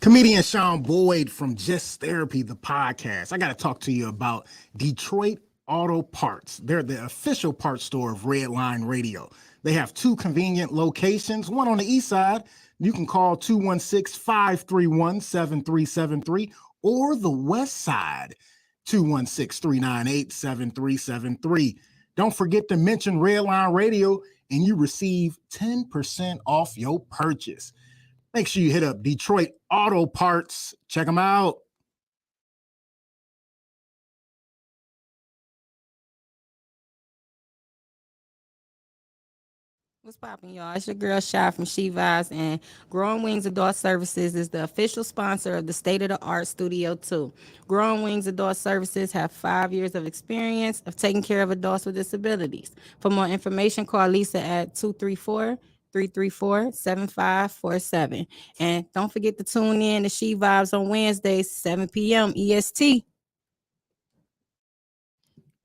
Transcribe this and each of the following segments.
Comedian Sean Boyd from Just Therapy, the podcast. I got to talk to you about Detroit Auto Parts. They're the official parts store of Redline Radio. They have two convenient locations, one on the east side. You can call 216-531-7373, or the west side, 216-398-7373. Don't forget to mention Redline Radio and you receive 10% off your purchase. Make sure you hit up Detroit Auto Parts. Check them out. What's poppin', y'all? It's your girl Shy from She Vibes, and Growing Wings Adult Services is the official sponsor of the State of the Art Studio 2. Growing Wings Adult Services have 5 years of experience of taking care of adults with disabilities. For more information, call Lisa at 234-334-7547. And don't forget to tune in to She Vibes on Wednesdays, 7 p.m. EST.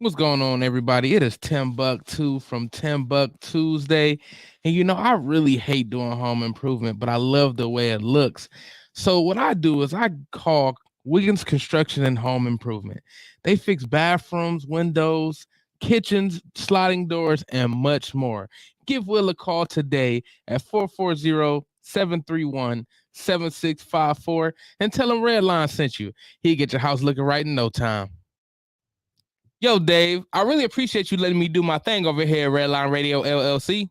What's going on, everybody? It is TimbukTuesday from TimbukTuesday. And you know, I really hate doing home improvement, but I love the way it looks. So what I do is I call Wiggins Construction and Home Improvement. They fix bathrooms, windows, kitchens, sliding doors, and much more. Give Will a call today at 440-731-7654 and tell him Redline sent you. He'll get your house looking right in no time. Yo, Dave, I really appreciate you letting me do my thing over here at Redline Radio LLC.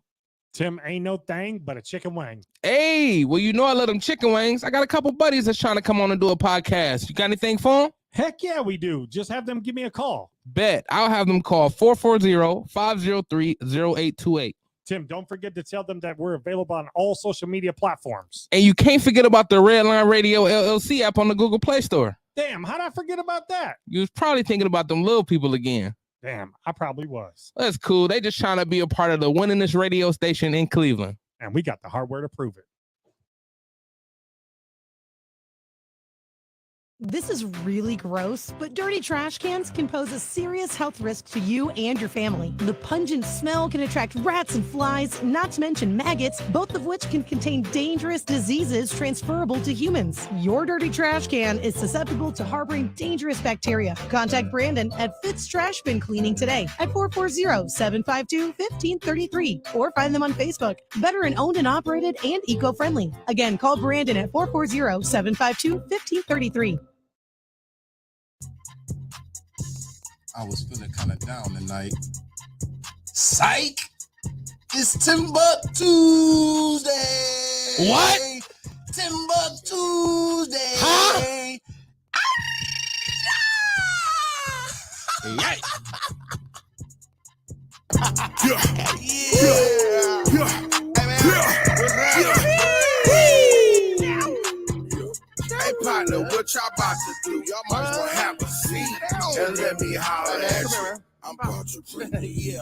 Tim, ain't no thing but a chicken wing. Hey, well, you know I love them chicken wings. I got a couple buddies that's trying to come on and do a podcast. You got anything for them? Heck yeah, we do. Just have them give me a call. Bet. I'll have them call 440-503-0828. Tim, don't forget to tell them that we're available on all social media platforms. And you can't forget about the Redline Radio LLC app on the Google Play Store. Damn, how'd I forget about that? You was probably thinking about them little people again. Damn, I probably was. That's cool. They just trying to be a part of the winningest radio station in Cleveland. And we got the hardware to prove it. This is really gross, but dirty trash cans can pose a serious health risk to you and your family. The pungent smell can attract rats and flies, not to mention maggots, both of which can contain dangerous diseases transferable to humans. Your dirty trash can is susceptible to harboring dangerous bacteria. Contact Brandon at Fitz Trash Bin Cleaning today at 440-752-1533 or find them on Facebook. Veteran owned and operated and eco-friendly. Again, call Brandon at 440-752-1533. I was feeling kind of down tonight. Psych! It's TimbukTuesday! What? TimbukTuesday! Huh? Hey, partner, what y'all about to do? Y'all might as well have a seat and let me holler at you. I'm about to bring the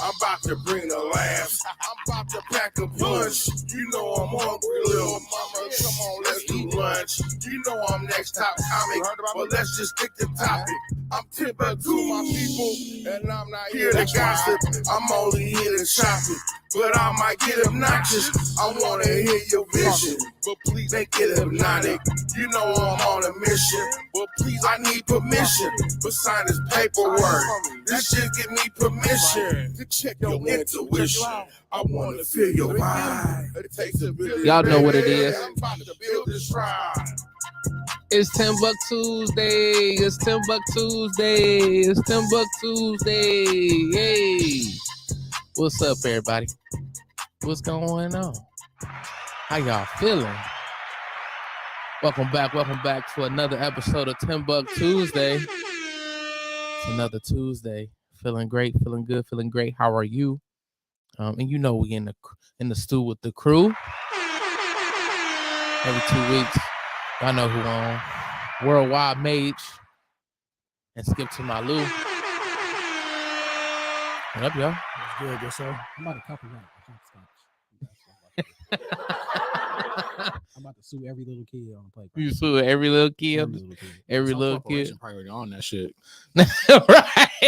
I'm about to bring the laughs. I'm about to pack a punch. You know I'm hungry, little mama. Come on, let's do lunch. You know I'm next top comic, but let's just stick to topic. I'm Timbuktu, my people, and I'm not here to gossip. I'm only here to shop it, but I might get obnoxious. I wanna hear your vision, but please make it hypnotic. You know I'm on a mission, but please I need permission to sign this paperwork. This shit give me permission to check your intuition. I wanna feel your vibe. It takes a village. Y'all know what it is. I'm about to build this ride. It's TimbukTuesday. It's TimbukTuesday. It's TimbukTuesday. Yay. What's up, everybody? What's going on? How y'all feeling? Welcome back to another episode of TimbukTuesday. It's another Tuesday. Feeling great, feeling good, feeling great. How are you? And you know we in the stew with the crew. Every 2 weeks. Y'all know who on. Worldwide Mage. And Skip to my Lou. What up, y'all? That's good, yes, sir. I'm about to copyright. I'm about to sue every little kid on the playground. You sue every little kid? Every little kid. Probably on that shit. Right.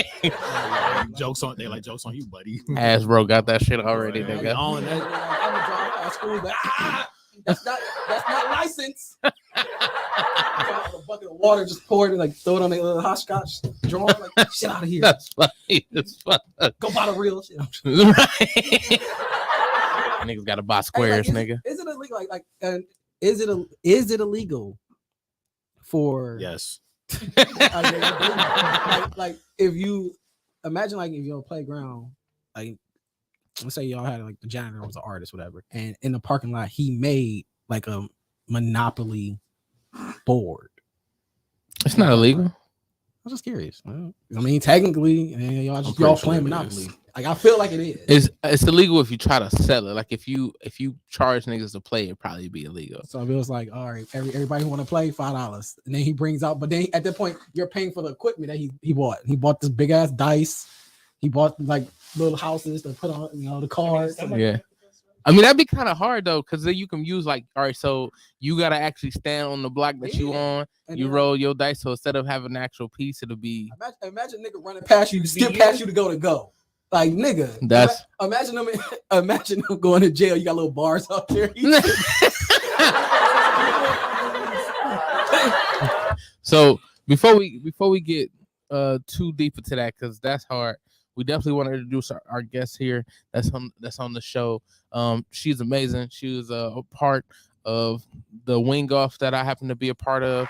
Jokes on you, buddy. Ass bro got that shit already, nigga. On that. That's not license. A bucket of water, just pour it and like throw it on the hopscotch drawer. Like, shit out of here. That's funny. It's fun. Go buy the real shit. Right. Niggas got to buy squares, Hey, nigga. Is it illegal? Is it illegal for Yes. like if you imagine like if you're on a playground, like let's say y'all had like the janitor was an artist, whatever, and in the parking lot he made like a Monopoly board. It's not illegal. I was just curious. I mean, technically, y'all playing Monopoly. Like I feel like it is. It's illegal if you try to sell it. Like if you charge niggas to play, it'd probably be illegal. So if it was like, all right, everybody who want to play $5, and then he brings out, but then at that point you're paying for the equipment that he bought. He bought this big ass dice. He bought like little houses to put on, the cards. Yeah. I mean, that'd be kind of hard though, because then you can use like, all right, so you gotta actually stand on the block that you on. And you roll your dice, so instead of having an actual piece, it'll be. Imagine nigga running past you, skip past you to go. Like nigga, that's imagine them going to jail. You got little bars up there. So before we get too deep into that, because that's hard. We definitely want to introduce our guest here. That's on the show. She's amazing. She was a part of the wing off that I happen to be a part of.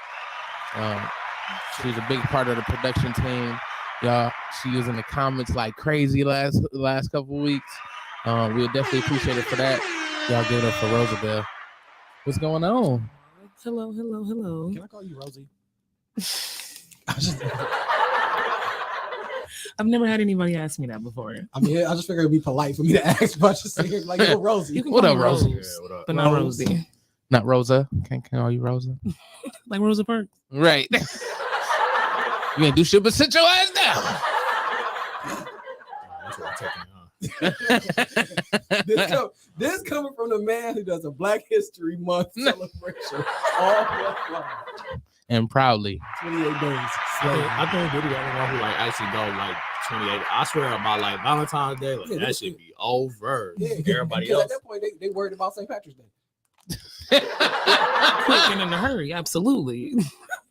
She was a big part of the production team. Y'all, she was in the comments like crazy last couple weeks. We would definitely appreciate it for that. Y'all give it up for Rosabelle. What's going on? Hello. Can I call you Rosie? I've never had anybody ask me that before. I mean, I just figured it'd be polite for me to ask, but just saying, like, yo, Rosie. You can What call up, me Rosie? Rose, Yeah, what up? but not Rosie. Not Rosa. Can I call you Rosa? Like Rosa Parks. Right. You ain't do shit but sit your ass down. That's what I'm taking, huh? This coming from the man who does a Black History Month celebration all month long. And proudly. 28 days. I think Diddy the only one who like actually go like 28. I swear about like Valentine's Day, like that should be over. Yeah, Everybody because else. at that point they worried about St. Patrick's Day. Quick and in a hurry, absolutely. At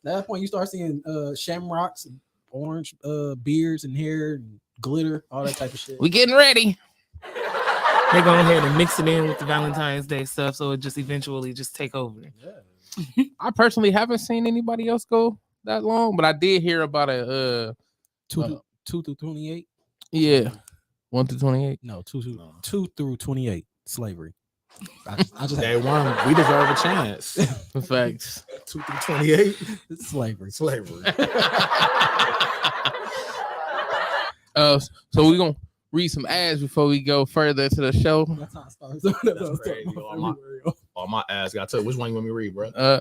that point you start seeing shamrocks and orange beards and hair and glitter, all that type of shit. We getting ready. They go ahead and mix it in with the Valentine's Day stuff, so it just eventually just take over. Yeah. I personally haven't seen anybody else go that long, but I did hear about a 2 through 28. Yeah, 1 through 28. No, 2 through 28 slavery. I just Day one, we deserve a chance. Facts. 2 through 28, it's slavery. slavery. So we're gonna read some ads before we go further to the show. That's how it starts. That's crazy. All my ass got took. Which one you want me to read, bro?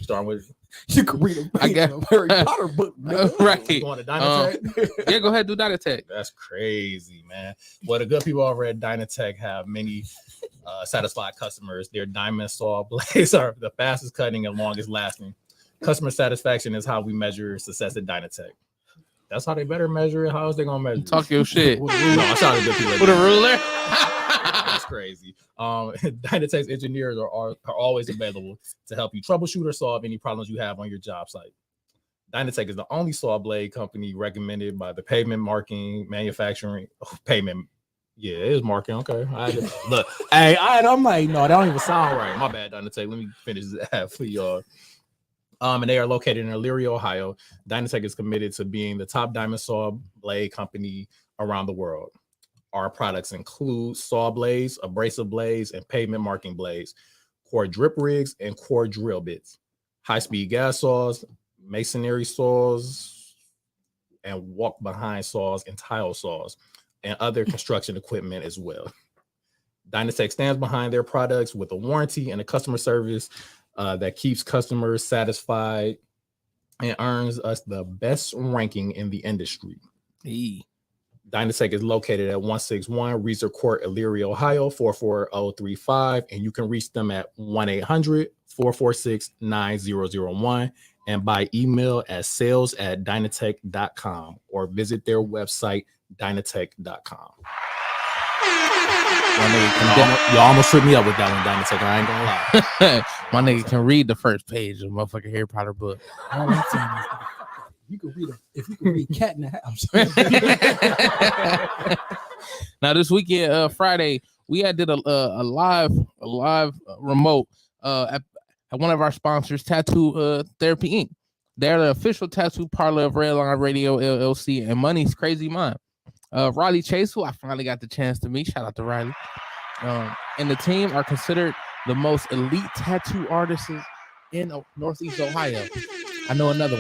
Starting with You can read I guess- a Harry Potter book. Right. going to Dynatech. Yeah, go ahead, do Dynatech. That's crazy, man. Well, the good people over at Dynatech have many satisfied customers. Their diamond saw blades are the fastest cutting and longest lasting. Customer satisfaction is how we measure success at Dynatech. That's how they better measure it. How else they gonna measure it? Talk your shit. No, I shot a good people. With a ruler. That's crazy. Dynatech's engineers are always available to help you troubleshoot or solve any problems you have on your job site. Dynatech is the only saw blade company recommended by the pavement marking manufacturing pavement. Yeah, it is marking. Okay. Look, hey, I'm like, no, that don't even sound right. My bad, Dynatech. Let me finish this ad for y'all. And they are located in Elyria, Ohio. Dynatech is committed to being the top diamond saw blade company around the world. Our products include saw blades, abrasive blades, and pavement marking blades, core drip rigs, and core drill bits, high-speed gas saws, masonry saws, and walk-behind saws and tile saws, and other construction equipment as well. Dynatech stands behind their products with a warranty and a customer service that keeps customers satisfied and earns us the best ranking in the industry. Dynatech is located at 161 Reeser Court, Elyria, Ohio, 44035, and you can reach them at 1-800-446-9001 and by email at sales@dynatech.com or visit their website, dynatech.com. You almost tripped me up with that one, Dynatech. I ain't gonna lie. My nigga can read the first page of motherfucking Harry Potter book. All I'm saying is, you can read if you can read Cat in the House. Now this weekend, Friday, we did a live remote at one of our sponsors, Tattoo Therapy Inc. They're the official tattoo parlor of Redline Radio LLC and Money's Crazy Mind. Riley Chase, who I finally got the chance to meet, shout out to Riley, and the team are considered the most elite tattoo artists in Northeast Ohio. I know another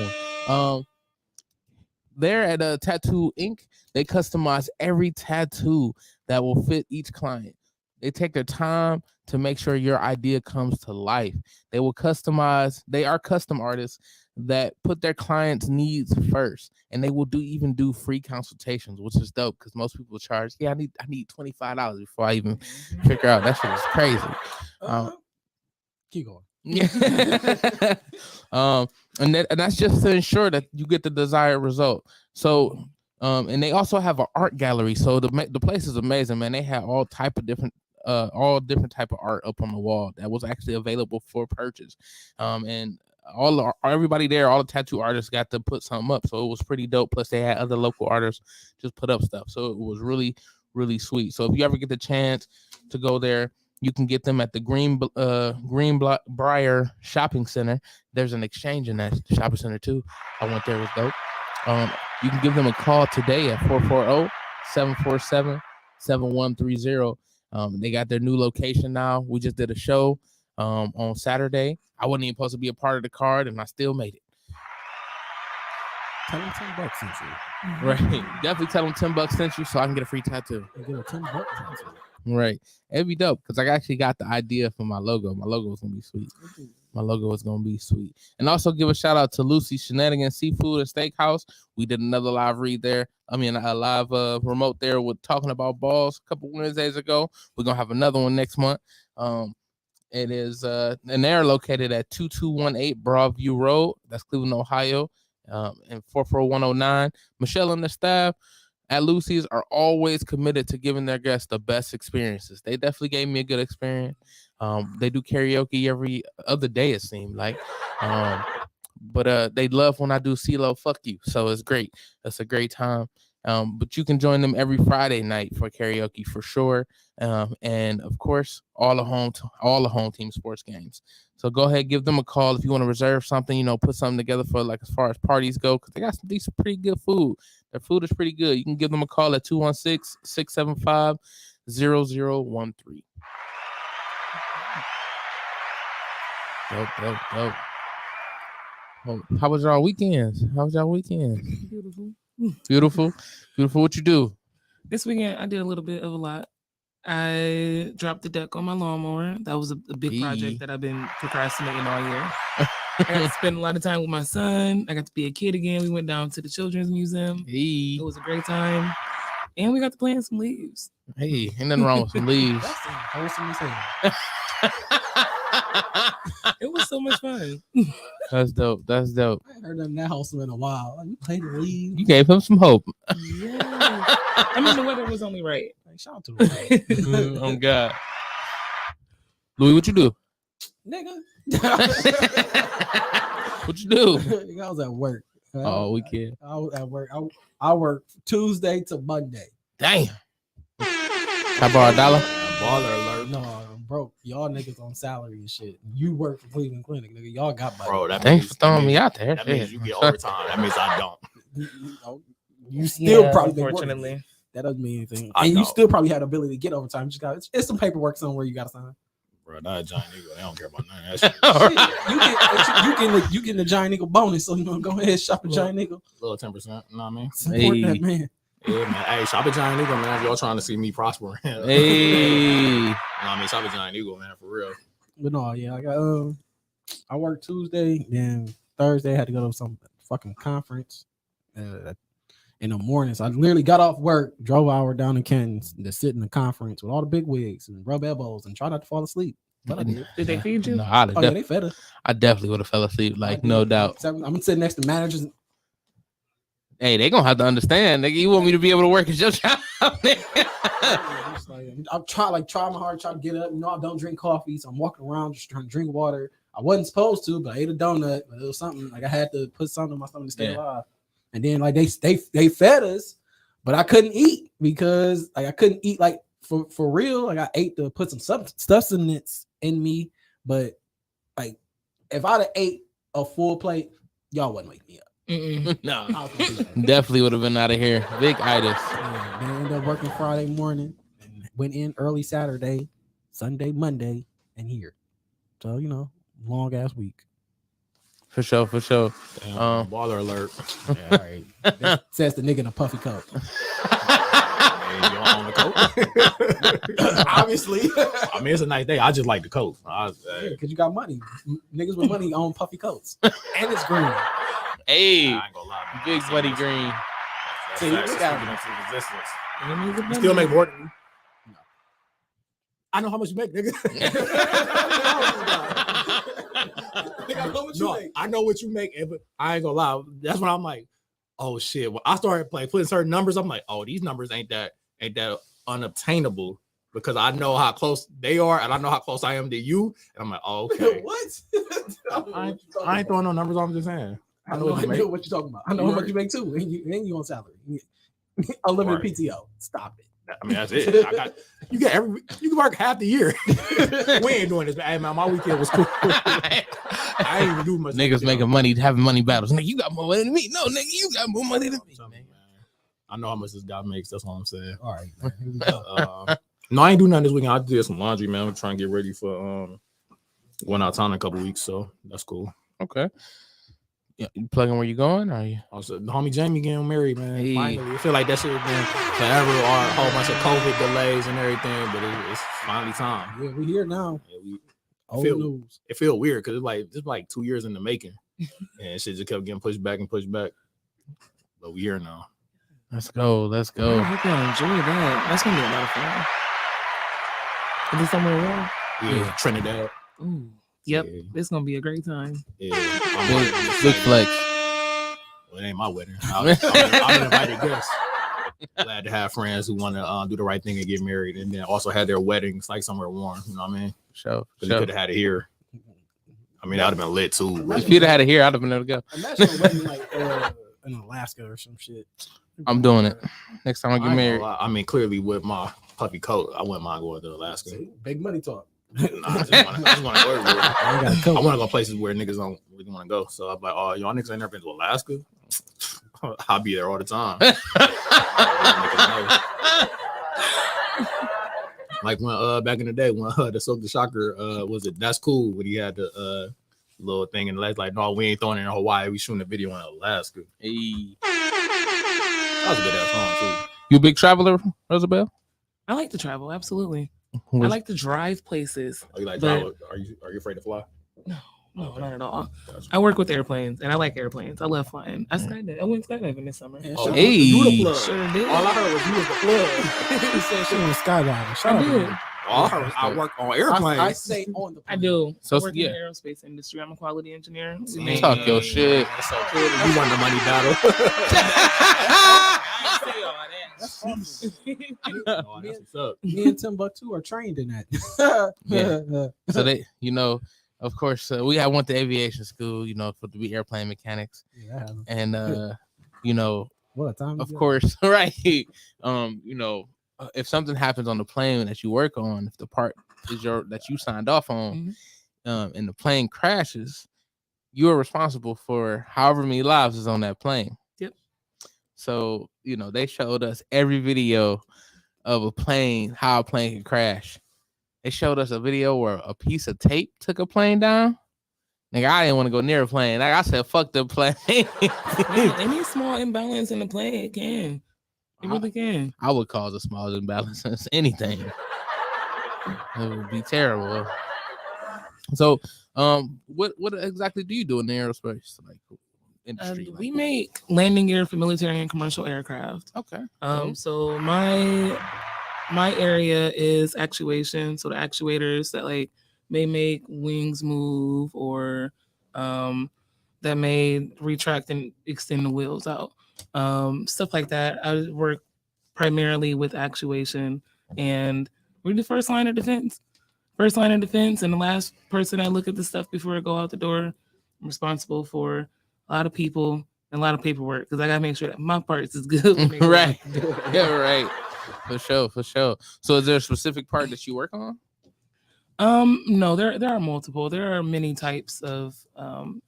one. There at Tattoo Inc., they customize every tattoo that will fit each client. They take their time to make sure your idea comes to life. They will customize. They are custom artists that put their clients' needs first, and they will do free consultations, which is dope because most people charge. Yeah, I need $25 before I even figure out that shit is crazy. Keep going. Yeah. And that's just to ensure that you get the desired result. So, and they also have an art gallery. So the place is amazing, man. They have all different type of art up on the wall that was actually available for purchase. And everybody there, all the tattoo artists got to put something up. So it was pretty dope. Plus they had other local artists just put up stuff. So it was really, really sweet. So if you ever get the chance to go there, you can get them at the Greenbrier Shopping Center. There's an exchange in that shopping center too. I went there, it was dope. You can give them a call today at 440-747-7130. They got their new location now. We just did a show on Saturday. I wasn't even supposed to be a part of the card, and I still made it. Tell them $10 sent you. Right. Definitely tell them $10 sent you so I can get a free tattoo. You get a $10 tattoo. Right. It'd be dope because I actually got the idea for my logo. My logo is going to be sweet. My logo is going to be sweet. And also give a shout out to Lucy's Shenanigans Seafood and Steakhouse. We did another live read there. A live remote there with talking about balls a couple Wednesdays ago. We're going to have another one next month. It is, and they're located at 2218 Broadview Road. That's Cleveland, Ohio, and 44109. Michelle and the staff at Lucy's are always committed to giving their guests the best experiences. They definitely gave me a good experience. They do karaoke every other day, it seemed like. But they love when I do CeeLo Fuck You. So it's great. That's a great time. But you can join them every Friday night for karaoke for sure. And of course, all the home team sports games. So go ahead, give them a call if you want to reserve something, put something together for like as far as parties go, because they got some decent, pretty good food. Their food is pretty good. You can give them a call at 216-675-0013. Dope. How was y'all weekends? Beautiful. What you do? This weekend, I did a little bit of a lot. I dropped the deck on my lawnmower. That was a big project that I've been procrastinating all year. I got to spend a lot of time with my son. I got to be a kid again. We went down to the Children's Museum. It was a great time. And we got to plant some leaves. Hey, ain't nothing wrong with some leaves. That's wholesome as hell. It was so much fun. That's dope. I ain't heard nothing that wholesome in a while. You played the leaves. You gave him some hope. Yeah. I mean, the weather was only right. Shout out to the Oh, God. Louis, what you do? nigga. What you do? I was at work. Oh, weekend. I was at work. I work Tuesday to Monday. Damn. I borrow $1. Baller alert. No, I'm broke. Y'all niggas on salary and shit. You work for Cleveland Clinic, nigga. Y'all got money. Bro, that Thanks means, for throwing me out there. That means you get overtime. That means I don't. You still Yeah, probably unfortunately. that doesn't mean anything. I And know. you still probably had the ability to get overtime. You just got it's some paperwork somewhere you got to sign. Bro, that Giant Eagle. They don't care about none of that shit. You getting the Giant Eagle bonus, so you know go ahead shop a Giant Eagle. Little 10%. You know what I mean? Support that man. Yeah, man. Hey, shop a Giant Eagle, man. If y'all trying to see me prosper. Hey. You know what I mean? Shop a Giant Eagle, man, for real. But no, yeah, I worked Tuesday, then Thursday I had to go to some fucking conference. In the mornings, I literally got off work, drove an hour down to Canton to sit in the conference with all the big wigs and rub elbows and try not to fall asleep. But I did. Did they feed you? No, Yeah, they fed us. I definitely would have fell asleep, like no doubt. So I'm gonna sit next to managers. Hey, they gonna have to understand. Nigga, you want me to be able to work at your job? I'm trying my hard, trying to get up. I don't drink coffee, so I'm walking around just trying to drink water. I wasn't supposed to, but I ate a donut. But it was something like I had to put something in my stomach to stay alive. And then like they fed us, but I couldn't eat because like I couldn't eat like for real. Like I ate to put some sustenance in me, but like if I'd have ate a full plate, y'all wouldn't wake me up. No, definitely would have been out of here. Big itis. Yeah, then ended up working Friday morning and went in early Saturday, Sunday, Monday, and here. So long ass week. For sure. Damn, baller alert. Yeah, all right. That says the nigga in a puffy coat. Hey, you on the coat? Obviously. I mean, it's a nice day. I just like the coat. Because you got money. Niggas with money own puffy coats. And it's green. Hey, I ain't gonna lie, big buddy green. See, That's we got you still make more than me. I know how much you make, nigga. I know what you make, but I ain't gonna lie. That's when I'm like, oh shit. When I started putting certain numbers, I'm like, oh, these numbers ain't that unobtainable because I know how close they are and I know how close I am to you. And I'm like, oh, okay. What? I ain't throwing no numbers. I'm just saying. I know what you're talking about. I know how much you make too, and you on salary. Unlimited PTO. Stop it. I mean, that's it. You can work half the year. We ain't doing this. Hey man, my weekend was cool. I ain't even do much. Niggas making money, having money battles. Nigga, you got more money than me. No, nigga, you got more money than me. Man. I know how much this guy makes. That's all I'm saying. All right, man. Here we go. No, I ain't do nothing this weekend. I did some laundry, man. I'm trying to get ready for going out of town in a couple weeks, so that's cool. Okay. Yeah, you plugging where you going? Are you? Also, the homie Jamie getting married, man. Hey. Finally, I feel like that shit has been forever, or a whole bunch of COVID delays and everything, but it's finally time. Yeah, we here now. Yeah, it feel weird because it's like 2 years in the making, and shit just kept getting pushed back. But we here now. Let's go. I hope y'all enjoy that. That's gonna be a lot of fun. Is it somewhere around? Yeah, Trinidad. Ooh. Yep, Yeah. It's gonna be a great time. Yeah, Big flex. Well, it ain't my wedding. I'm an invited guest. Glad to have friends who want to do the right thing and get married, and then also had their weddings like somewhere warm. You know what I mean? Sure. Because you could have had it here. I mean, that would have been lit too. If you'd have had it here, I'd have been able to go. Imagine a wedding like in Alaska or some shit. I'm doing it next time I get ain't married. gonna lie. I mean, clearly with my puffy coat, I wouldn't mind going to Alaska. See, big money talk. Nah, I just want to go everywhere. I want to go places where niggas don't really want to go. So I'm like, oh, y'all niggas ain't never been to Alaska? I'll be there all the time. Like when back in the day when the Soak the Shocker was it That's Cool when he had the little thing in the legs like, no, we ain't throwing it in Hawaii, we shooting a video in Alaska. Hey. That was a good ass song too. You a big traveler, Rosabelle? I like to travel, absolutely. I Was- like to drive places. Are you like But- are you afraid to fly? No, not at all. I work with airplanes, and I like airplanes. I love flying. I went skydiving this summer. Yeah, Oh, Hey. you the plug. Sure did. All I heard was you was the plug. She said she went skydiving. Shout I out to did. her. All I heard was I work on airplanes. I say on the I do. So, I work yeah. in the aerospace industry. I'm a quality engineer. We Damn. make- Talk your shit. That's so cool. You won the money battle. Oh, that's what's up. Me and Timbuktu are trained in that. Yeah. So they, of course, we I went to aviation school, for to be airplane mechanics, Yeah, and what a time. of course, right. If something happens on the plane that you work on, if the part is that you signed off on, and the plane crashes, you are responsible for however many lives is on that plane. Yep. So they showed us every video of a plane, how a plane can crash. They showed us a video where a piece of tape took a plane down. Nigga, I didn't want to go near a plane. Like I said, fuck the plane. Any small imbalance in the plane, it can. It really can. I would cause a small imbalance in anything. It would be terrible. So, what exactly do you do in the aerospace industry? We make landing gear for military and commercial aircraft. Okay. So my area is actuation. So the actuators that may make wings move or that may retract and extend the wheels out. Stuff like that. I work primarily with actuation, and we're the first line of defense. First line of defense, and the last person I look at the stuff before I go out the door. I'm responsible for a lot of people and a lot of paperwork because I gotta make sure that my parts is good. When they go Right. out the door. Yeah, right. For sure. So is there a specific part that you work on? No, there are multiple. There are many types of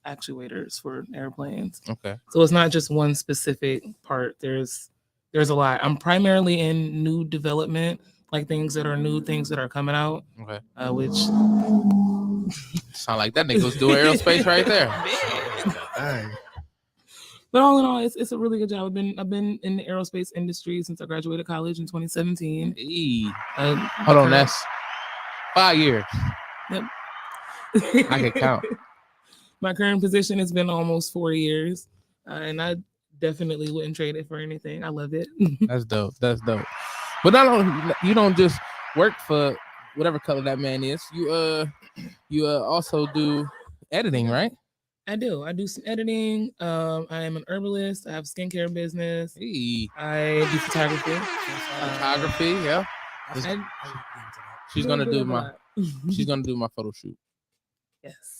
actuators for airplanes. Okay. So it's not just one specific part. There's a lot. I'm primarily in new development, like things that are new, things that are coming out. Okay. Which sound like that nigga was doing aerospace right there. Dang. But all in all, it's a really good job. I've been in the aerospace industry since I graduated college in 2017. Hold on, that's 5 years. Yep. I can count. My current position has been almost 4 years, and I definitely wouldn't trade it for anything. I love it. That's dope. But you don't just work for whatever color that man is. You also do editing, right? I do some editing. I am an herbalist. I have a skincare business. I do photography. Yeah. She's gonna do my photo shoot. Yes.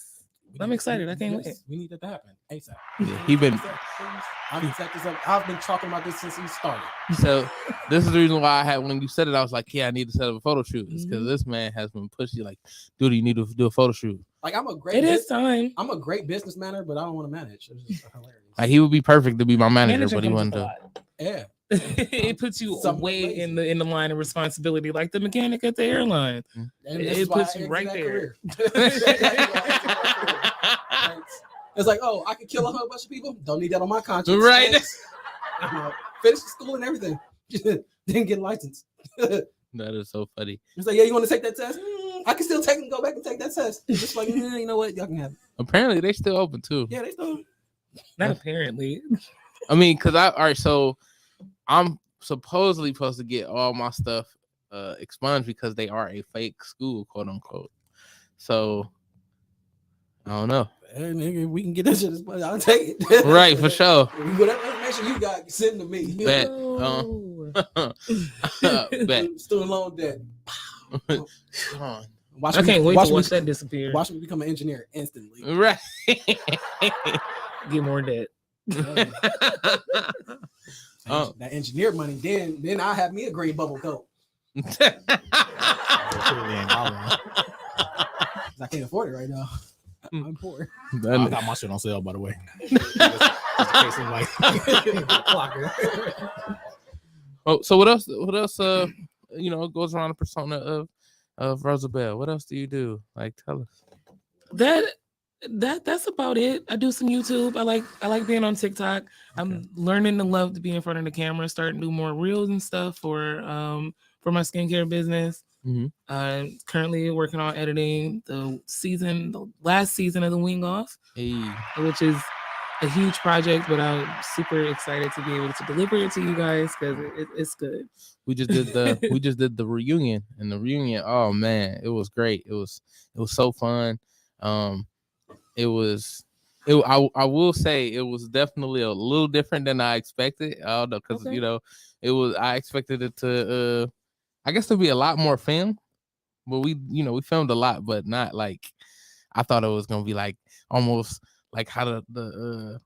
I'm excited. I can't wait. We need that to happen ASAP. Yeah, I've been talking about this since he started. So this is the reason why when you said it, I was like, yeah, I need to set up a photo shoot. It's because this man has been pushing like, dude, you need to do a photo shoot. Like I'm a great time. I'm a great business manager, but I don't want to manage. It's just hilarious. Like he would be perfect to be my manager, but he wouldn't do. Yeah. It puts you way in the line of responsibility, like the mechanic at the airline. It puts you right there. It's like, oh, I can kill a whole bunch of people. Don't need that on my conscience. Right. Finish school and everything. Didn't get a license. That is so funny. It's like, yeah, you want to take that test? I can still go back and take that test. Just like, you know what? Y'all can have it. Apparently, they still open too. Yeah, they still. Not apparently. I mean, so I'm supposedly supposed to get all my stuff expunged because they are a fake school, quote unquote. So I don't know. Hey, nigga, we can get that shit. I'll take it. Right, for sure. Whatever information you got, send to me. Bet. Bet. Student loan debt. I can't wait to watch that disappear. Watch me become an engineer instantly. Right. Get more debt. That engineer money, then I'll have me a green bubble coat. I can't afford it right now. I'm poor. I got my shit on sale, by the way. Oh, so what else? Goes around the persona of Rosabelle? What else do you do? Like, tell us. That's about it. I do some YouTube. I like being on TikTok. I'm learning to love to be in front of the camera, starting to do more reels and stuff for my skincare business. Mm-hmm. Currently working on editing the last season of the Wing Off, which is a huge project, but I'm super excited to be able to deliver it to you guys because it's good. We just did the reunion, and the reunion, oh man, it was great. It was so fun. I will say it was definitely a little different than I expected. I don't know, because I expected it to I guess to be a lot more film, but we filmed a lot, but not like I thought it was gonna be like almost like how the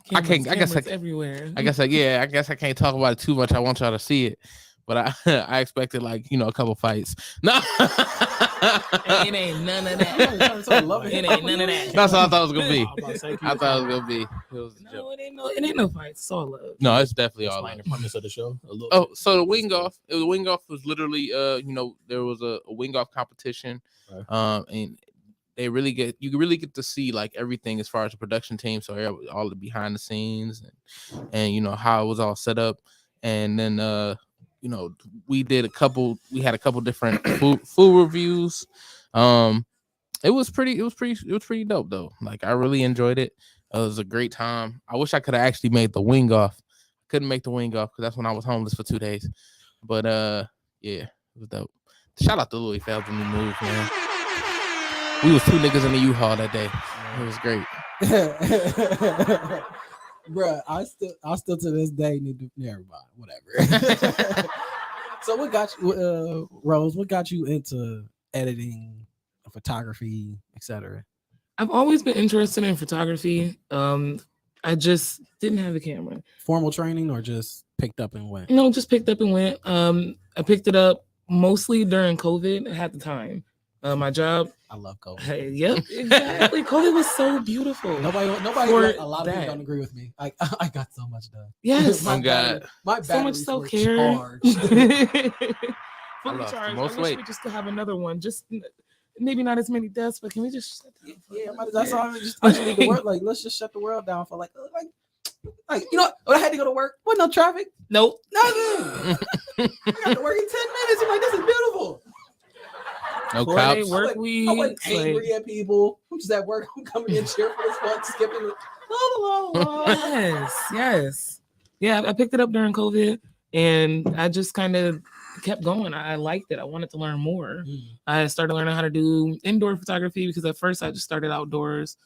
cameras everywhere. I guess I can't talk about it too much. I want y'all to see it, but I expected like a couple fights. No, it ain't none of that. It ain't none of that. That's what I thought it was gonna be. I thought it was gonna be. It ain't no fights. It's all love. No, it's definitely all love. The premise of the show. So the Wing Off. The Wing Off was literally, there was a Wing Off competition, and you really get to see like everything as far as the production team. So all the behind the scenes and how it was all set up, and then we had a couple different food reviews. It was pretty dope though. Like I really enjoyed it. It was a great time. I wish I could have actually made the Wing Off. Couldn't make the Wing Off because that's when I was homeless for 2 days. But yeah, it was dope. Shout out to Louis Phelps when we moved, man. We was 2 niggas in the U-Haul that day. It was great. Bruh, I still to this day need to never mind, whatever. So what got you, Rose? What got you into editing, photography, etc.? I've always been interested in photography. I just didn't have a camera. Formal training or just picked up and went? No, just picked up and went. I picked it up mostly during COVID. I had the time. My job. I love COVID. Hey, yep, exactly. COVID was so beautiful. Nobody. For A lot of that. people don't agree with me. I got so much done. Yes, my so much batteries self were care. charged. Fully lost charged. the most I wish weight. we just could have another one. Just maybe not as many deaths, but can we just? Yeah, that's all. I just need to work. Like, let's just shut the world down for like you know, when I had to go to work, wasn't no traffic, Nope. nothing. I got to work in 10 minutes. I'm like, this is beautiful. No 4 day cops. work I week. wasn't angry at people. I'm just at work. I'm coming in cheerful as fuck, skipping. Yes. Yeah, I picked it up during COVID, and I just kind of kept going. I liked it. I wanted to learn more. I started learning how to do indoor photography because at first I just started outdoors,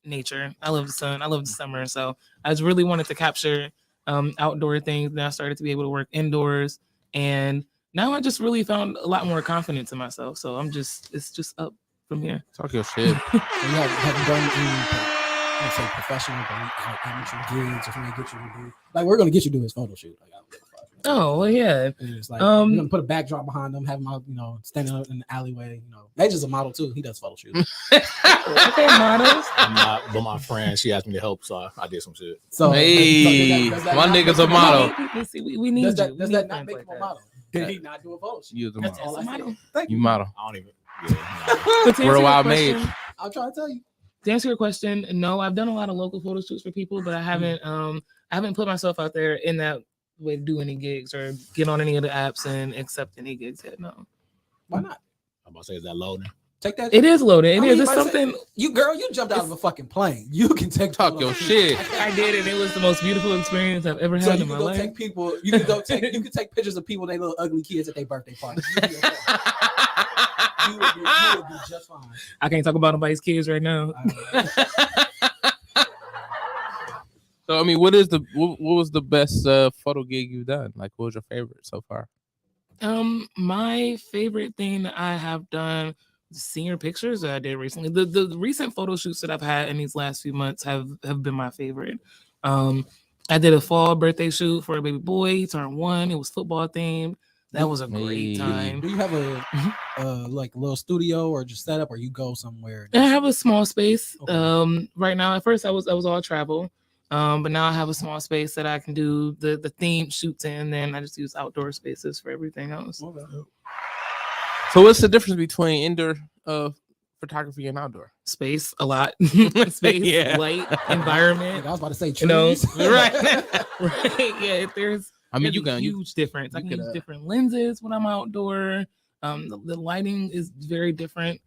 nature. I love the sun. I love the summer. So I just really wanted to capture outdoor things. Then I started to be able to work indoors, and now I just really found a lot more confidence in myself. So it's just up from here. Talk your shit. Have you done any, let's say, professional, like amateur gigs, or something to get you to do? Like, we're gonna get you to do his photo shoot. Like, I don't give a fuck. Oh well, yeah. And it's like we're gonna put a backdrop behind them, have them out, standing up in the alleyway. Major's a model too. He does photo shoots. Okay, models. But my friend, she asked me to help, so I did some shit. So, Hey, does that my not nigga's make a him model. We need Does you. that We need not friends make like him a that. model? Did he not do a photo shoot? You the That's model. all I model. said. Thank You you. model. I don't even. But to answer We're a your wild question- mage. I'm trying to tell you. To answer your question, no, I've done a lot of local photo shoots for people, but I haven't put myself out there in that way to do any gigs or get on any of the apps and accept any gigs yet. No. Why not? I'm about to say, is that loading? Take that. It is loaded. I It mean, is. It's like I said, something. You jumped out of a fucking plane. You can Talk your shit. I did, and it was the most beautiful experience I've ever So had you in can my go life. take people. You can take pictures of people, they little ugly kids at their birthday party. You would be just fine. I can't talk about nobody's kids right now. So I mean, what was the best photo gig you've done? Like, what was your favorite so far? My favorite thing that I have done, senior pictures that I did recently. The recent photo shoots that I've had in these last few months have been my favorite. I did a fall birthday shoot for a baby boy. He turned 1. It was football themed. That was a great time. Do you have a like little studio or just set up, or you go somewhere? I have a small space. Okay. Right now, at first I was all travel. But now I have a small space that I can do the theme shoots in, and then I just use outdoor spaces for everything else. Okay. So what's the difference between indoor photography and outdoor? Space, a lot. Space, Yeah. light, environment. I was about to say trees. You know, right? Right. Yeah. There's a huge difference. I can use different lenses when I'm outdoor. The lighting is very different,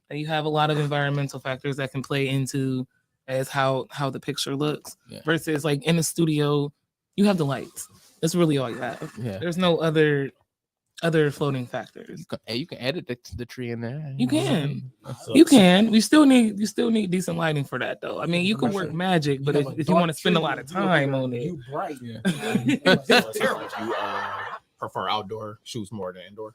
and you have a lot of environmental factors that can play into as how the picture looks. Yeah. Versus like in the studio, you have the lights. That's really all you have. Yeah. There's no other floating factors. You can edit the tree in there. You can. So- You can. You still need decent lighting for that though. I mean, you can Right. work magic, but have a if you want to dark spend a tree, lot of you look time like on it, You bright. Yeah. So it sounds like you prefer outdoor shoots more than indoor.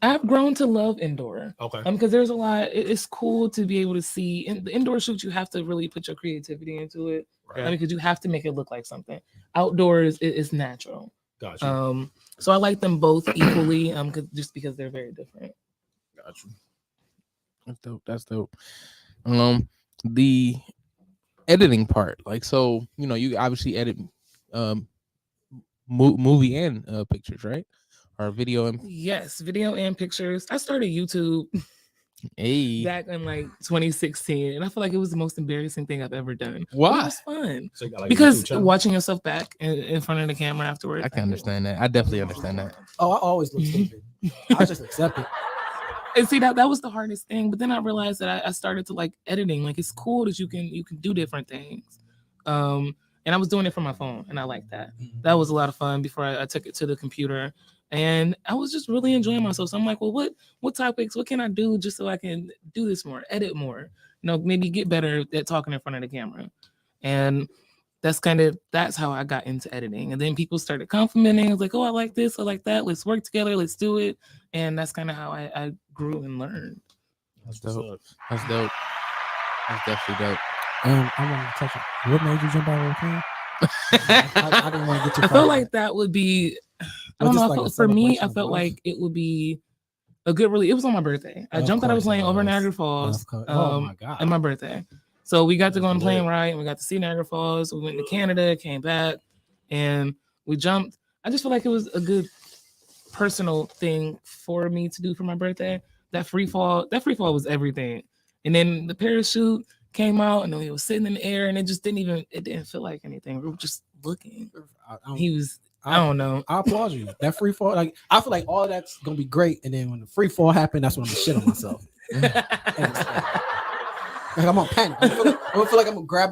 I've grown to love indoor. Okay. Because there's a lot. It's cool to be able to see in the indoor shoots. You have to really put your creativity into it. Right. Because you have to make it look like something. Outdoors, it's natural. Gotcha. So I like them both equally. Just because they're very different. Gotcha. That's dope. The editing part, like, so you obviously edit movie and pictures, right? Or video and Yes, video and pictures. I started YouTube hey. back in like 2016, and I feel like it was the most embarrassing thing I've ever done. But Why? it was fun So you got, like, a because YouTube channel? watching yourself back in front of the camera afterwards. I can understand that. I definitely understand that. Oh, I always look stupid. I just accept it. And see that was the hardest thing. But then I realized that I started to like editing. Like it's cool that you can do different things. And I was doing it from my phone, and I like that. That was a lot of fun before I took it to the computer. And I was just really enjoying myself. So I'm like, well, what topics, what can I do just so I can do this more, edit more, maybe get better at talking in front of the camera. And that's how I got into editing. And then people started complimenting. I was like, oh, I like this, I like that. Let's work together, let's do it. And that's kind of how I grew and learned. That's dope. That's dope. That's definitely dope. I wanted to touch it. What made you jump out of the plane? I didn't want to get too I far. felt like that would be, I don't know. For me, I felt like it would be a good release. It was on my birthday. I jumped out of a plane over Niagara Falls. Oh my God. On my birthday. So we got to go on a plane ride and we got to see Niagara Falls. We went to Canada, came back, and we jumped. I just feel like it was a good personal thing for me to do for my birthday. That free fall was everything. And then the parachute came out and then he was sitting in the air and it didn't feel like anything. We were just looking. I don't know. I applaud you. That free fall, like I feel like all of that's gonna be great. And then when the free fall happened, that's when I'm gonna shit on myself. Like I'm gonna panic. I'm gonna feel like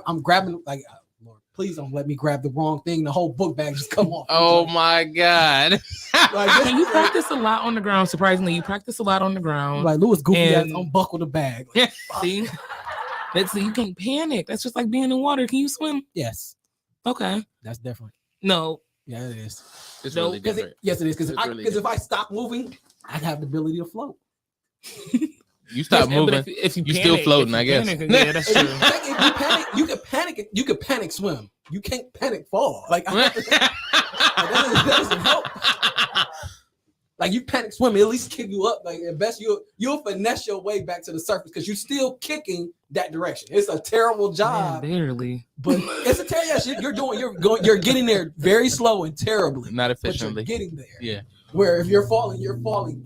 I'm grabbing like Lord, please don't let me grab the wrong thing. The whole book bag just come off. Oh my God. And you practice a lot on the ground. Surprisingly, you practice a lot on the ground. Like Lewis goofy ass unbuckle the bag. Like, see, you can't panic. That's just like being in water. Can you swim? Yes. Okay. That's different. No. Yeah, it is. It's really different. Yes, it is. Because if I stop moving, I have the ability to float. You stop moving. If you still floating, I guess. Yeah, that's true. If you panic, you can panic. You can panic swim. You can't panic fall. Like that doesn't help. Like you panic swim, at least kick you up. Like at best, you'll finesse your way back to the surface because you're still kicking that direction. It's a terrible job. Man, barely. But it's a terrible. Yes, you're getting there very slow and terribly. Not efficiently. But you're getting there. Yeah. Where if you're falling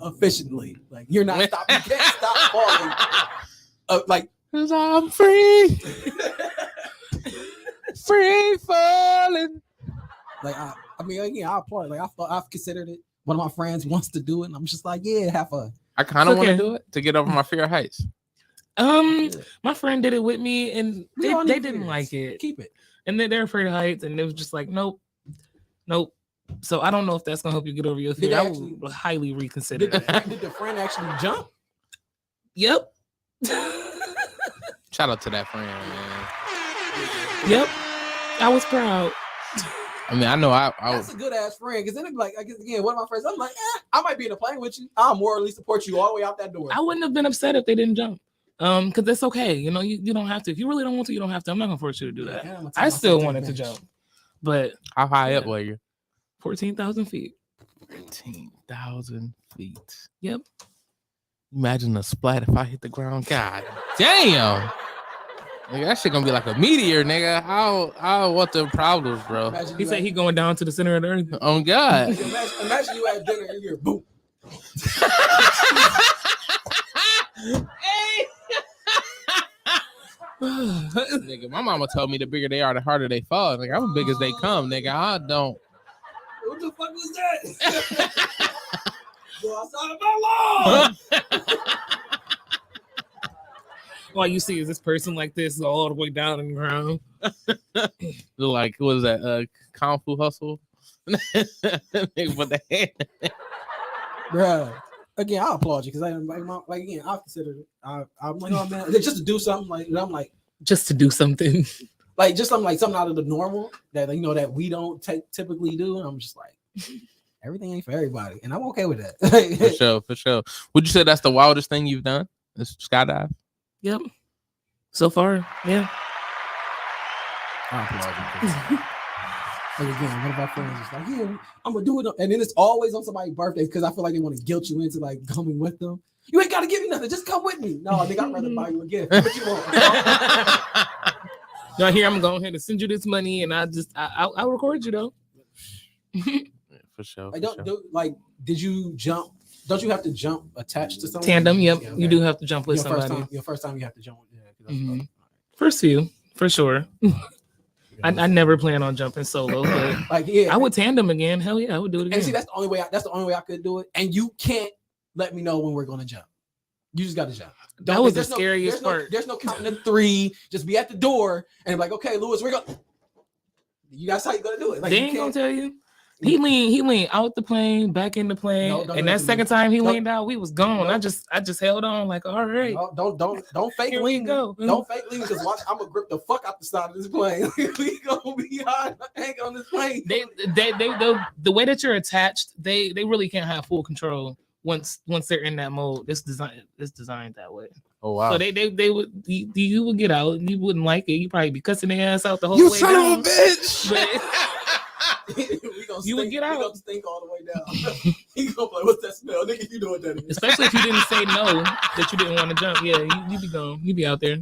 efficiently. Like you're not stopping. You can't stop falling. Like because I'm free. Free falling. Like I mean, again, I applaud. Like I've considered it. One of my friends wants to do it, and I'm just like, yeah, have fun. I kind of want to do it to get over my fear of heights. My friend did it with me, and they didn't like it. Keep it. And then they're afraid of heights, and it was just like, nope. So I don't know if that's gonna help you get over your fear. I would highly reconsider. Did the friend actually jump? Yep. Shout out to that friend, man. Yep. I was proud. I mean, I know That's a good ass friend because then it'd be like, I guess again, one of my friends, I'm like, I might be in a plane with you. I'll morally support you all the way out that door. I wouldn't have been upset if they didn't jump. Because that's okay. You don't have to. If you really don't want to, you don't have to. I'm not gonna force you to do that. Yeah, I still wanted to jump. But how high up were you? 14,000 feet. 14,000 feet. Yep. Imagine a splat if I hit the ground. God damn. Nigga, that shit gonna be like a meteor, nigga. How what the problems, bro? He said he going down to the center of the earth. Oh God. Imagine you at dinner and you're boom. Nigga, my mama told me the bigger they are, the harder they fall. Like I'm as big as they come, nigga. I don't. What the fuck was that? Go outside of my lawn. All you see is this person like this all the way down in the ground. Like, what is that? Kung Fu Hustle? Nigga, put the hand. Bruh. Again, I applaud you because again, I've considered it. I'm like, oh man, just to do something like I'm like just to do something. Like just something out of the normal that that we don't typically do. And I'm just like, everything ain't for everybody. And I'm okay with that. For sure. Would you say that's the wildest thing you've done? Is skydive? Yep. So far, yeah. I applaud you. Like again, one of our friends is like, yeah, I'm gonna do it. And then it's always on somebody's birthday because I feel like they want to guilt you into like coming with them. You ain't gotta give me nothing, just come with me. No, I think I'd rather buy you a gift. What you want? No, here I'm going to send you this money and I'll record you though. For sure. Did you jump? Don't you have to jump attached to someone? Tandem, yep. Yeah, okay. You do have to jump with somebody. Your first time you have to jump. Yeah, mm-hmm. First few, for sure. I never plan on jumping solo, but I would tandem again. Hell yeah, I would do it again. And see, that's the only way I could do it. And you can't let me know when we're gonna jump. You just got to jump. That was the scariest part. There's no counting to 3. Just be at the door and be like, okay, Lewis, we're going. That's how you gonna do it. Like, they ain't gonna tell you. He leaned out the plane, back in the plane, No, don't do and that that to me. second time he Don't- leaned out, we was gone. No. I just held on like, all right, No, don't fake here we lean. go. Don't fake lean because watch, I'm gonna grip the fuck out the side of this plane. We gonna be high hang on this plane. The way that you're attached, they really can't have full control once they're in that mode. It's designed that way. Oh wow. So they would you would get out and you wouldn't like it. You probably be cussing their ass out the whole You way son down. of a bitch. You would get We out. gonna stink all the way down. He gonna be like, what's that smell? Nigga, you know what that is. Especially if you didn't say no, that you didn't want to jump. Yeah, you be gone. You be out there.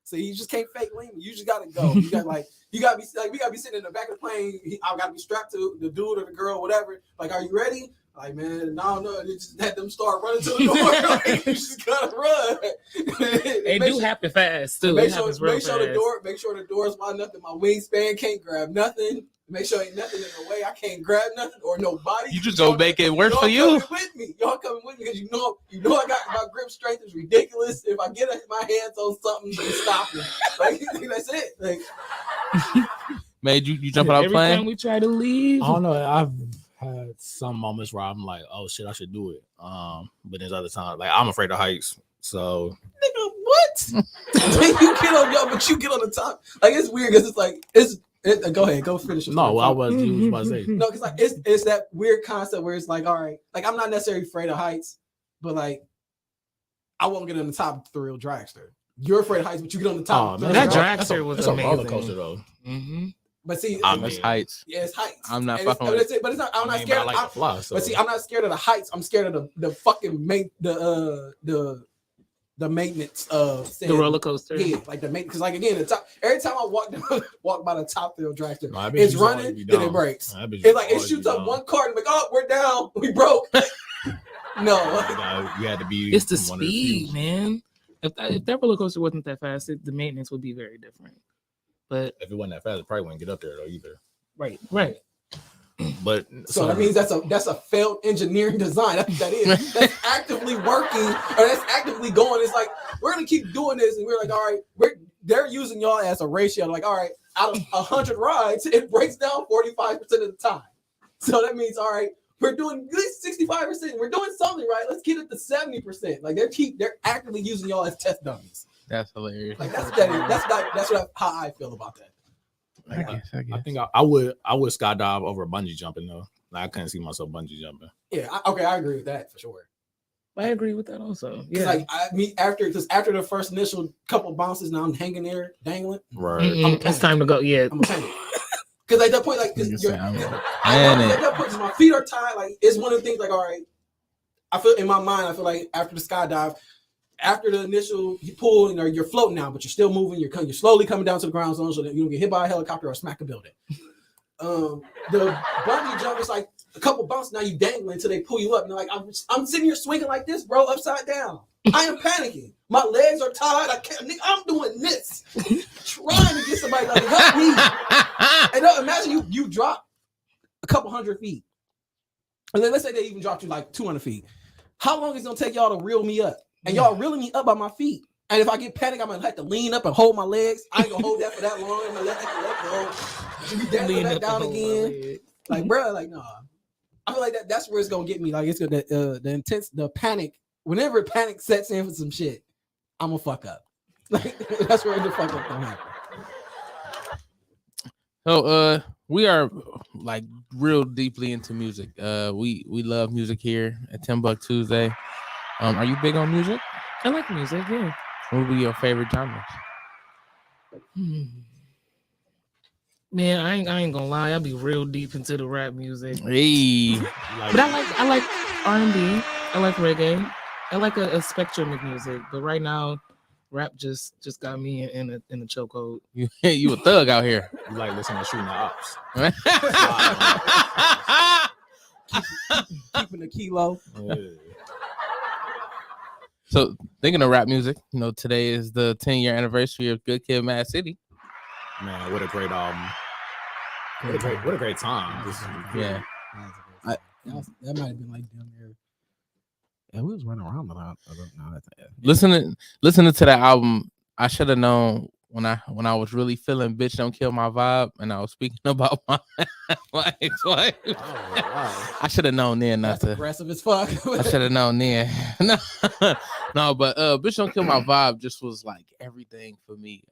So you just can't fake lean. You just gotta go. You got you gotta be like, we gotta be sitting in the back of the plane. I gotta be strapped to the dude or the girl, whatever. Like, are you ready? Like, man, no, you just had them start running to the door. Like, you just gotta run. It do happen fast too. Make It sure happens real fast. Make sure the door's wide enough that my wingspan can't grab nothing. Make sure ain't nothing in the way. I can't grab nothing or nobody. You just gonna make it worse for you. Coming with me. Y'all coming with me because you know I got my grip strength is ridiculous. If I get my hands on something, it's stopping. Like that's it. Like, Made you jump out Every plane? time we try to leave, I don't know. I've had some moments where I'm like, oh shit, I should do it. But there's other times like I'm afraid of heights. So nigga, what? You get on y'all, but you get on the top. Like it's weird because it's like go ahead, go finish. no, I was about to say. No, because like it's that weird concept where it's like, all right, like I'm not necessarily afraid of heights, but like I won't get on the top of the thrill dragster. You're afraid of heights, but you get on the top. Oh, man, that that's dragster was a amazing. roller coaster though. Mm-hmm. But see, That's heights. yeah, it's heights. I'm not And fucking but with it's, but it's not. I'm not But scared. I like to fly. So. But see, I'm not scared of the heights. I'm scared of the fucking the maintenance of The roller coaster. Yeah, like the maintenance. Because like again, the top. Every time I walk by the top thrill dragster, No, I bet it's you running, always be then it down. breaks. I bet you It's like it always shoots be up down. one card and like, oh, we're down, we broke. No, You had to be. It's the one of the few. speed, man. If that roller coaster wasn't that fast, the maintenance would be very different. But If it wasn't that fast, it probably wouldn't get up there though either. right. But so that means that's a failed engineering design. That's what that is. That's actively working or that's actively going. It's like we're gonna keep doing this, and we're like, all right, they're using y'all as a ratio. Like, all right, out of 100 rides, it breaks down 45% of the time. So that means, all right, we're doing good 65%. We're doing something right. Let's get it to 70%. Like they're actively using y'all as test dummies. That's hilarious. Like that's how I feel about that. I think I would skydive over bungee jumping though. Like, I couldn't see myself bungee jumping. Yeah, I agree with that for sure. I agree with that also. Yeah, Yeah. like after the first initial couple bounces, now I'm hanging there dangling. Right. It's time to go. Yeah. I'm panic. Because at that point, like, at that point, 'cause my feet are tied. Like, it's one of the things. Like, all right, I feel in my mind, I feel like after the skydive, after the initial you pull and you're floating now, but you're still moving. You're slowly coming down to the ground zone so that you don't get hit by a helicopter or smack a building. The bungee jump is like a couple bounces. Now you dangling until they pull you up. And like I'm sitting here swinging like this, bro, upside down. I am panicking. My legs are tied. I can't. I'm doing this, trying to get somebody to help me. And imagine you drop a couple hundred feet, and then let's say they even dropped you like 200 feet. How long is it gonna take y'all to reel me up? And y'all reeling me up by my feet. And if I get panic, I'm gonna have to lean up and hold my legs. I ain't gonna hold that for that long. I'm gonna let go. You lean that down again. Like, bro, like, nah. I feel like that's where it's gonna get me. Like, it's gonna the panic. Whenever panic sets in for some shit, I'm gonna fuck up. Like, that's where the fuck up gonna happen. So we are like real deeply into music. We love music here at TimbukTuesday. Are you big on music? I like music, yeah. What would be your favorite genres? Man, I ain't gonna lie, I'll be real deep into the rap music. Hey. But I like R&B, I like reggae, I like a spectrum of music, but right now rap just got me in a chokehold. You a thug out here. You like listening to Shooting the Ops. Keeping the kilo. Yeah. So thinking of rap music, today is the 10-year anniversary of Good Kid, Mad City. Man, what a great album! What a great time! Yeah, that might have been like down there. Yeah, we was running around a lot. Listening to that album, I should have known when I was really feeling "Bitch Don't Kill My Vibe" and I was speaking about my ex-wife. I should have known then not That's to. aggressive as fuck. I should have known then. No, but "Bitch Don't Kill My Vibe" just was like everything for me.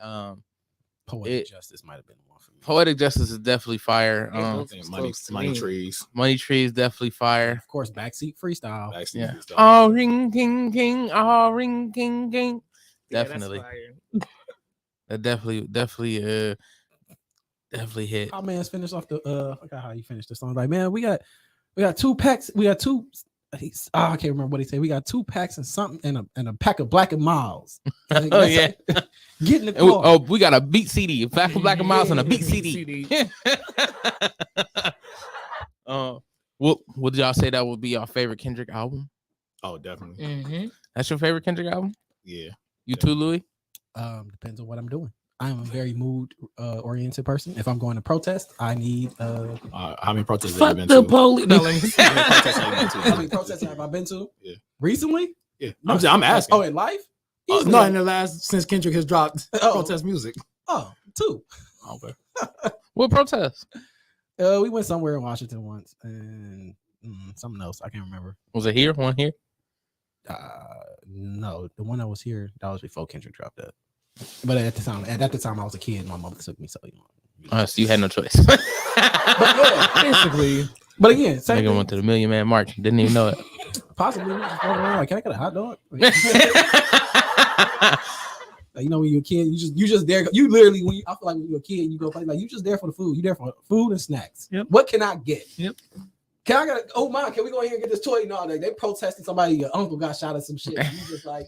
Poetic Justice might have been one for me. Poetic Justice is definitely fire. Money Trees. Money Trees definitely fire. Of course, Backseat Freestyle. Yeah. Oh, ring, king, king. Oh, ring, king, king. Definitely. That definitely hit. Oh man, finished off the I forgot how you finished the song. Like, man, we got 2 packs. We got 2. I can't remember what he said. We got 2 packs and something and a pack of Black and Miles. Like, Oh yeah. Get in the car. We got a beat CD, a pack of Black and Miles and a beat CD. What did y'all say that would be your favorite Kendrick album? Oh, definitely. That's your favorite Kendrick album? Yeah. You too, Louis? Depends on what I'm doing. I am a very mood oriented person. If I'm going to protest, I need how many protests Fuck have you been the to? police. No, how many protests have I been to? Yeah. Recently? Yeah. I'm asking. Oh, in life? No, in the last since Kendrick has dropped protest music. Oh, 2. Okay. What protest? We went somewhere in Washington once and something else. I can't remember. Was it here? One here? No, the one that was here, that was before Kendrick dropped that. But at the time I was a kid. My mother took me, so So you had no choice. But yeah, basically. But again, nigga went to the Million Man March. Didn't even know it. Possibly. Like, can I get a hot dog? Like, you know, when you're a kid, you just there. You literally, I feel like when you're a kid, you go play. Like, you just there for the food. You there for food and snacks. Yep. What can I get? Yep. Can I get? Oh my! Can we go in here and get this toy? No, they protesting somebody. Your uncle got shot at some shit. You just like,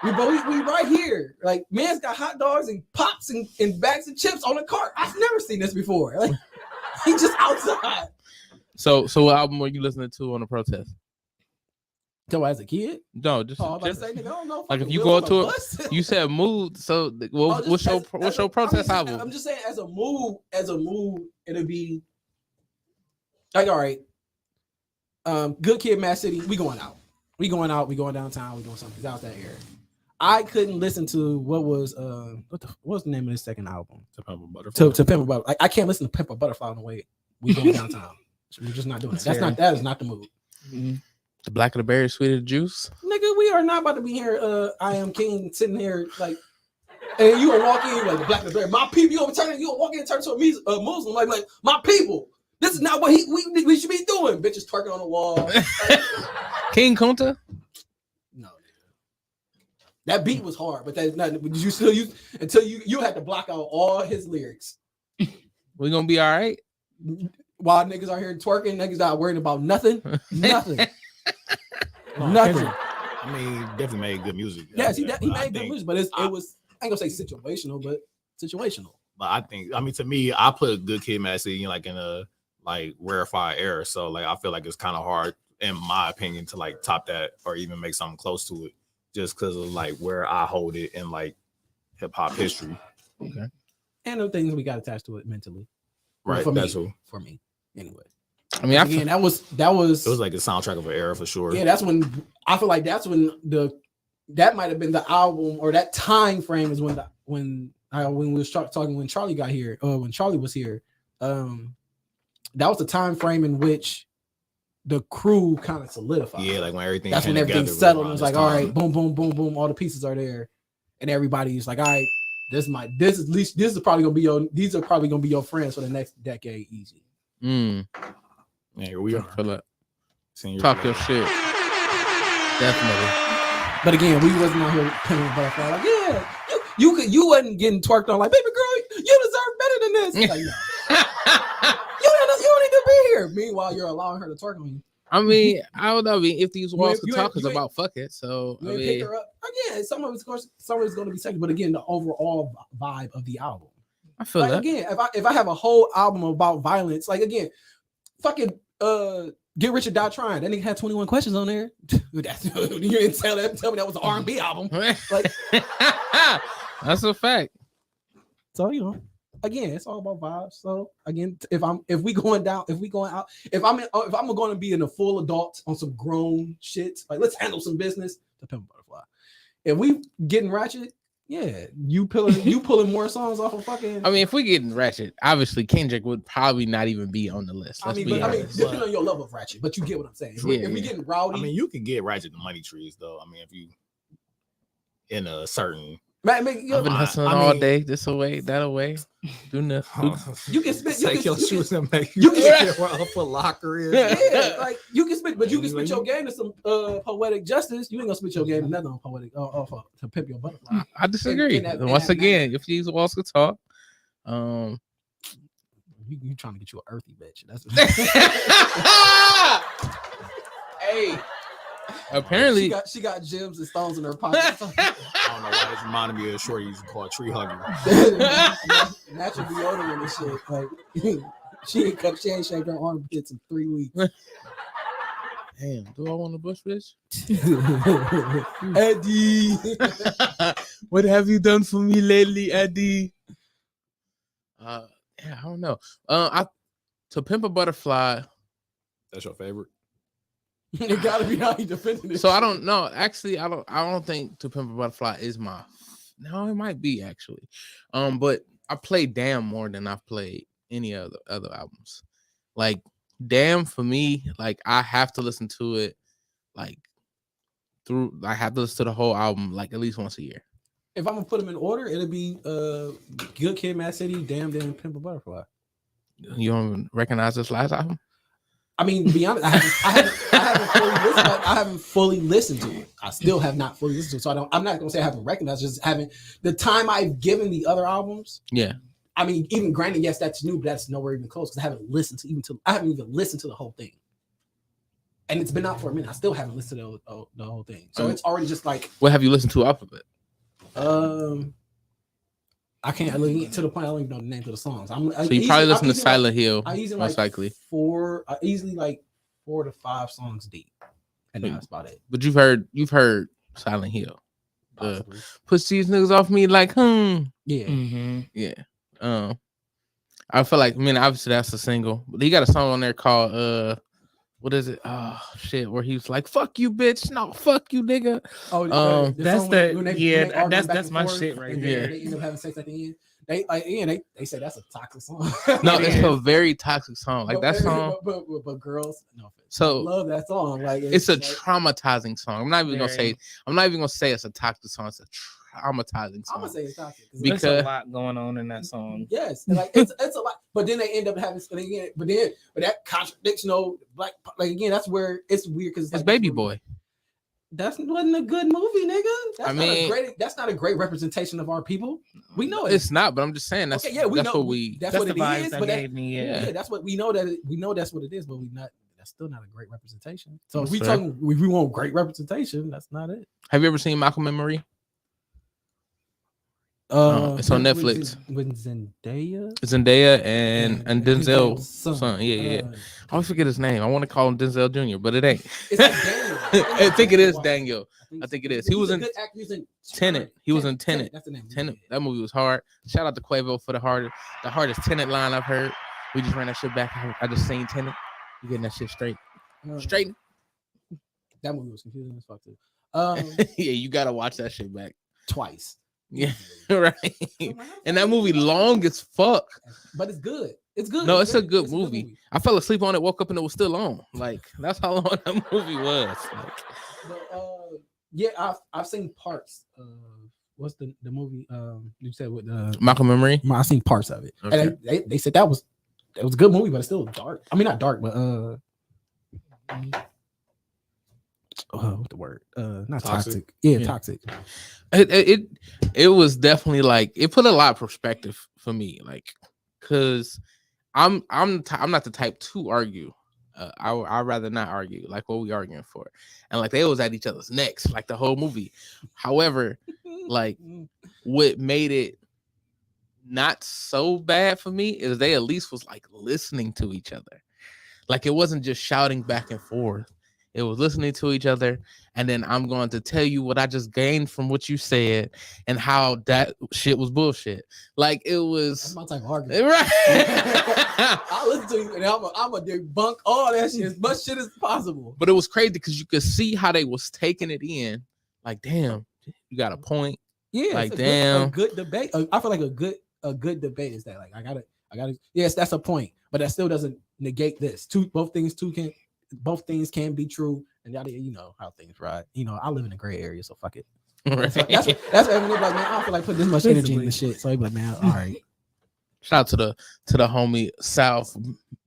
we right here. Like, man's got hot dogs and pops and bags of chips on the cart. I've never seen this before. Like, he just outside. So what album were you listening to on the protest? So as a kid? No, just, I was about to say, nigga, I don't know. Like if you go to it, you said mood. So what's your protest album? I'm just saying, as a mood, it'll be like, all right. Good Kid, Mad City. We going out. We going downtown. We doing something. Out that area. I couldn't listen to what was the name of his second album? To Pimp a Butterfly. To Pimp a Butterfly. I can't listen to Pimp a Butterfly on the way we going downtown. We're just not doing it. That is not the mood. Mm-hmm. The black of the berry, sweet of the juice. Nigga, we are not about to be here. I am king sitting here like, and you gonna walk in like the black of the berry. My people, you gonna walk in and turn to a Muslim like my people. This is not what we should be doing. Bitches twerking on the wall. King Kunta? No, that beat was hard, but that's not. You still use until you had to block out all his lyrics. We gonna be all right. While niggas are here twerking, niggas not worrying about nothing. Nothing. I mean, definitely made good music. Yes, he made good music, but it was, I ain't gonna say situational, but situational. But I mean, to me, I put Good Kid, Mad City in a rarefied era. So like, I feel like it's kind of hard, in my opinion, to like top that or even make something close to it, just because of like where I hold it in like hip hop history. Okay. And the things we got attached to it mentally. Right. For me. Anyway. I mean, again, that was it was like a soundtrack of an era for sure. Yeah, that's when I feel like that might have been the album, or that time frame is when we was talking when Charlie got here, or when Charlie was here. That was the time frame in which the crew kind of solidified. Yeah, like when everything. That's when everything settled. It was like, all right, boom, boom, boom, boom. All the pieces are there, and everybody's like, all right, these are probably gonna be your friends for the next decade, easy. Yeah, here we are. Talk your shit. Definitely. But again, we wasn't out here pinning a butterfly. Like, yeah, you wasn't getting twerked on. Like, baby girl, you deserve better than this. Like, no. you don't need to be here. Meanwhile, you're allowing her to twerk on you. I mean, I don't know. I mean, if these walls could talk, it's about fuck it. So I mean, pick her up again. Some of it's going to be sexual, but again, the overall vibe of the album. I feel like, that. Again, if I have a whole album about violence, like again, fucking Get Rich or Die Trying. That nigga had 21 questions on there. You didn't tell me that was an R&B album. Like, that's a fact. So again, it's all about vibes. So again, if I'm going out, if I'm going to be in a full adult on some grown shit, like let's handle some business. To Pimp a Butterfly. If we getting ratchet, Yeah, you pulling more songs off of fucking. I mean, if we getting ratchet, obviously Kendrick would probably not even be on the list. Let's be honest. Depending on your level of ratchet, but you get what I'm saying. If we getting rowdy, I mean, you can get ratchet the money trees though. I mean, if you in a certain. I've been hustling all day, this away, that away. Do nothing. You can spit. Take your shoes and make you can get where a Foot Locker is. Yeah, like you can spit, but you can spit your game to some poetic justice. You ain't gonna spit your game to nothing on poetic to pimp your butterfly. I disagree. Once again, if these walls could talk, you trying to get you an earthy bitch. That's hey. Apparently, she got gems and stones in her pocket. I don't know why this reminded me of a shorty used to call a tree hugger. Natural deodorant and shit. Like she ain't shaved her armpits in 3 weeks. Damn, do I want a bush bitch? Eddie, what have you done for me lately, Eddie? Yeah, I don't know. To Pimp a Butterfly. That's your favorite. It gotta be how you defending it. So I don't know. Actually, I don't think To Pimp a Butterfly is my. No, it might be actually. But I play Damn more than I've played any other albums. Like Damn for me, like I have to listen to it, like through. I have to listen to the whole album like at least once a year. If I'm gonna put them in order, it'll be Good Kid, Mad City, Damn, then Pimp a Butterfly. You don't recognize this last album? I mean, to be honest, I haven't fully listened to it. I still have not fully listened to it. So I'm not gonna say I haven't recognized, just haven't the time I've given the other albums. Yeah. I mean, even granted, yes, that's new, but that's nowhere even close because I haven't even listened to the whole thing. And it's been out for a minute. I still haven't listened to the whole thing. So it's already just like, what have you listened to off of it? I can't to the point I don't even know the names of the songs. So you probably listen to Silent Hill, most likely. Easily like 4 to 5 songs deep, and that's about it. But you've heard Silent Hill. Push these niggas off me like yeah, yeah. I feel like, I mean, obviously that's a single, but he got a song on there called what is it? Oh shit, where he was like, "Fuck you, bitch! No, fuck you, nigga." Oh, that's that's my shit right there. They end up having sex at the end. They say that's a toxic song. No, it's a very toxic song. Like that song. But girls, no. So love that song. Like it's a traumatizing song. I'm not even gonna say it's a toxic song. It's a traumatizing song. I'm gonna say it's toxic because there's a lot going on in that song. Yes, like it's a lot. But then they end up having again. But that contradictional like again. That's where it's weird because it's Baby Boy. That wasn't a good movie, nigga. That's not a great representation of our people. We know it's not, but I'm just saying that's okay, yeah, that's know, what we that's what it is. But yeah, that's what we know that's what it is, but that's still not a great representation. So if we want great representation, that's not it. Have you ever seen Malcolm and Marie? It's on Netflix. With Zendaya and Denzel son. Yeah. I always forget his name. I want to call him Denzel Jr., but it ain't. It's like Daniel. I think it is Daniel. I think it is. He was in Tenet. He was in Tenet. That's the name. Tenet. That movie was hard. Shout out to Quavo for the hardest Tenet line I've heard. We just ran that shit back. I just seen Tenet. You getting that shit straight. Straight. That movie was confusing as fuck too. Yeah, you gotta watch that shit back twice. Yeah, right. And that movie long as fuck. But it's good. It's good. No, it's a good movie. I fell asleep on it, woke up and it was still on. Like that's how long that movie was. Like, but, yeah, I've seen parts of what's the movie you said with Malcolm and Marie? I've seen parts of it. Okay. And they said it was a good movie, but it's still dark. I mean not dark, but what's the word? Not toxic. Yeah, toxic. It was definitely like it put a lot of perspective for me, like because I'm not the type to argue. I'd rather not argue like what we arguing for, and like they was at each other's necks like the whole movie. However, like what made it not so bad for me is they at least was like listening to each other. Like it wasn't just shouting back and forth. It was listening to each other, and then I'm going to tell you what I just gained from what you said and how that shit was bullshit. Like it was. That's my type of argument. Right. I'll listen to you, and I'm gonna debunk all that shit as much shit as possible. But it was crazy because you could see how they was taking it in. Like, damn, you got a point. Yeah, Like, it's a damn. good debate. I feel like a good debate is that like I gotta. Yes, that's a point, but that still doesn't negate this. Both things can be true, and you know how things ride. You know, I live in a gray area, so fuck it. Right. So that's what everyone's like, man. I don't feel like putting this much energy in this shit. So he be like, man, all right. Shout out to the homie South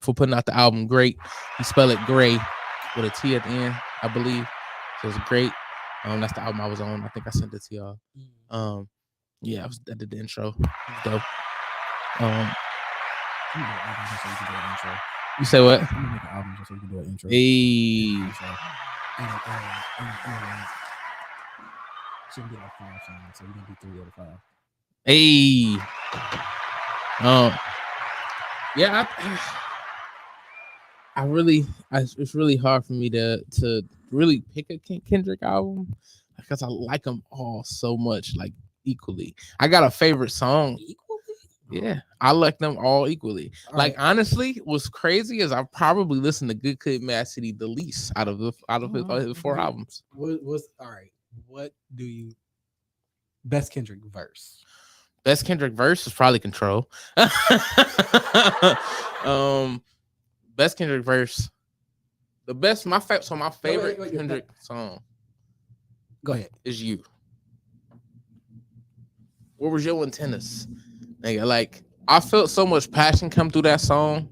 for putting out the album Great. You spell it gray with a T at the end, I believe. So it's great. That's the album I was on. I think I sent it to y'all. Yeah, I did the intro. Dope. You say what? I'm gonna make an album just so you can do an intro. Hey. Shouldn't be like 5 songs, so you're gonna be 3 out of 5. Hey. Yeah, it's really hard for me to really pick a Kendrick album because I like them all so much, like equally. I got a favorite song. Equally? Yeah, I like them all equally. All like right. honestly, what's crazy is I probably listened to Good Kid, Mad City the least out of his 4 albums. What's all right? What do you best Kendrick verse? Best Kendrick verse is probably Control. Best Kendrick verse. The best, my favorite wait, Kendrick song. Go ahead. Is You. Where was your antennas? Nigga, like I felt so much passion come through that song.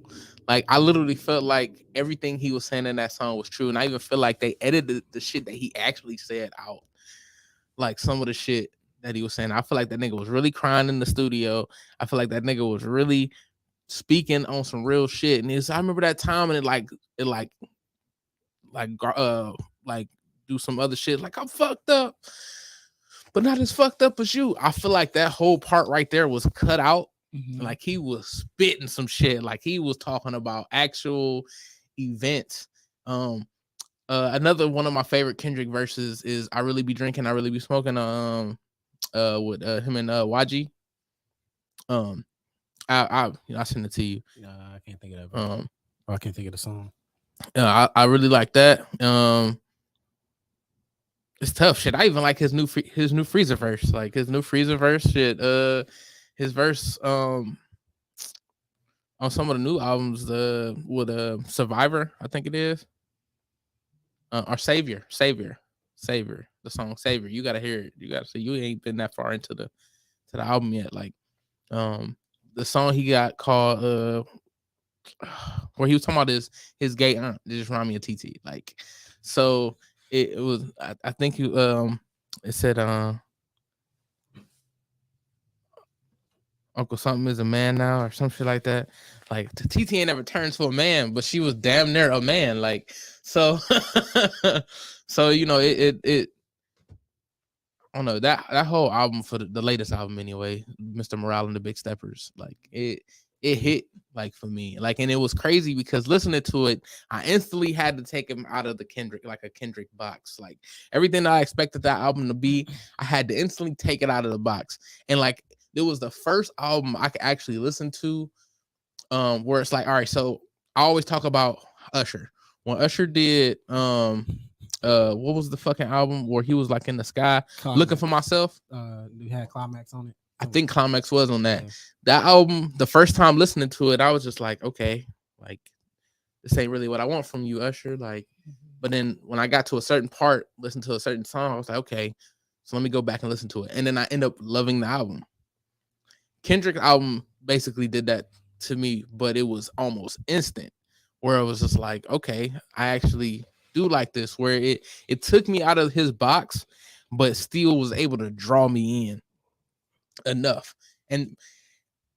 Like I literally felt like everything he was saying in that song was true. And I even feel like they edited the shit that he actually said out. Like some of the shit that he was saying. I feel like that nigga was really crying in the studio. I feel like that nigga was really speaking on some real shit. And I remember that time and it do some other shit. Like I'm fucked up, but not as fucked up as you. I feel like that whole part right there was cut out. Mhm. Like he was spitting some shit. Like he was talking about actual events. Another one of my favorite Kendrick verses is "I Really Be Drinking, I Really Be Smoking." With him and YG. I send it to you. I can't think of that. I can't think of the song. I really like that. It's tough shit. I even like his new Freezer verse. Like his new Freezer verse shit. His verse on some of the new albums, with Survivor, I think it is. Or Savior. The song Savior. You gotta hear it. You gotta see. You ain't been that far into the album yet. Like the song he got called where he was talking about his gay aunt. It just reminded me of TT. Like so it was I think you it said Uncle something is a man now or some shit like that. Like TT ain't never turned to a man, but she was damn near a man. Like so so you know it I don't know, that whole album for the latest album anyway, Mr. Morale and the Big Steppers, like it hit like for me. Like, and it was crazy because listening to it, I instantly had to take him out of the Kendrick, like a Kendrick box. Like everything that I expected that album to be, I had to instantly take it out of the box. And like it was the first album I could actually listen to where it's like, all right, so I always talk about Usher. When Usher did what was the fucking album where he was like in the sky looking for myself? We had Climax on it. I think Climax was on that. Yeah. That album, the first time listening to it, I was just like, okay, like this ain't really what I want from you, Usher. Like, but then when I got to a certain part, listen to a certain song, I was like, okay, so let me go back and listen to it. And then I end up loving the album. Kendrick album basically did that to me, but it was almost instant, where it was just like, okay, I actually do like this, where it took me out of his box, but still was able to draw me in enough. And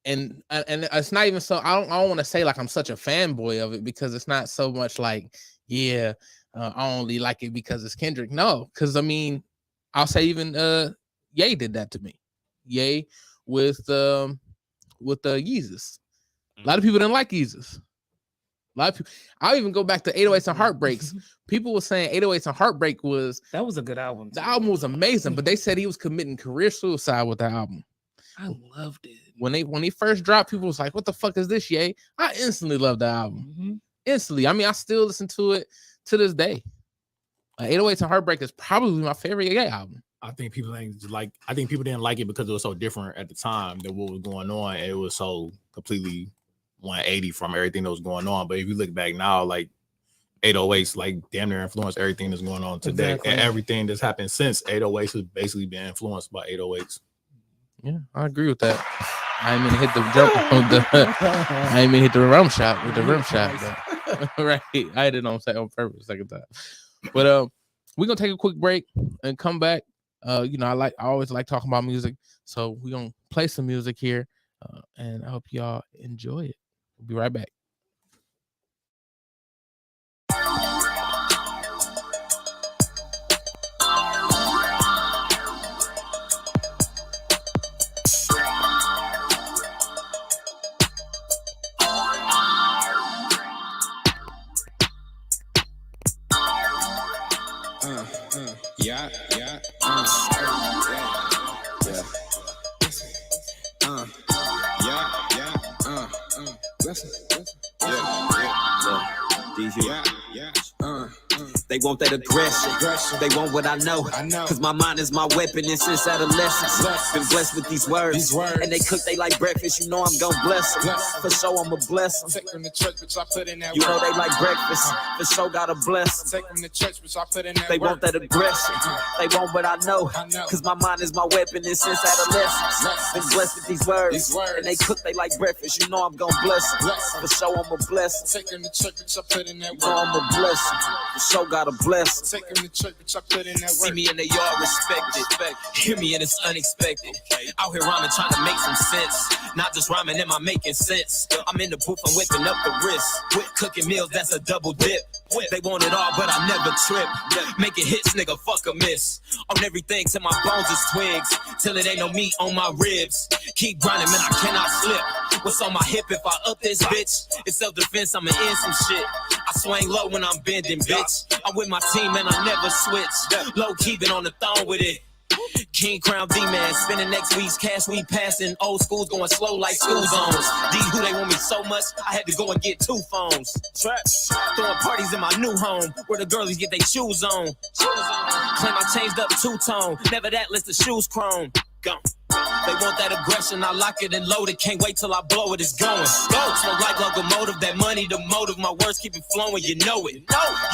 it's not even so, I don't want to say like I'm such a fanboy of it, because it's not so much like, yeah, I only like it because it's Kendrick. No, because I mean, I'll say even Ye did that to me. Ye with the Yeezus. A lot of people didn't like Yeezus. A lot of people. I'll even go back to 808s and Heartbreaks. People were saying 808s and Heartbreak that was a good album. The album was amazing, but they said he was committing career suicide with the album. I loved it. When he first dropped, people was like, "What the fuck is this, Ye?" I instantly loved the album. Instantly. I mean, I still listen to it to this day. 808s and Heartbreak is probably my favorite Ye album. I think people didn't like it because it was so different at the time than what was going on. It was so completely 180 from everything that was going on. But if you look back now, like 808s, like damn near influenced everything that's going on today. Exactly. And everything that's happened since 808s has basically been influenced by 808s. Yeah, I agree with that. I ain't mean to hit the jump on the. I ain't mean to hit the rim shot with the rim shot. But, right, I did it on purpose second time. But we're gonna take a quick break and come back. I always like talking about music, so we're gonna play some music here, and I hope y'all enjoy it. We'll be right back. They want that aggression. They want what I know. Cause my mind is my weapon. And since adolescence, been blessed with these words. And they cook they like breakfast. You know I'm gon' bless them. For sure I'ma bless them. Take them to church, bitch, I put in that You know they like breakfast. For sure gotta bless them. Take them to church, bitch, I put in that They want that aggression. They want what I know. Cause my mind is my weapon. And since adolescence, been blessed with these words. And they cook they like breakfast. You know I'm gon' bless them. For sure I'ma bless them. Take them to church, bitch, I put in that You know I'ma bless them. For sure gotta bless them. Take them to church, bitch, I put in that See me in the yard, respect it. Hear me and it's unexpected. Out here rhyming, trying to make some sense. Not just rhyming, am I making sense? I'm in the booth, I'm whipping up the wrist. Cooking meals, that's a double dip. They want it all, but I never trip. Making hits, nigga, fuck a miss. On everything till my bones is twigs. Till it ain't no meat on my ribs. Keep grinding, man, I cannot slip. What's on my hip if I up this bitch? It's self-defense, I'ma end some shit. I swing low when I'm bending, bitch. I'm with my team and I never switch. Low key, been on the throne with it. King Crown D-Man, spending next week's cash we passing. Old school's going slow like school zones. D who they want me so much, I had to go and get 2 phones. Throwing parties in my new home, where the girlies get their shoes on. Claim I changed up two-tone, never that list of shoes chrome. Gone. They want that aggression, I lock it and load it. Can't wait till I blow it, it's going. Go, smoke like locomotive, that money, the motive. My words keep it flowing, you know it.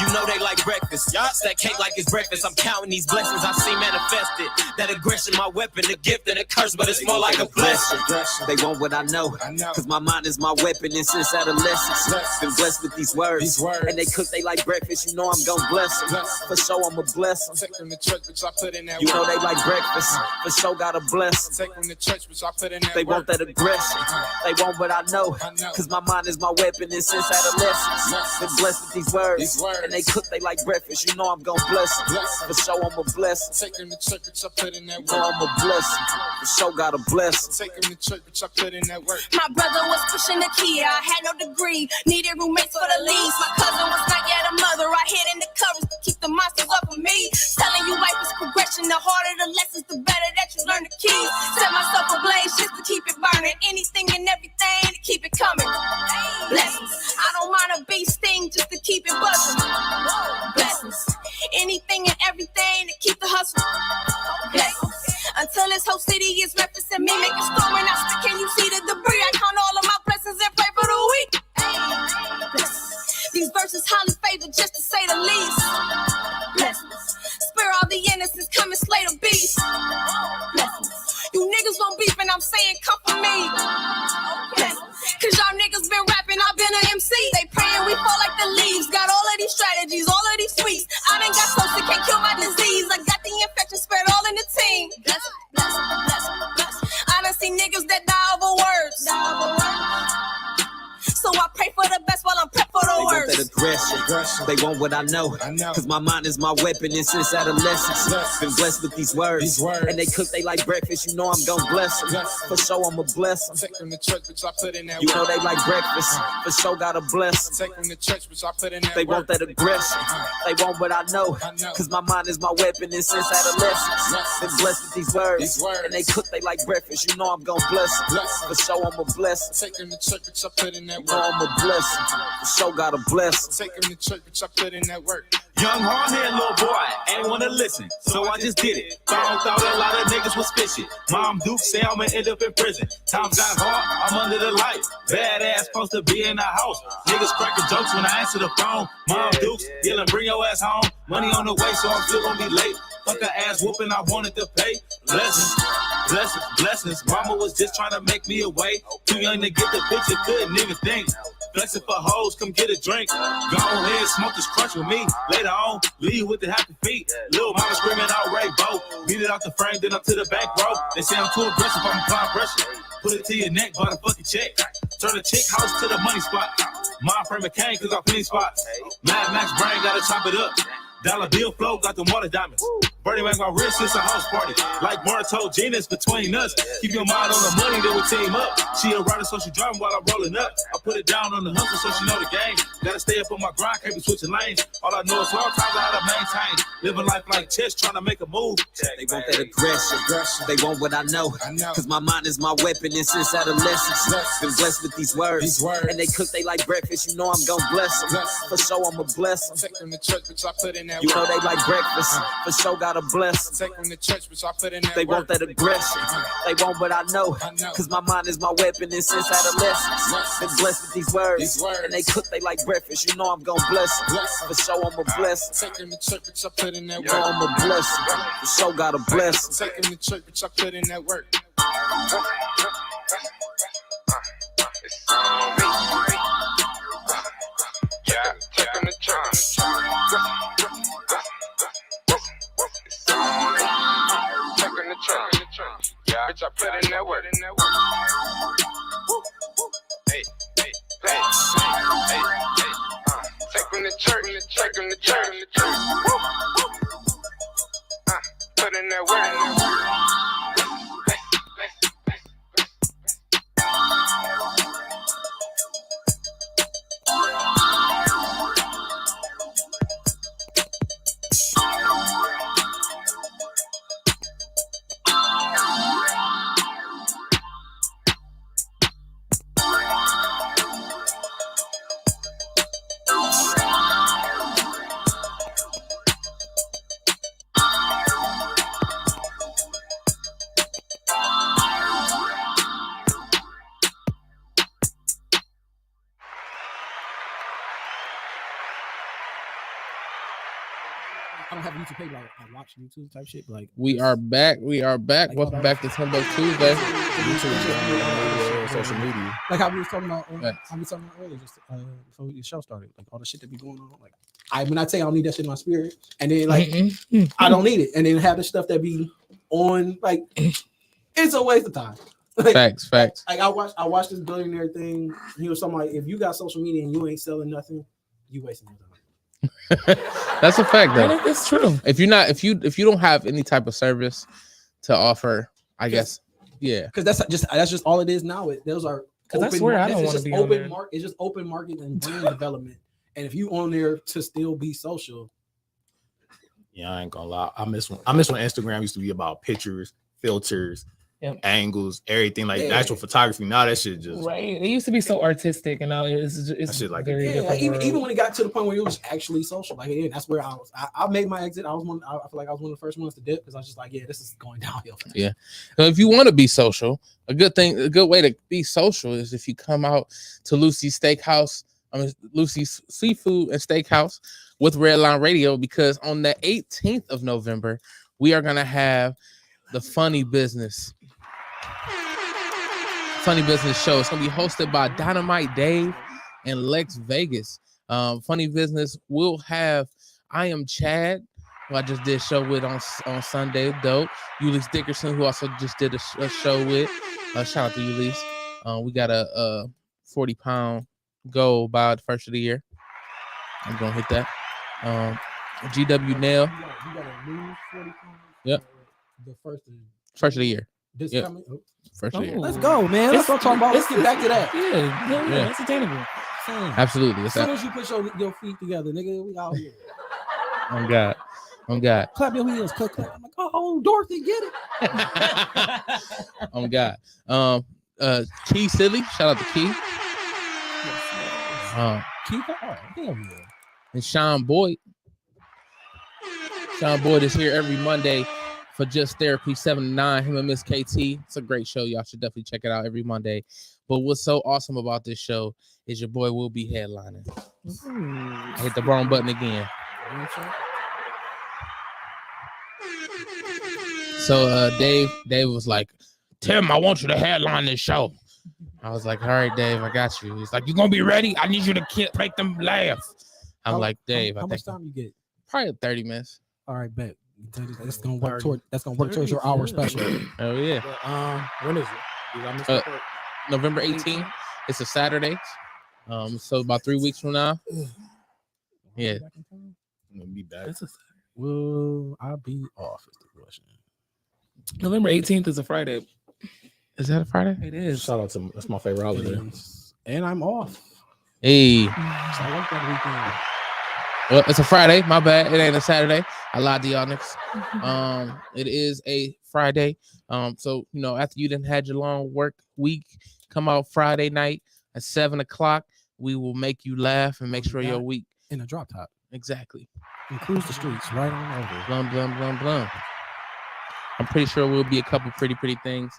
You know they like breakfast. Stack cake like it's breakfast. I'm counting these blessings I see manifested. That aggression, my weapon, a gift and a curse, but it's more like a blessing. They want what I know, cause my mind is my weapon. And since adolescence, been blessed with these words. And they cook they like breakfast, you know I'm gon' bless them. For sure I'ma bless them. Take them to church, bitch, I put in that You know they like breakfast, for sure gotta bless them. Take them to church, bitch, I put in that They want that aggression. They want what I know. Cause my mind is my weapon. And since adolescence, been blessed with these words. And they cook they like breakfast. You know I'm gon' bless them. For sure I'ma bless them. Take them to church, bitch, I put in that You know I'ma bless them. For sure gotta bless them. Take them to church, bitch, I put in that work. My brother was pushing the key. I had no degree. Needed roommates for the lease. My cousin was not yet a mother. I hid in the covers to keep the monsters off of me. Telling you life is progression. The harder the lessons, the better that you learn the keys. Set myself ablaze just to keep it burning. Anything and everything to keep it coming. Blessings. I don't mind a bee sting just to keep it buzzing. Blessings. Anything and everything to keep the hustle. Blessings. Until this whole city is referencing me, make a storm and I still can you see the debris? I count all of my blessings and pray for the weak. These verses highly favored just to say the least. Blessings. Spare all the innocents, come and slay the beast. Blessings. You niggas won't beef and I'm saying come for me. Cause y'all niggas been rapping, I've been an MC. They praying we fall like the leaves. Got all of these strategies, all of these sweets. I done got close to can't kill my disease. I got the infection spread all in the team. Bless, bless, bless, bless. I done seen niggas that die over words. So I pray for the best while I'm prepped for the They worst. want that aggression. They want what I know. Cause my mind is my weapon. And since adolescence, been blessed with these words. And they cook they like breakfast. You know I'm gon' bless them. For sure I'ma bless them. Take them to church, bitch, I put in that You work. know they like breakfast. For sure gotta bless them. Take them to church, bitch, I put in that They work. want that aggression. They want what I know. Cause my mind is my weapon. And since adolescence, been blessed with these words. And they cook they like breakfast. You know I'm gon' bless them. For sure I'ma bless them. Take them to church, bitch, I put in that You know work. I'ma bless them. For sure gotta bless them. Take them to church, bitch, I put in that work. Young hard-headed little boy, ain't wanna listen, so I just did it. Thought a lot of niggas was fishing. Mom Duke say I'ma end up in prison. Times got hard, I'm under the light. Badass supposed to be in the house. Niggas cracking jokes when I answer the phone. Mom Dukes yelling, bring your ass home. Money on the way, so I'm still gonna be late. Fuck a ass whooping, I wanted to pay. Blessings, blessings, blessings. Mama was just trying to make me away. Too young to get the picture, couldn't even think. Blessing for hoes, come get a drink. Go ahead, smoke this crunch with me. Later on, leave with the happy feet. Little mama screaming out Ray Bo. Beat it out the frame, then up to the back row. They say I'm too aggressive, I'm applying pressure. Put it to your neck, buy the fucking check. Turn the chick house to the money spot. My frame of cane, cause I clean spots. Mad Max brain, gotta chop it up. Dollar bill flow, got the water diamonds. Birdie make my wrist since a house party. Like Martin told Genius between us. Keep your mind on the money, then we team up. She a rider, so she driving while I'm rolling up. I put it down on the hustle, so she know the game. Gotta stay up on my grind, can't be switching lanes. All I know is long times I had to maintain. Living life like chess, trying to make a move. They want that aggression. They want what I know. Cause my mind is my weapon, and since adolescence, been blessed with these words. And they cook they like breakfast, you know I'm gon' bless them. For sure I'ma bless them. Take them to church, bitch, I put in that You know work. they like breakfast, for sure gotta bless them. Take them to church, bitch, I put in that They work. want that aggression. They want what I know. Cause my mind is my weapon, and since adolescence, been blessed with these words. And they cook they like breakfast, you know I'm gon' bless them. For sure I'ma bless them. Take them to church, bitch, I put in that You work. know I'ma bless them. For sure gotta bless them. Take them to church, bitch, I put in that work. Yeah, take them to church. Take them to church. Yeah, bitch, I put in that work. Hey, hey, hey, hey, hey. Take them to church. Take them to church. Put in that work. I don't have YouTube page, like I watch YouTube type shit. But like We are back. We are back. Welcome back to TimbukTuesday. Social media. Like how we was talking about, Right. how we was talking about earlier, just before the show started, like all the shit that be going on. Like when I tell you I don't need that shit in my spirit, and then like I don't need it, and then have the stuff that be on, like it's a waste of time. Like, Facts. Like I watched this billionaire thing. He was talking like, if you got social media and you ain't selling nothing, you wasting your time. That's a fact, though. It's true. If you don't have any type of service to offer, I guess, yeah. Because that's just all it is now. Those are Because I swear I don't want to be on open there. market. It's just open market and brand development. And if you on there to still be social, Yeah, I ain't gonna lie. I miss when Instagram used to be about pictures, filters, angles, everything like actual photography. Now that shit just Right. It used to be so artistic, and now it's shit like very yeah, different. even when it got to the point where it was actually social, like yeah, that's where I was. I made my exit. I feel like I was one of the first ones to dip because I was just like, yeah, this is going downhill. Fast. Yeah. So if you want to be social, a good way to be social is if you come out to Lucy's Steakhouse, Lucy's Seafood and Steakhouse with Redline Radio, because on the 18th of November, we are gonna have the Funny Business show. It's gonna be hosted by Dynamite Dave and Lex Vegas. Funny Business will have I Am Chad, who I just did a show with on Sunday. Dope. Ulysses Dickerson, who also just did a show with. Shout out to Ulysses. We got a 40-pound goal by the first of the year. I'm gonna hit that. GW Nail. You got to lose 40 pounds. Yep. The first of the year. This Yep. coming. Oh. First of the year. Let's go, man. Let's go talk about. Let's get back to that. Yeah, that's attainable. Absolutely. As soon as you put your feet together, nigga, we out here. On God. Clap your heels, clap. I'm like, oh, Dorothy, get it. On God. Key Silly. Shout out to Key. Keep it. Oh, hell yeah. And Sean Boyd. Sean Boyd is here every Monday for Just Therapy 7 to 9. Him and Miss KT. It's a great show. Y'all should definitely check it out every Monday. But what's so awesome about this show is your boy will be headlining. I hit the wrong button again. So Dave was like, Tim, I want you to headline this show. I was like, all right, Dave, I got you. He's like, you gonna be ready? I need you to make them laugh. I'm like, Dave, how much time you get? Probably 30 minutes. All right, bet. That's gonna work towards your hour special. Oh yeah. When is it? Did I miss that part? November 18th. It's a Saturday. So about 3 weeks from now. Yeah. I'm gonna be back. Will I be off? Is the question. November 18th is a Friday. Is that a Friday? It is. Shout out to that's my favorite holiday. And I'm off. Hey. So I like that weekend. Well, it's a Friday. My bad. It ain't a Saturday. I lied to y'all niggas. It is a Friday. So after you done had your long work week, come out Friday night at 7 o'clock. We will make you laugh and make sure your week in a drop top. Exactly. And cruise the streets right on over. Blum blum blum blum. I'm pretty sure we'll be a couple pretty things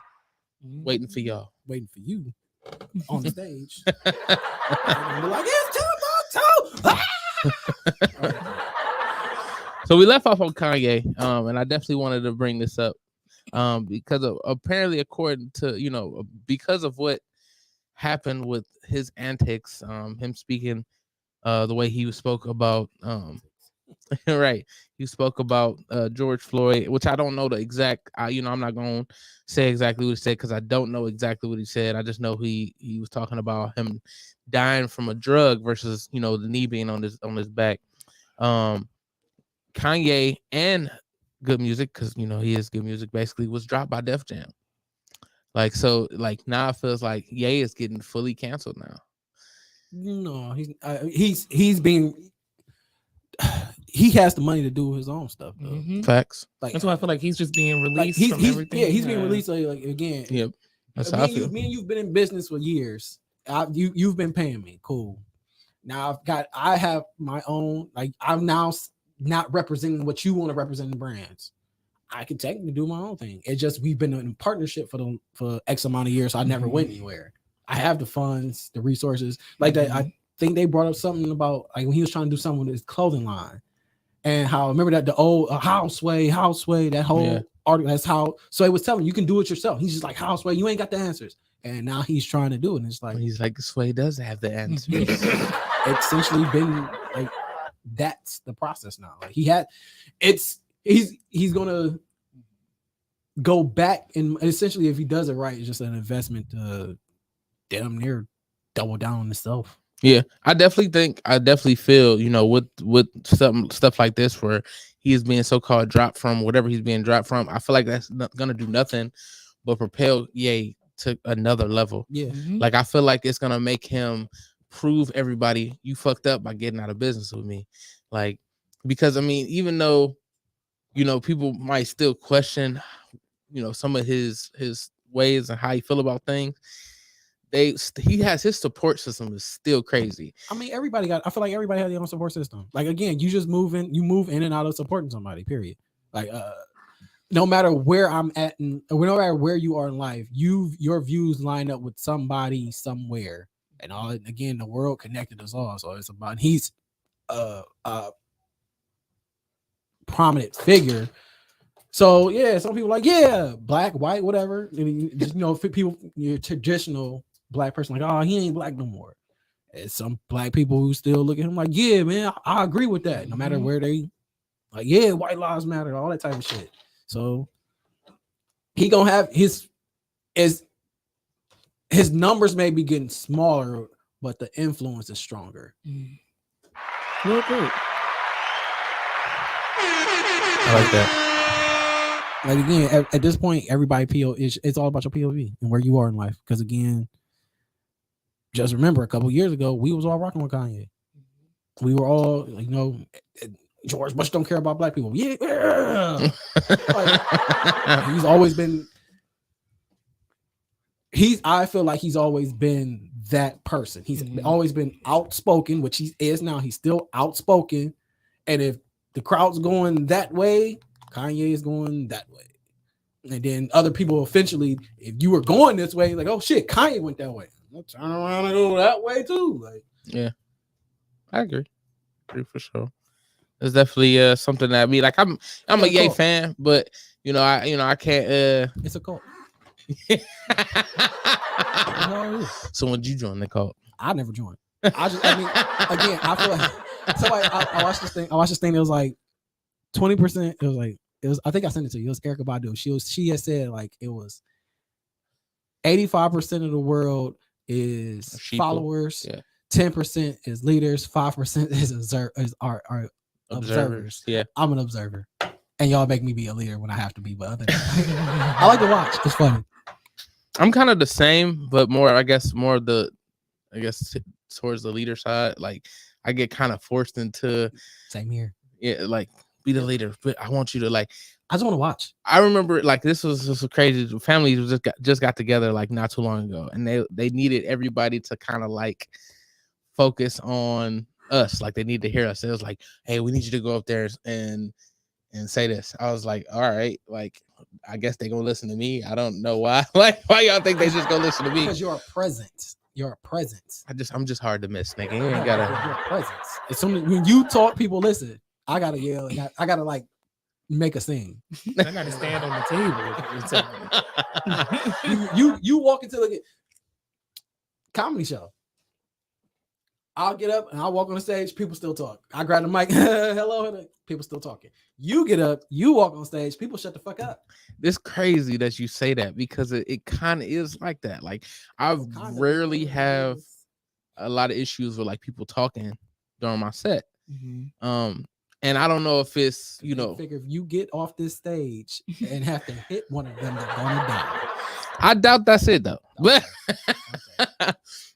waiting for y'all. Waiting for you on the stage. And we're like, it's Timbuktu! So we left off on Kanye, and I definitely wanted to bring this up because apparently, according to because of what happened with his antics, him speaking the way he spoke about right, he spoke about George Floyd, which I don't know the exact. I'm not gonna say exactly what he said because I don't know exactly what he said. I just know he was talking about him dying from a drug versus the knee being on his back. Kanye and Good Music, because he is Good Music, basically was dropped by Def Jam. Now it feels like Ye is getting fully canceled now. No, he's being. He has the money to do his own stuff, though. Mm-hmm. Facts. That's why I feel like he's just being released from everything. Yeah, he's being released. Again. Yep. That's how I feel. Me and you've been in business for years. You've been paying me. Cool. Now I have my own. I'm now not representing what you want to represent in brands. I can technically do my own thing. It's just we've been in partnership for X amount of years. So I never went anywhere. I have the funds, the resources. That. I think they brought up something about when he was trying to do something with his clothing line, and how remember that the old Houseway, that whole article. That's how. So it was telling you can do it yourself. He's just like Houseway, you ain't got the answers, and now he's trying to do it. And it's like he's like Sway does have the answers. It's essentially been that's the process now. He's gonna go back and essentially if he does it right, it's just an investment to damn near double down on himself. Yeah, I definitely feel, with some stuff like this where he is being so-called dropped from whatever he's being dropped from, I feel like that's not gonna do nothing but propel Ye to another level. Yeah. Mm-hmm. I feel like it's gonna make him prove everybody you fucked up by getting out of business with me. Because even though people might still question some of his ways and how he feel about things, he has his support system is still crazy. I feel like everybody has their own support system. Again, you move in and out of supporting somebody, period. No matter where I'm at and no matter where you are in life, your views line up with somebody somewhere. And all again, the world connected us all. So it's about he's a prominent figure. So yeah, some people black, white, whatever. Just people, your traditional black person, he ain't black no more. And some black people who still look at him yeah, man, I agree with that. No matter where they white lives matter, all that type of shit. So he gonna have his numbers may be getting smaller, but the influence is stronger. Real good. I like that. Again, at this point, everybody it's all about your POV and where you are in life. Because again, just remember a couple years ago, we was all rocking with Kanye. We were all, George Bush don't care about black people. Yeah. He's always been. I feel like he's always been that person. He's always been outspoken, which he is now. He's still outspoken, and if the crowd's going that way, Kanye is going that way. And then other people eventually, if you were going this way, like, oh shit, Kanye went that way. I'll turn around and go that way too. Like, yeah, I agree for sure. It's definitely something that me like. I'm a Ye fan, but I can't. It's a cult. So when did you join the cult? I never joined. I mean, again, I feel like somebody. I watched this thing. It was like 20%. It was. I think I sent it to you. It was Erykah Badu. She had said like it was 85% of the world is followers. Yeah. 10% is leaders. 5% is observers. Yeah, I'm an observer, and y'all make me be a leader when I have to be. But other than that, I like to watch. It's funny. I'm kind of the same, but towards the leader side. Like I get kind of forced into. Same here. Yeah, like be the leader, but I want you to like. I just want to watch. I remember like this was just crazy. Families just got together like not too long ago, and they needed everybody to kind of like focus on us. Like they need to hear us. It was like, hey, we need you to go up there and say this. I was like, all right, like I guess they gonna listen to me. I don't know why. Like why y'all think they just gonna listen to me? Because you're a presence. You're a presence. I'm just hard to miss, nigga. You ain't gotta. You're a presence. It's something when you talk, people listen. I gotta yell. I gotta like make a scene. I gotta stand on the table. you walk into the comedy show. I'll get up and I'll walk on the stage. People still talk. I grab the mic. Hello. People still talking. You get up. You walk on stage. People shut the fuck up. It's crazy that you say that because it kind of is like that. Like I rarely have a lot of issues with like people talking during my set. Mm-hmm. And I don't know if it's figure if you get off this stage and have to hit one of them, they're gonna die. I doubt that's it though. But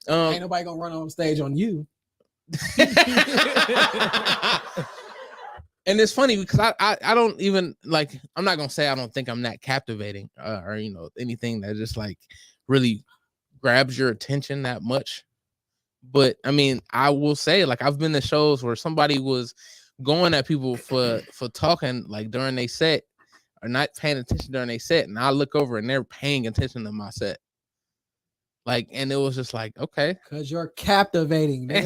ain't nobody gonna run on stage on you. And it's funny because I don't even like. I'm not gonna say I don't think I'm that captivating or anything that just like really grabs your attention that much. But I mean, I will say like I've been to shows where somebody was going at people for talking like during they set or not paying attention during they set, and I look over and they're paying attention to my set. Like, and it was just like, okay, because you're captivating, man.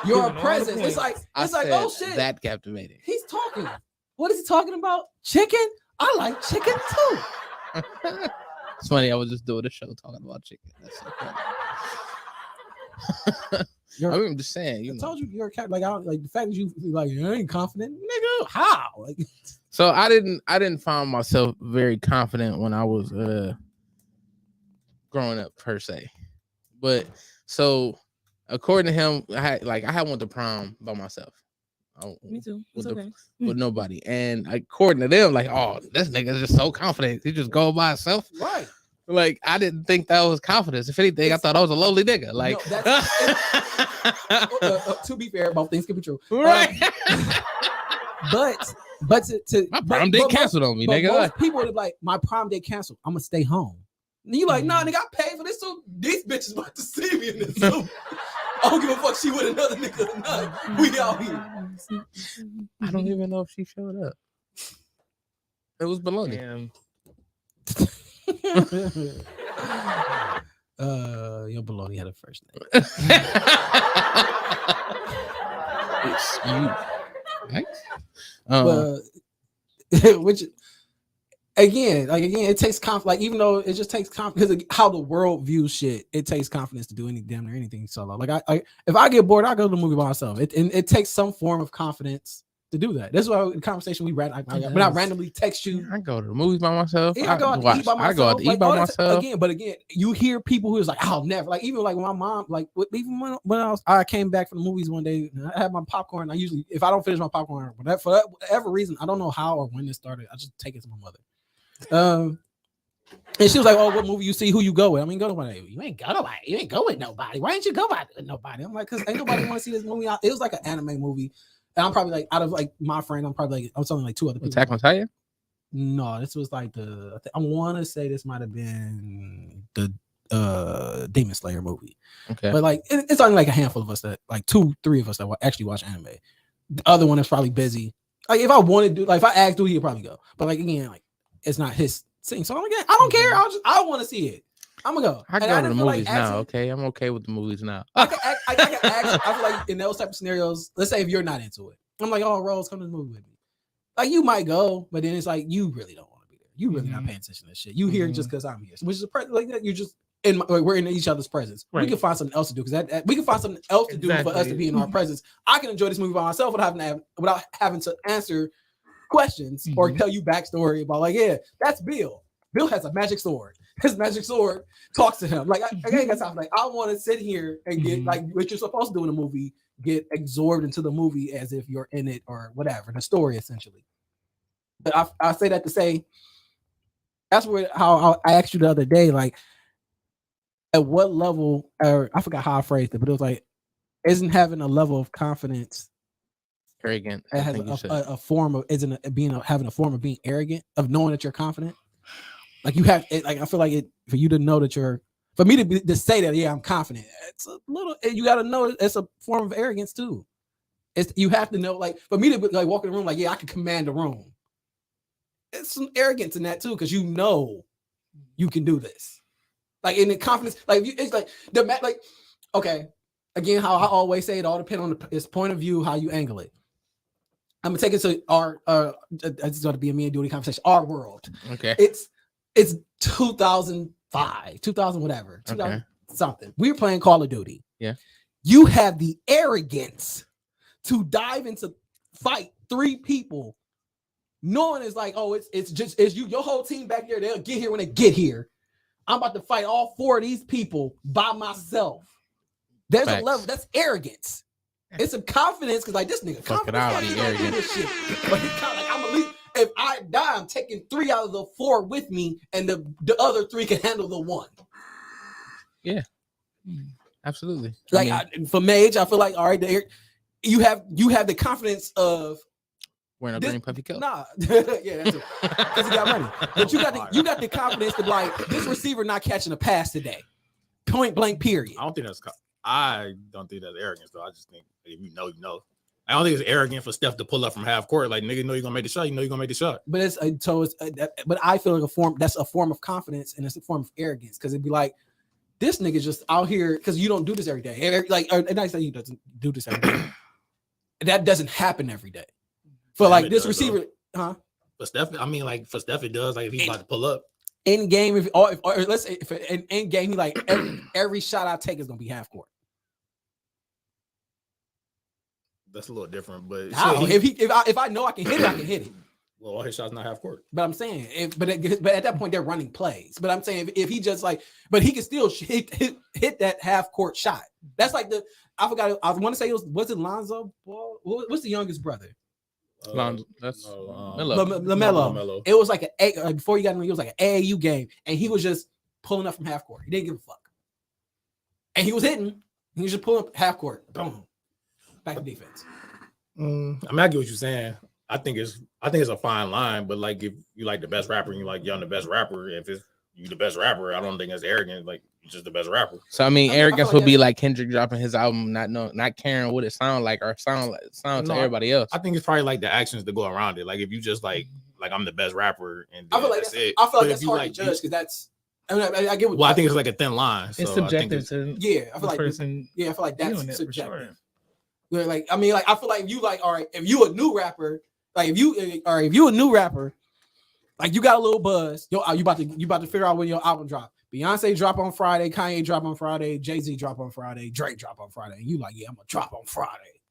You're a presence. It's like oh shit, that captivating. He's talking. What is he talking about? Chicken? I like chicken too. It's funny. I was just doing a show talking about chicken. That's so funny. I'm just saying. I told you you're a like. I don't like the fact that you like you ain't confident, nigga. How? Like, so I didn't find myself very confident when I was growing up per se, but so. According to him, I had went to prom by myself. Me too. With nobody. And according to them, like, oh, this nigga's just so confident. He just go by himself. Right. Like, I didn't think that was confidence. If anything, I thought I was a lowly nigga. Like, to be fair, both things can be true. Right. But my prom day canceled on me, nigga. Most people are like, my prom day canceled. I'm gonna stay home. And you like, nah, nigga, I paid for this, so these bitches about to see me in this suit. I don't give a fuck she with another nigga or not. We out here. I don't even know if she showed up. It was baloney. Your baloney had a first name. It's you. Right? Which again, it takes confidence. Like, even though it just takes confidence because how the world views shit, it takes confidence to do any damn near anything solo. Like, I if I get bored, I go to the movie by myself. It takes some form of confidence to do that. That's why the conversation we read. When I randomly text you, I go to the movies by myself. Yeah, I go out to eat by myself. I go out to eat by myself. But again, you hear people who's like, I'll never. Like, even like my mom, like even when I came back from the movies one day, and I had my popcorn. I usually, if I don't finish my popcorn, for whatever reason, I don't know how or when it started, I just take it to my mother. And she was like, "Oh, what movie you see? Who you go with?" I mean, go to nobody. You ain't go nobody. You ain't go with nobody. Why didn't you go with nobody? I'm like, because ain't nobody want to see this movie. It was like an anime movie, and I'm probably like, out of like my friend, I'm telling like two other people. Attack on Titan? No, this was like I want to say this might have been the Demon Slayer movie. Okay, but like it's only like a handful of us that like 2-3 of us that actually watch anime. The other one is probably busy. Like if I wanted to, like if I asked Dude, he'd probably go. But like again, like it's not his thing. So I'm like, I don't care. I want to see it. I'm gonna go. I And go to the didn't feel movies like now. asking- Okay, I'm okay with the movies now. I can ask. I feel like in those type of scenarios, let's say if you're not into it, I'm like, oh, Rose, come to the movie with me. Like you might go, but then it's like you really don't want to be there. You really not paying attention to this shit. You here just because I'm here, which is like that. You're just we're in each other's presence. Right. We can find something else to do because that we can find something else to do for us to be in our presence. I can enjoy this movie by myself without having to answer questions or tell you backstory about like, yeah, that's Bill. Bill has a magic sword. His magic sword talks to him. Like I ain't got time. Like I want to sit here and get like what you're supposed to do in a movie, get absorbed into the movie as if you're in it or whatever, the story essentially. But I say that to say that's how I asked you the other day, like at what level, or I forgot how I phrased it, but it was like, isn't having a level of confidence arrogant? It has a form of having a form of being arrogant, of knowing that you're confident. Like you have, like I feel like it for you to know that for me to say that, yeah, I'm confident. It's a little, you got to know it's a form of arrogance too. You have to know, like for me to like walk in the room, like yeah, I can command the room. It's some arrogance in that too, because you know you can do this. Like in the confidence, like it's like okay. Again, how I always say, it all depends on its point of view, how you angle it. I'm gonna take it to our it's gonna be a me and Duty conversation. Our world. Okay. It's 2005, 2000 whatever, 2000 something. We were playing Call of Duty. Yeah. You have the arrogance to dive into fight 3 people, knowing it's like, oh, it's you, your whole team back there. They'll get here when they get here. I'm about to fight all 4 of these people by myself. There's a level that's arrogance. It's a confidence because like this nigga fuck it out, be arrogant. This shit. But it's kind of like I'm at least if I die, I'm taking 3 out of the 4 with me, and the other 3 can handle the 1. Yeah, absolutely. Like for Mage, I feel like all right, you have the confidence of wearing a green puffy coat. Nah, yeah, that's it. Because he got money. But you got the confidence to like this receiver not catching a pass today, point blank. Period. I don't think that's arrogance though. I just think if you know, you know. I don't think it's arrogant for Steph to pull up from half court. Like nigga, know you're gonna make the shot. You know you're gonna make the shot. But but I feel like that's a form of confidence and it's a form of arrogance because it'd be like this nigga just out here because you don't do this every day. And I say you doesn't do this every day. That doesn't happen every day. For like this receiver, huh? But Steph, I mean, like for Steph, it does. Like if he's about to pull up in game, or let's say if in game, he like every shot I take is gonna be half court. That's a little different, but if I know I can hit it, I can hit it. Well, all his shots not half court. But I'm saying, but at that point they're running plays. But I'm saying if he just like, but he can still hit that half court shot. That's like I forgot. I want to say was it Lonzo Ball? What's the youngest brother? Lonzo. That's LaMelo. It was like before you got him, it was like an AAU game, and he was just pulling up from half court. He didn't give a fuck, and he was hitting. He was just pulling up half court. Boom. Back to defense. I mean, I get what you're saying. I think it's a fine line, but like if you like the best rapper and you like you're the best rapper, if it's you the best rapper, I don't think it's arrogant. Like you're just the best rapper. So I mean, arrogance would be like Kendrick dropping his album, not caring what it sound like or sound to everybody else. I think it's probably like the actions that go around it. Like if you just like I'm the best rapper and I feel like that's it. I feel like but that's if you hard like to judge because that's. I mean, I get what. Well, I think it's like a thin line. So it's subjective to I feel like person. Yeah, I feel like that's subjective. Sure. Like I mean, like I feel like if you like, all right, if you a new rapper, like if you a new rapper, like you got a little buzz, you about to figure out when your album drop. Beyonce drop on Friday, Kanye drop on Friday, Jay-Z drop on Friday, Drake drop on Friday, and you like, yeah, I'm gonna drop on Friday.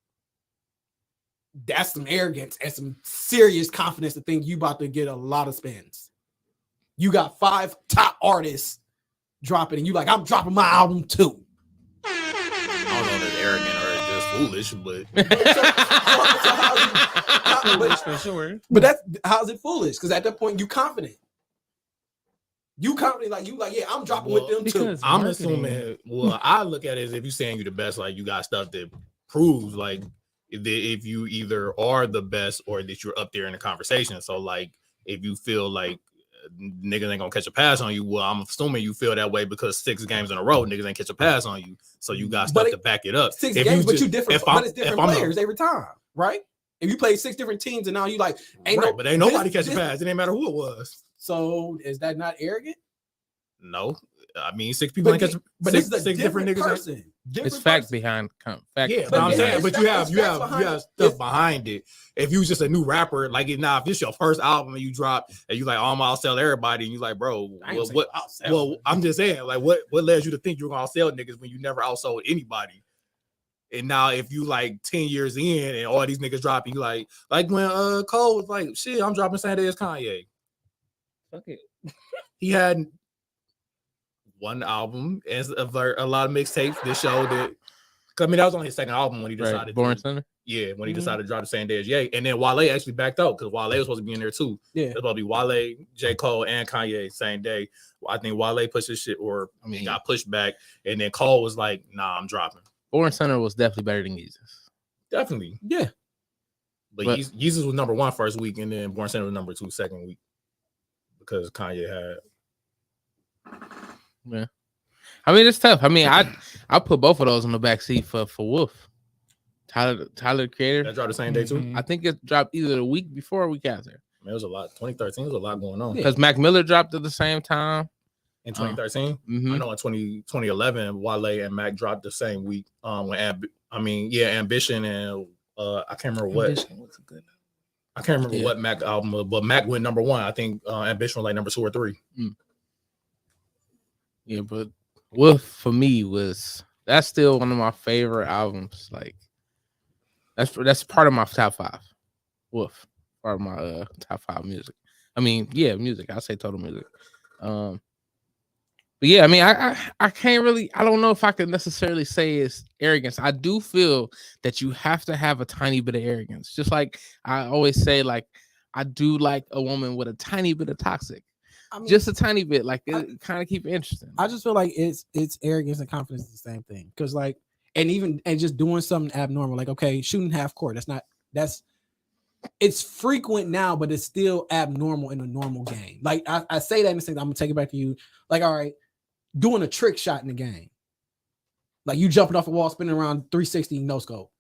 That's some arrogance and some serious confidence to think you about to get a lot of spins. You got 5 top artists dropping, and you like, I'm dropping my album too. I don't know if it's arrogant or it's just foolish, but for sure. But that's how's it foolish? Because at that point you confident. You confident, like you like, yeah, I'm dropping with them too. I'm assuming. Well, I look at it as if you're saying you're the best, like you got stuff that proves like if you either are the best or that you're up there in the conversation. So like if you feel like niggas ain't gonna catch a pass on you, well, I'm assuming you feel that way because 6 games in a row niggas ain't catch a pass on you. So you got stuff to back it up. 6 games, but it's different players every time, right? If you play 6 different teams and now you like, but ain't nobody catching pass. It didn't matter who it was. So is that not arrogant? No, I mean 6 people ain't catching. But six, this is a 6 different niggas. person. It's fact behind fact. Yeah, but I'm saying, but you have stuff behind it. If you was just a new rapper, like if this your first album and you drop and you like, oh, I'm gonna sell everybody, and you like, bro, I'm just saying, like, what led you to think you're gonna sell niggas when you never outsold anybody? And now if you like 10 years in and all these niggas dropping, you like when Cole was like, shit, I'm dropping same day as Kanye. Fuck it. He had one album and a lot of mixtapes that showed that. I mean, that was only his second album when he decided. Born Center. Yeah, when he decided to drop the same day as Ye, and then Wale actually backed out because Wale was supposed to be in there too. Yeah, it was supposed to be Wale, J. Cole, and Kanye same day. I think Wale pushed his shit, got pushed back, and then Cole was like, "Nah, I'm dropping." Born Center was definitely better than Yeezus. Definitely, yeah. But Yeezus was number 1 first week, and then Born Center was number 2 second week because Kanye had. Yeah, I mean it's tough. I mean, I put both of those in the backseat for Wolf. Tyler the Creator. That dropped the same day too. I think it dropped either the week before or week after. Man, it was a lot. 2013 was a lot going on. Because Mac Miller dropped at the same time. In 2013, I know in 2011, Wale and Mac dropped the same week. When Ambition and I can't remember what. I can't remember what Mac album was, but Mac went number 1. I think Ambition was like number 2 or 3. Yeah, but Wolf for me that's still one of my favorite albums. Like that's part of my top 5. Wolf, part of my top 5 music. I mean, yeah, music. I say total music. But yeah, I mean, I can't really. I don't know if I could necessarily say it's arrogance. I do feel that you have to have a tiny bit of arrogance. Just like I always say, like I do like a woman with a tiny bit of toxic. I mean, just a tiny bit, like it kind of keep it interesting. I just feel like it's arrogance and confidence is the same thing. Because like, and just doing something abnormal, like okay, shooting half court. It's frequent now, but it's still abnormal in a normal game. Like I say that in the sense, I'm gonna take it back to you. Like, all right, doing a trick shot in the game, like you jumping off a wall, spinning around 360 no scope.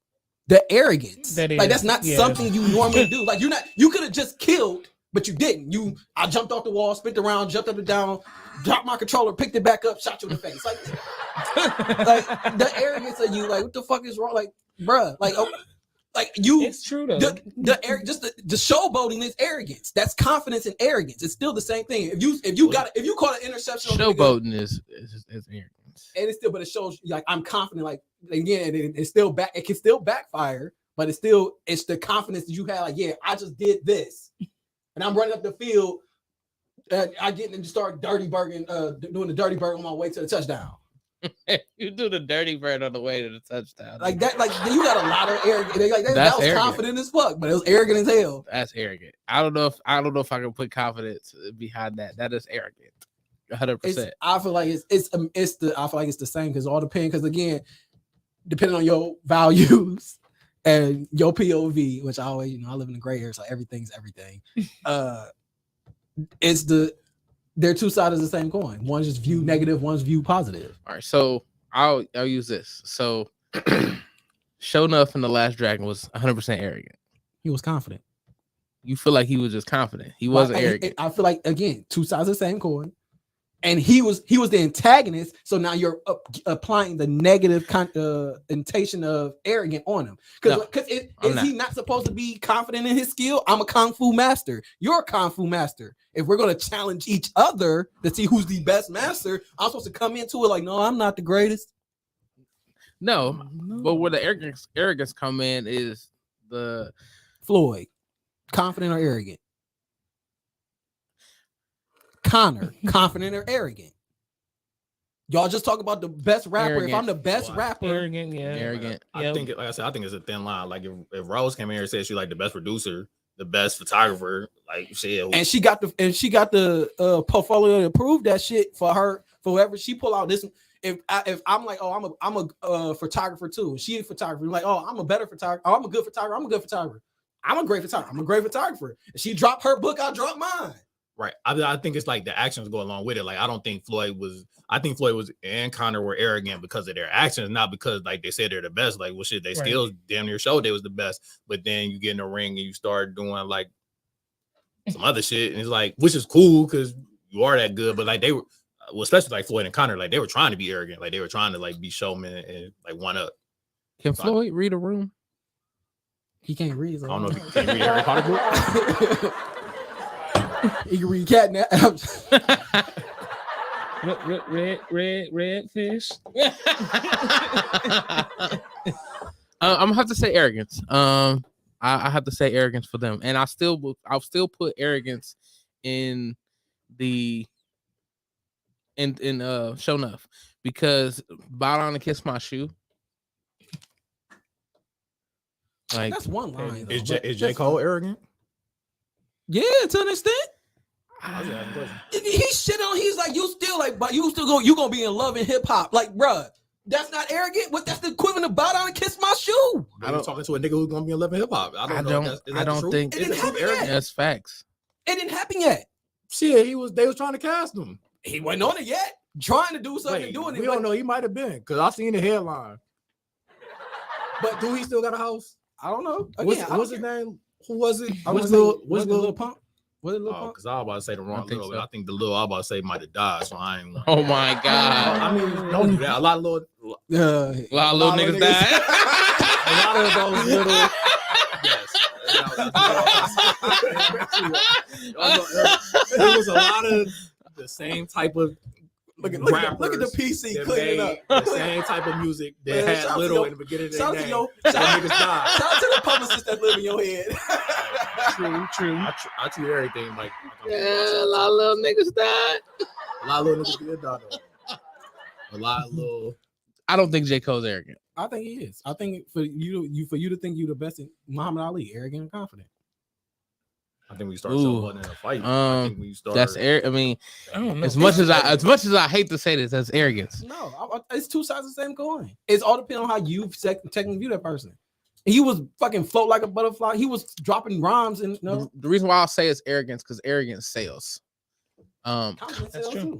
The arrogance, that's not something you normally do. Like you could have just killed. But you didn't. I jumped off the wall, spent around, jumped up and down, dropped my controller, picked it back up, shot you in the face. Like the arrogance of you, like what the fuck is wrong? Like, bruh, like you. It's true though. The showboating is arrogance. That's confidence and arrogance. It's still the same thing. If you call an interception, showboating is arrogance. And it's still, but it shows like I'm confident. Like again, it's still back. It can still backfire, but it's the confidence that you have. Like, yeah, I just did this. And I'm running up the field. I get and start doing the dirty bird on my way to the touchdown. You do the dirty bird on the way to the touchdown. Like that, like you got a lot of arrogance. Like that was arrogant. Confident as fuck, but it was arrogant as hell. That's arrogant. I don't know if I can put confidence behind that. That is arrogant. 100%. I feel like it's the same because all depends. Because again, depending on your values. And your POV, which I always, I live in the gray area, so everything's everything. They're 2 sides of the same coin. One's just viewed negative, one's viewed positive. All right, so I'll use this. So, Show Enough in The Last Dragon was 100% arrogant. He was confident. You feel like he was just confident. He wasn't arrogant. I feel like again, 2 sides of the same coin. And he was the antagonist, so now you're applying the negative connotation of arrogant on him. Because is he not supposed to be confident in his skill? I'm a kung fu master. You're a kung fu master. If we're going to challenge each other to see who's the best master, I'm supposed to come into it like, no, I'm not the greatest. No. But where the arrogance come in is the Floyd, confident or arrogant? Connor, confident or arrogant? Y'all just talk about the best rapper. Arrogant. If I'm the best rapper, arrogant, yeah, arrogant. I think, like I said, I think it's a thin line. Like if Rose came in here and said she's like the best producer, the best photographer, like and she got the portfolio to prove that shit for her. For whoever she pull out this, if I'm like, oh, I'm a photographer too. She a photographer. Like, oh, I'm a better photographer. Oh, I'm a good photographer. I'm a good photographer. I'm a great photographer. I'm a great photographer. If she dropped her book, I dropped mine. Right. I think it's like the actions go along with it. Like I think Floyd and Conor were arrogant because of their actions, not because like they said they're the best. Like, well, shit, they still damn near showed they was the best. But then you get in the ring and you start doing like some other shit, and it's like, which is cool because you are that good. But like they were, well, especially like Floyd and Conor, like they were trying to be arrogant, like they were trying to like be showmen and like one up. Can Floyd read a room? He can't read. I don't know if he can read Harry Potter book. He can read Catnap. Red fish. I'm gonna have to say arrogance. I have to say arrogance for them, and I'll still put arrogance in Show Enough because bow down and kiss my shoe. Like that's one line. Is J. Cole arrogant? Yeah, to an extent. He shit on. He's like, you still like, but you gonna be in love and hip hop, like, bruh. That's not arrogant. What? That's the equivalent of bow down and kiss my shoe. I'm talking to a nigga who's gonna be in love and hip hop. I don't think it didn't happen yet. That's facts. It didn't happen yet. Shit, they was trying to cast him. He wasn't on it yet. Trying to do something and doing it. We don't know. He might have been because I seen the headline. But do he still got a house? I don't know. Again, what's his name? Who was it? Was Lil Pump? Was it Lil Pump? Because I was about to say the wrong Lil. I think the Lil I was about to say might have died, so I ain't. Oh my god! I mean, don't do that. A lot of little niggas died. A lot of those little. There was a lot of the same type of. Look at the PC cleaning up. The same type of music that had Little in the beginning of their name. Shout out to the publicists that live in your head. True. I treat everything like a lot of little niggas died. A lot of little niggas did die though. A lot of little. I don't think J. Cole's arrogant. I think he is. I think for you to think you the best in Muhammad Ali, arrogant and confident. I think we start showing in a fight. I think we start. That's I mean, I don't know. As much as I hate to say this, that's arrogance. No, it's two sides of the same coin. It's all depending on how you technically view that person. He was fucking float like a butterfly. He was dropping rhymes and the reason why I'll say it's arrogance because arrogance sells.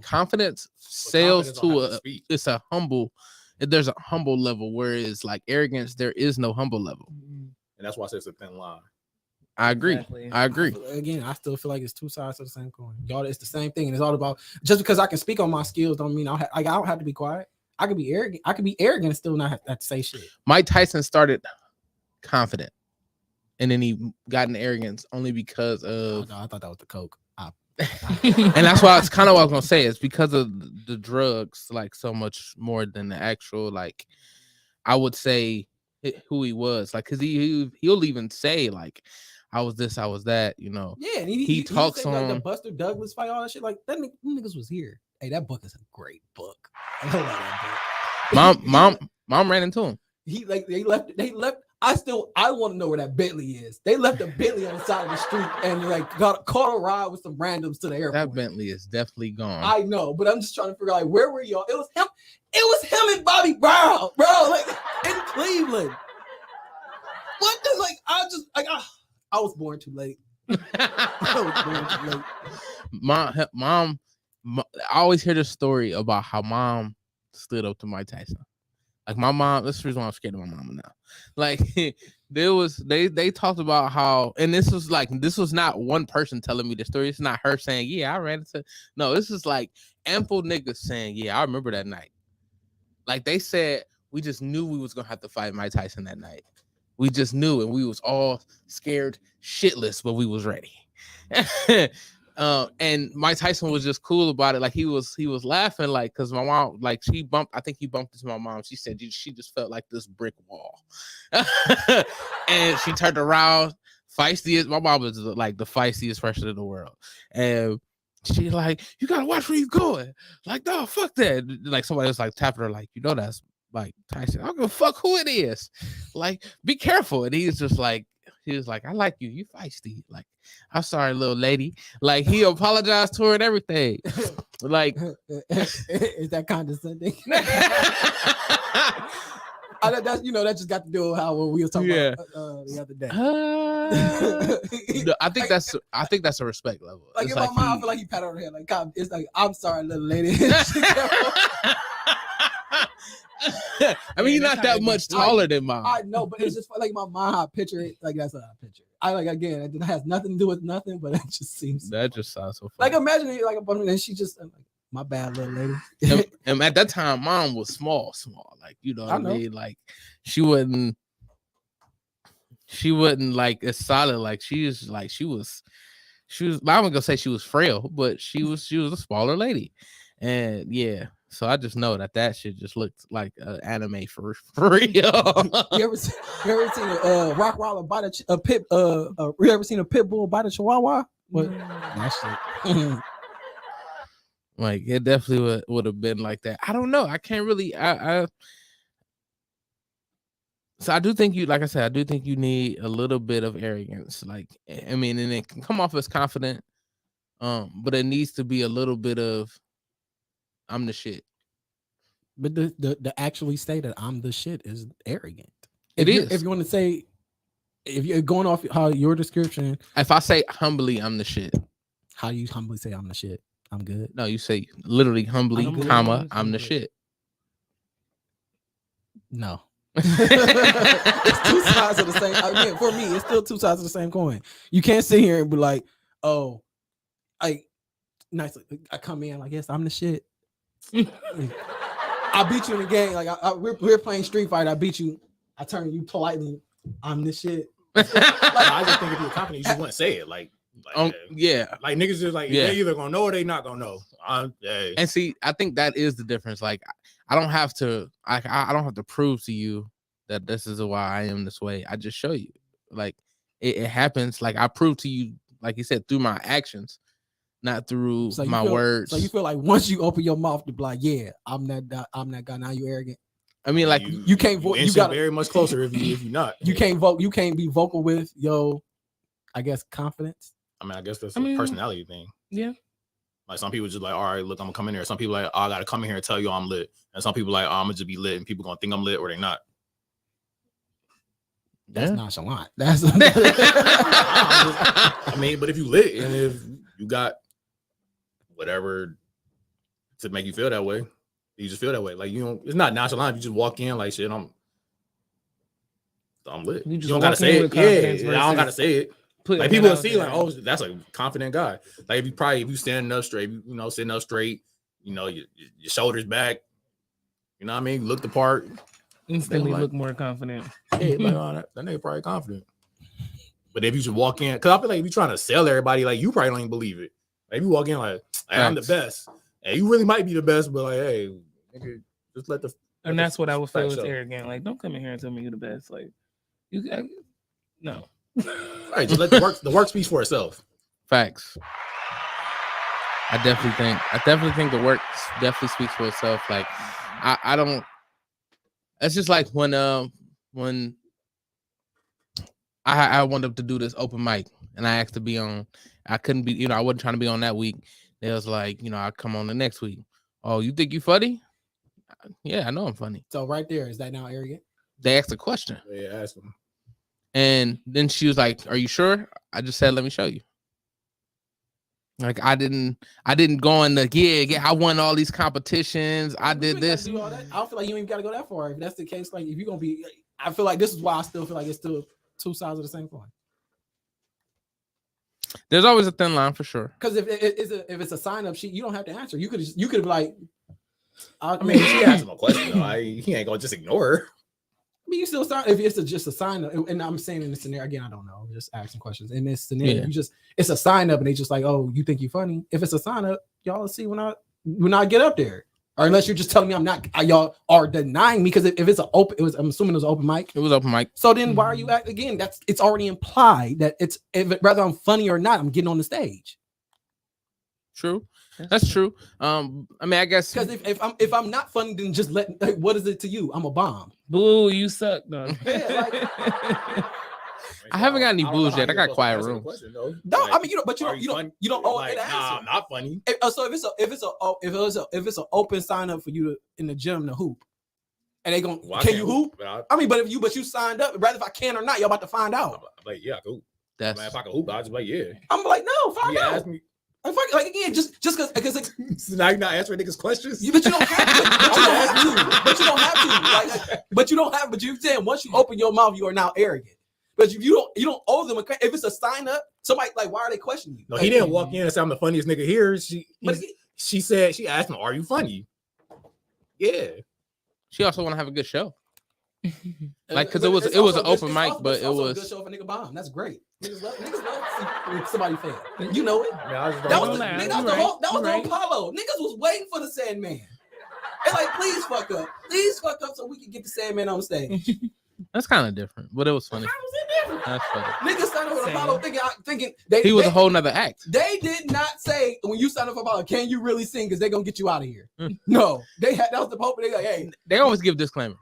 Confidence sells to it's a humble. There's a humble level, whereas like arrogance, there is no humble level, and that's why I say it's a thin line. I agree. Exactly. I agree. Again, I still feel like it's two sides of the same coin. Y'all, it's the same thing, and it's all about just because I can speak on my skills don't mean I don't have to be quiet. I could be arrogant. I could be arrogant and still not have to say shit. Mike Tyson started confident, and then he got in arrogance only because of. No, I thought that was the coke. And that's why it's kind of what I was gonna say. It's because of the drugs, like so much more than the actual. Like, I would say who he was, like, because he'll even say like, I was this, I was that, you know. Yeah, and he talks on like the Buster Douglas fight, all that shit. Like that niggas was here. Hey, that book is a great book. I love that book. Mom ran into him. They left. I want to know where that Bentley is. They left a Bentley on the side of the street and like caught a ride with some randoms to the airport. That Bentley is definitely gone. I know, but I'm just trying to figure out like where were y'all? It was him. It was him and Bobby Brown, bro. Like in Cleveland. What the I was born too late. I was born too late. Mom, I always hear this story about how mom stood up to Mike Tyson. Like my mom, that's the reason why I'm scared of my mama now. Like they talked about how, and this was not one person telling me the story. It's not her saying, yeah, I ran into. No, this is like ample niggas saying, yeah, I remember that night. Like they said, we just knew we was gonna have to fight Mike Tyson that night. We just knew, and we was all scared shitless, but we was ready. And Mike Tyson was just cool about it. Like he was laughing, like, because my mom, like he bumped into my mom. She said she just felt like this brick wall. And she turned around, feistiest. My mom was like the feistiest person in the world. And she like, you gotta watch where he's going. Like, no, fuck that. Like somebody was like tapping her, like, you know that's like Tyson. I don't give a fuck who it is. Like, be careful. And he was like, I like you. You feisty. Like, I'm sorry, little lady. Like, he apologized to her and everything. Like, is that condescending? That's that just got to do with how we were talking about the other day. No, I think that's a respect level. Like It's in like my mind, I feel like he pat her on the head. Like God, it's like I'm sorry, little lady. I mean, he's not that much taller than mine. I know, but it's just like my mind. I picture it like that's what I picture. I like again. It has nothing to do with nothing, but it just seems that just sounds so funny. like imagine it like a bunch, and she just like, my bad, little lady. and at that time, mom was small, like what I mean. Like she wasn't like as solid. Like she was. I'm not gonna say she was frail, but she was a smaller lady, and yeah. So I just know that shit just looked like an anime for real. you ever seen a Rottweiler bite a pit? You ever seen a pit bull bite a chihuahua? That shit. Like it definitely would have been like that. I don't know. I can't really. So I do think like I said, I do think you need a little bit of arrogance. Like I mean, and it can come off as confident, but it needs to be a little bit of I'm the shit. But the actually say that I'm the shit is arrogant. It is. If you want to say, if you're going off how your description. If I say humbly, I'm the shit. How do you humbly say I'm the shit? I'm good. No, you say literally humbly, I'm the shit. No. It's two sides of the same. Again, for me, it's still two sides of the same coin. You can't sit here and be like, oh, nice. I come in like, yes, I'm the shit. I beat you in the game. Like we're playing Street Fighter. I beat you. I turn you politely. I'm the shit. I just think if you're confident, you just wouldn't say it. Like yeah. Like niggas just like they either gonna know or they not gonna know. And see, I think that is the difference. Like I don't have to. I don't have to prove to you that this is why I am this way. I just show you. Like it happens. Like I prove to you, like you said, through my actions. Not through my words. So you feel like once you open your mouth to be like, yeah, I'm that guy. Now you arrogant. I mean, like you can't vote. You got very much closer if you're not. You can't vote. You can't be vocal with I guess confidence. I mean, I guess that's a personality thing. Yeah. Like some people just like, all right, look, I'm gonna come in here. Some people like, oh, I gotta come in here and tell you I'm lit. And some people like, oh, I'm gonna just be lit, and people gonna think I'm lit or they not. That's nonchalant. That's. I mean, but if you lit and if you got whatever to make you feel that way, you just feel that way. Like it's not nonchalant. You just walk in like shit. I'm lit. You don't gotta say it. Yeah, I don't gotta say it. Like people will see like, oh, that's a confident guy. Like if you standing up straight, sitting up straight, your shoulders back, you know what I mean? Look the part. Instantly look more confident. Yeah, like, oh, that nigga probably confident. But if you just walk in, because I feel like if you're trying to sell everybody, like you probably don't even believe it. Like if you walk in like, hey, I'm the best, and you really might be the best, but like, hey, nigga, just let the. And that's what I would feel is arrogant. Like, don't come in here and tell me you're the best. Like, no. Right, just let the work speak for itself. Facts. I definitely think the work definitely speaks for itself. Like, I don't. It's just like when I wanted to do this open mic and I asked to be on. I couldn't be, I wasn't trying to be on that week. They was like, I'll come on the next week. Oh, you think you funny? Yeah, I know I'm funny. So right there, is that now arrogant? They asked a question. Yeah, ask them. And then she was like, "Are you sure?" I just said, "Let me show you." Like I didn't go in the yeah. I won all these competitions. I did this. I don't feel like you ain't got to go that far. If that's the case, like if you're gonna be, I feel like this is why I still feel like it's still two sides of the same coin. There's always a thin line for sure. Because if it's a sign up sheet, you don't have to answer. You could be like, I mean, she asked him a question. He ain't gonna just ignore her. I mean, you still start if it's just a sign up, and I'm saying in this scenario again, I don't know, just asking questions. In this scenario, it's a sign up, and they just like, oh, you think you're funny? If it's a sign up, y'all see when I get up there, or unless you're just telling me I'm not, y'all are denying me because if it's I'm assuming it was an open mic. It was open mic. So then why are you again? It's already implied that whether I'm funny or not, I'm getting on the stage. True. That's true. I mean, I guess because if I'm not funny, then just what is it to you? I'm a bomb. Boo, you suck, no. I haven't got any boos yet. I got quiet rooms. No, I mean you don't owe like, an answer. Nah, I'm not funny. So if it's an open sign up for you to in the gym to hoop, And they going, Well, I can can't you hoop? But I mean, but you signed up, rather if I can or not, y'all about to find out. I'm like, yeah, I can hoop. That's Man, if I can hoop, I'll just be like, yeah. I'm like, no, find You out. ask me. Like again, just because like, So now you're not answering niggas' questions. but you don't have to. But you don't have to. But you don't have to. But you don't have. But you saying once you open your mouth, you are now arrogant. But if you don't owe them. If it's a sign up, somebody like, why are they questioning you? No, like, he didn't walk in and say I'm the funniest nigga here. She asked him, "Are you funny?" Yeah. She also want to have a good show. Like, because But it was an also open good- mic, it's but it also a was good show for nigga bomb. That's great. Niggas love to see somebody fail. You know it. Man, I just That don't was know. the whole Apollo. Niggas was waiting for the Sandman. They're like, please fuck up. Please fuck up so we can get the Sandman on stage. that's kind of different, but it was funny. How was it different? That's funny. Niggas signed up for Apollo thinking He was a whole nother act. They did not say when you sign up for Apollo, can you really sing? Because they're gonna get you out of here. No, that was the hope. They like, hey, They always give disclaimers.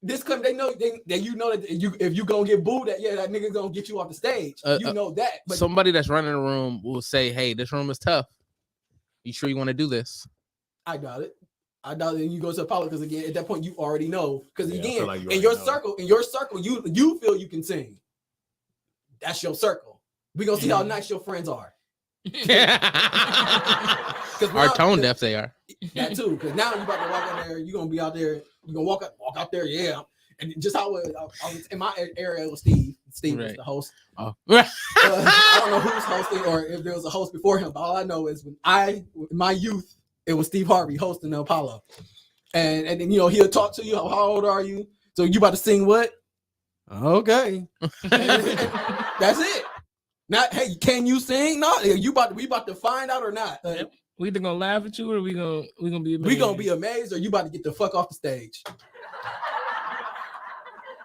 they know that you know that if you gonna get booed, that nigga's gonna get you off the stage. You know that. But Somebody that's running the room will say, "Hey, this room is tough. You sure you want to do this?" I doubt it. I doubt it. You go to Apollo because again, at that point, you already know. Because Yeah, I again, feel like you in already your circle, you feel you can sing. That's your circle. We gonna see how nice your friends are. Our tone deaf they are. That too, because now you about to walk in there. You gonna be out there. You gonna walk out there. Yeah, and just how I was in my area, it was Steve. Steve was the host. Oh. I don't know who's hosting or if there was a host before him. But all I know is when in my youth, it was Steve Harvey hosting the Apollo, and then he'll talk to you. How old are you? So you about to sing what? Okay, that's it. Not hey, can you sing? No, we about to find out or not. We either gonna laugh at you or we gonna be amazed. We gonna be amazed or you about to get the fuck off the stage.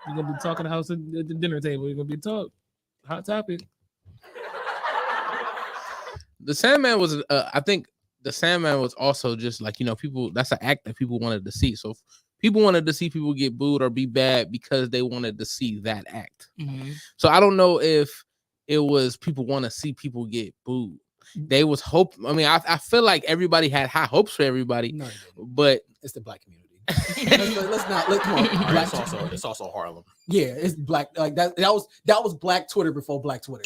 You're gonna be talking the house at the dinner table. You're gonna be hot topic. The Sandman was, I think the Sandman was also just like, people, that's an act that people wanted to see. So people wanted to see people get booed or be bad because they wanted to see that act. Mm-hmm. So I don't know if it was people want to see people get booed. They was hope. I mean, I feel like everybody had high hopes for everybody, but it's the black community. Come on. It's also Harlem. Yeah, it's black. Like that was black Twitter before black Twitter.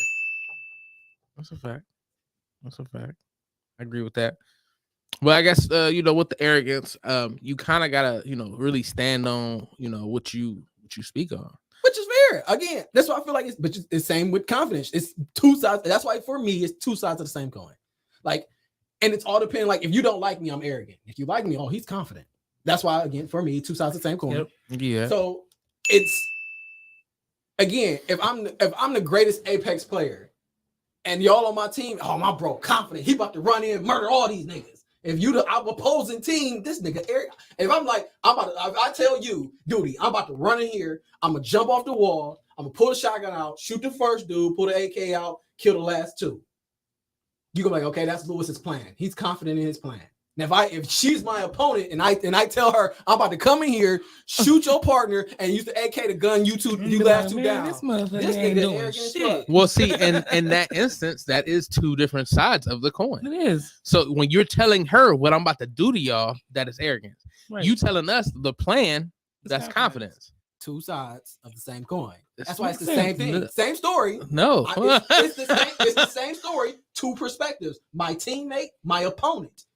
That's a fact. I agree with that. Well, I guess with the arrogance, you kind of gotta really stand on what you speak on. Which is fair. Again, that's why I feel like it's the same with confidence. It's two sides. That's why for me, it's two sides of the same coin. Like, and it's all depending. Like, if you don't like me, I'm arrogant. If you like me, he's confident. That's why, again, for me, two sides of the same coin. Yep. Yeah. So it's again, if I'm the greatest Apex player, and y'all on my team, my bro, confident, he about to run in, murder all these niggas. If you the opposing team, this nigga, if I'm like, I tell you, Duty, I'm about to run in here, I'm gonna jump off the wall, I'm gonna pull the shotgun out, shoot the first dude, pull the AK out, kill the last two. You go like, okay, that's Lewis's plan. He's confident in his plan. Now, if she's my opponent and I tell her I'm about to come in here, shoot your partner, and use the AK to gun you last two down. This motherfucker nigga ain't doing arrogant shit. fuck. Well, see, in that instance, that is two different sides of the coin. It is. So when you're telling her what I'm about to do to y'all, that is arrogance. Right. You telling us the plan, that's confidence. Two sides of the same coin. It's That's why it's the not same sense. thing. Same story. No. It's the same story. Two perspectives. My teammate, my opponent.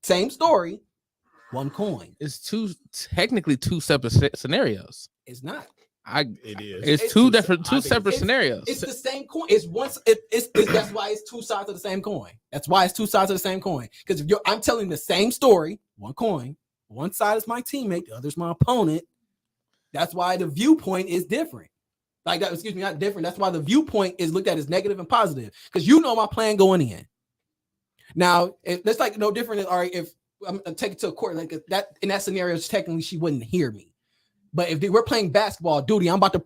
Same story. One coin. It's technically two separate scenarios. It's not. It is. It's two separate scenarios. It's the same coin. That's why it's two sides of the same coin. That's why it's two sides of the same coin. Because if I'm telling the same story, one coin, one side is my teammate, the other's my opponent. That's why the viewpoint is different. Like that, excuse me, not different. That's why the viewpoint is looked at as negative and positive. Because you know my plan going in. Now, that's like no different than, all right, if I'm taking it to a court, like that in that scenario, technically she wouldn't hear me. But if we're playing basketball, Duty, I'm about to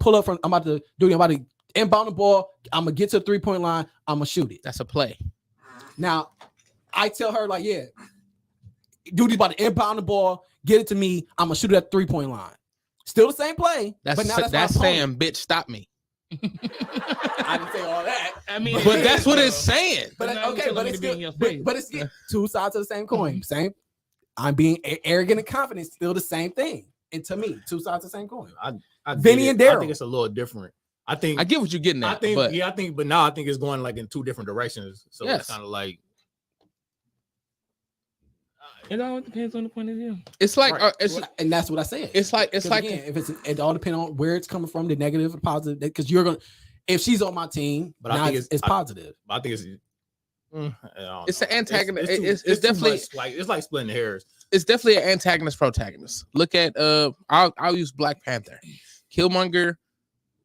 inbound the ball, I'm gonna get to the 3-point line, I'm gonna shoot it. That's a play. Now, I tell her, like, yeah, Duty's about to inbound the ball, get it to me, I'm gonna shoot it at the 3-point line. Still the same play. That's saying, bitch, stop me. I didn't say all that. I mean, but that's what it's saying. But it's two sides of the same coin. Same. I'm being arrogant and confident. Still the same thing. And to me, two sides of the same coin. I Vinny get and it. I Daryl. think it's a little different. I think I get what you're getting at. I think, but but now I think it's going like in two different directions. So Yes. it's kind of like It all depends on the point of view. it's like Right. And that's what I said. it's like Again, if it all depends on where it's coming from, the negative or positive. Because you're gonna, if she's on my team, But I now think it's positive. I think it's. I don't it's know. an antagonist. It's too definitely much, like it's like splitting hairs. it's definitely an antagonist protagonist. Look at I'll use Black Panther. Killmonger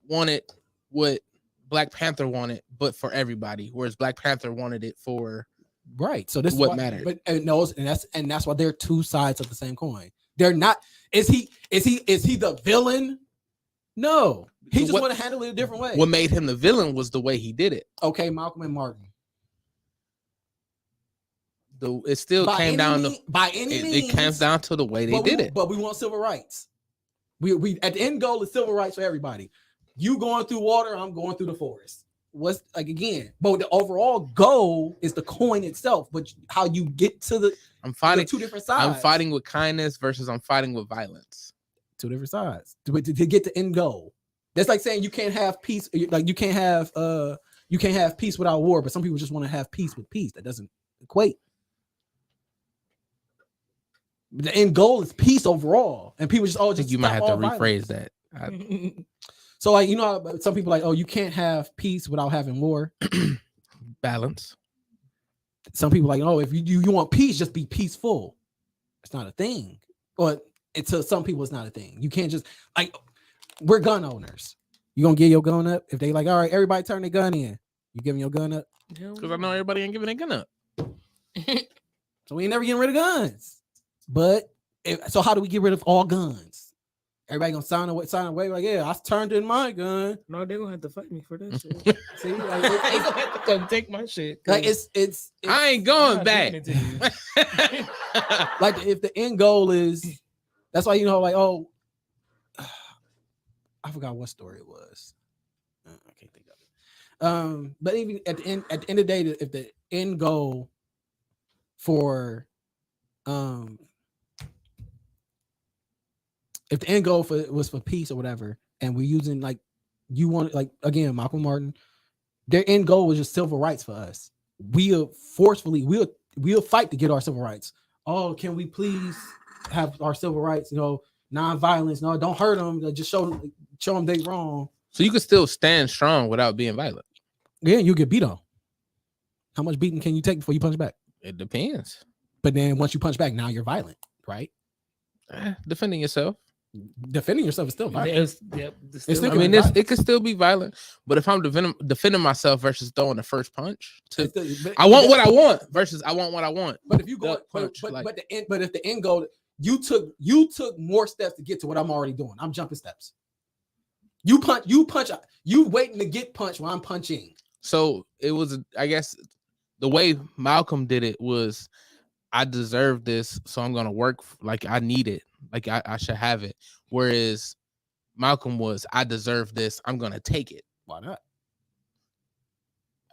wanted what Black Panther wanted, but for everybody, whereas Black Panther wanted it for Right. So this what is why, mattered. But and that's why they're two sides of the same coin. They're not. Is he the villain? No. He just What- want to handle it a different way. what made him the villain was the way he did it. Okay, Malcolm and Martin. It still came down to by any means. it comes down to the way they did it. But we want civil rights. We at the end goal is civil rights for everybody. You going through water, I'm going through the forest. What's like again? But the overall goal is the coin itself. But how you get to the I'm fighting two different sides. I'm fighting with kindness versus I'm fighting with violence. Two different sides to get the end goal. That's like saying you can't have peace. Like you can't have peace without war. But some people just want to have peace with peace. That doesn't equate. The end goal is peace overall, and people just I think you might have to rephrase that. So like some people like, oh, you can't have peace without having war. Balance. Some people like, oh, if you want peace, just be peaceful. It's not a thing. But to some people, it's not a thing. You can't just like we're gun owners. You gonna give your gun up if they like, all right, everybody turn their gun in. You giving your gun up? Because I know everybody ain't giving their gun up. So we ain't never getting rid of guns. But so how do we get rid of all guns? Everybody gonna sign away like, yeah, I turned in my gun. No, they're gonna have to fight me for that shit. See, like, they gonna have to come take my shit. like it's I ain't going back. Like if the end goal is, that's why like, oh, I forgot what story it was. I can't think of it. But even at the end of the day, if the end goal for if the end goal was for peace or whatever, and we're using like you want like again Malcolm Martin, their end goal was just civil rights for us. We'll fight to get our civil rights. Oh, can we please have our civil rights? Non-violence. No, don't hurt them. Just show them they wrong. So you can still stand strong without being violent. Yeah, you get beat on. How much beating can you take before you punch back? It depends. But then once you punch back, now you're violent, right? Defending yourself. Defending yourself is still violent. It could still be violent, but if I'm defending myself versus throwing the first punch, I want what I want versus I want what I want. But if you go, but if the end goal, you took more steps to get to what I'm already doing. I'm jumping steps. You punch. You waiting to get punched while I'm punching. So it was, I guess, the way Malcolm did it was, I deserve this, so I'm gonna work like I need it. Like I should have it. Whereas Malcolm was, I deserve this. I'm gonna take it. Why not?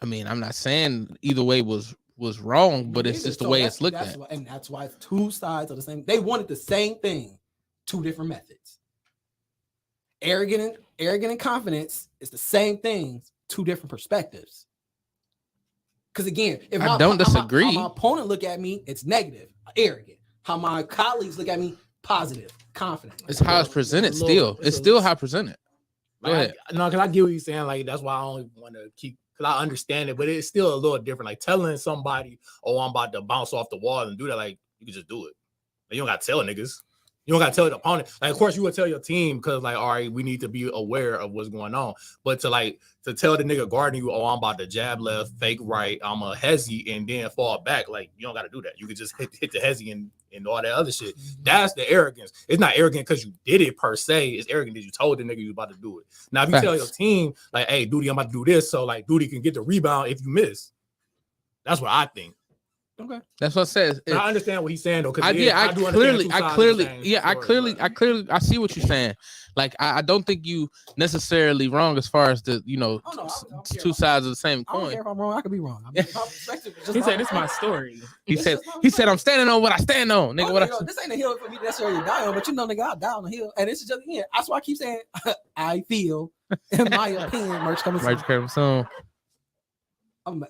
I mean, I'm not saying either way was wrong, but it's just the way it's looked at. And that's why it's two sides of the same. They wanted the same thing, two different methods. Arrogant and confidence is the same thing, two different perspectives. Because again, if I don't disagree. How my opponent look at me, it's negative, arrogant. How my colleagues look at me, positive, confident. It's how it's presented. It's still how presented. Go ahead. No, because I get what you're saying. Like that's why I only want to keep, because I understand it, but it's still a little different. Like telling somebody, "Oh, I'm about to bounce off the wall and do that," like you can just do it. Like, you don't got to tell niggas. You don't got to tell the opponent. Like, of course, you would tell your team because, like, all right, we need to be aware of what's going on. But to tell the nigga guarding you, "Oh, I'm about to jab left, fake right, I'm a hezzy," and then fall back, like, you don't got to do that. You could just hit the hezzy and all that other shit. That's the arrogance. It's not arrogant because you did it per se. It's arrogant that you told the nigga you was about to do it. Now, if you tell your team, like, "Hey, Duty, I'm about to do this," so, like, Duty can get the rebound if you miss. That's what I think. Okay. That's what it says. But I understand what he's saying though. Because I do understand I clearly I see what you're saying. Like I don't think you necessarily wrong as far as the two sides of the same I don't coin. care if I'm wrong. I could be wrong. I mean, my perspective is just He said, "It's my story." He said I'm standing on what I stand on, nigga. What this ain't a hill for me to necessarily die on, but nigga, I'll die on the hill. And it's just again, that's why I keep saying I feel, in my opinion, merch coming soon.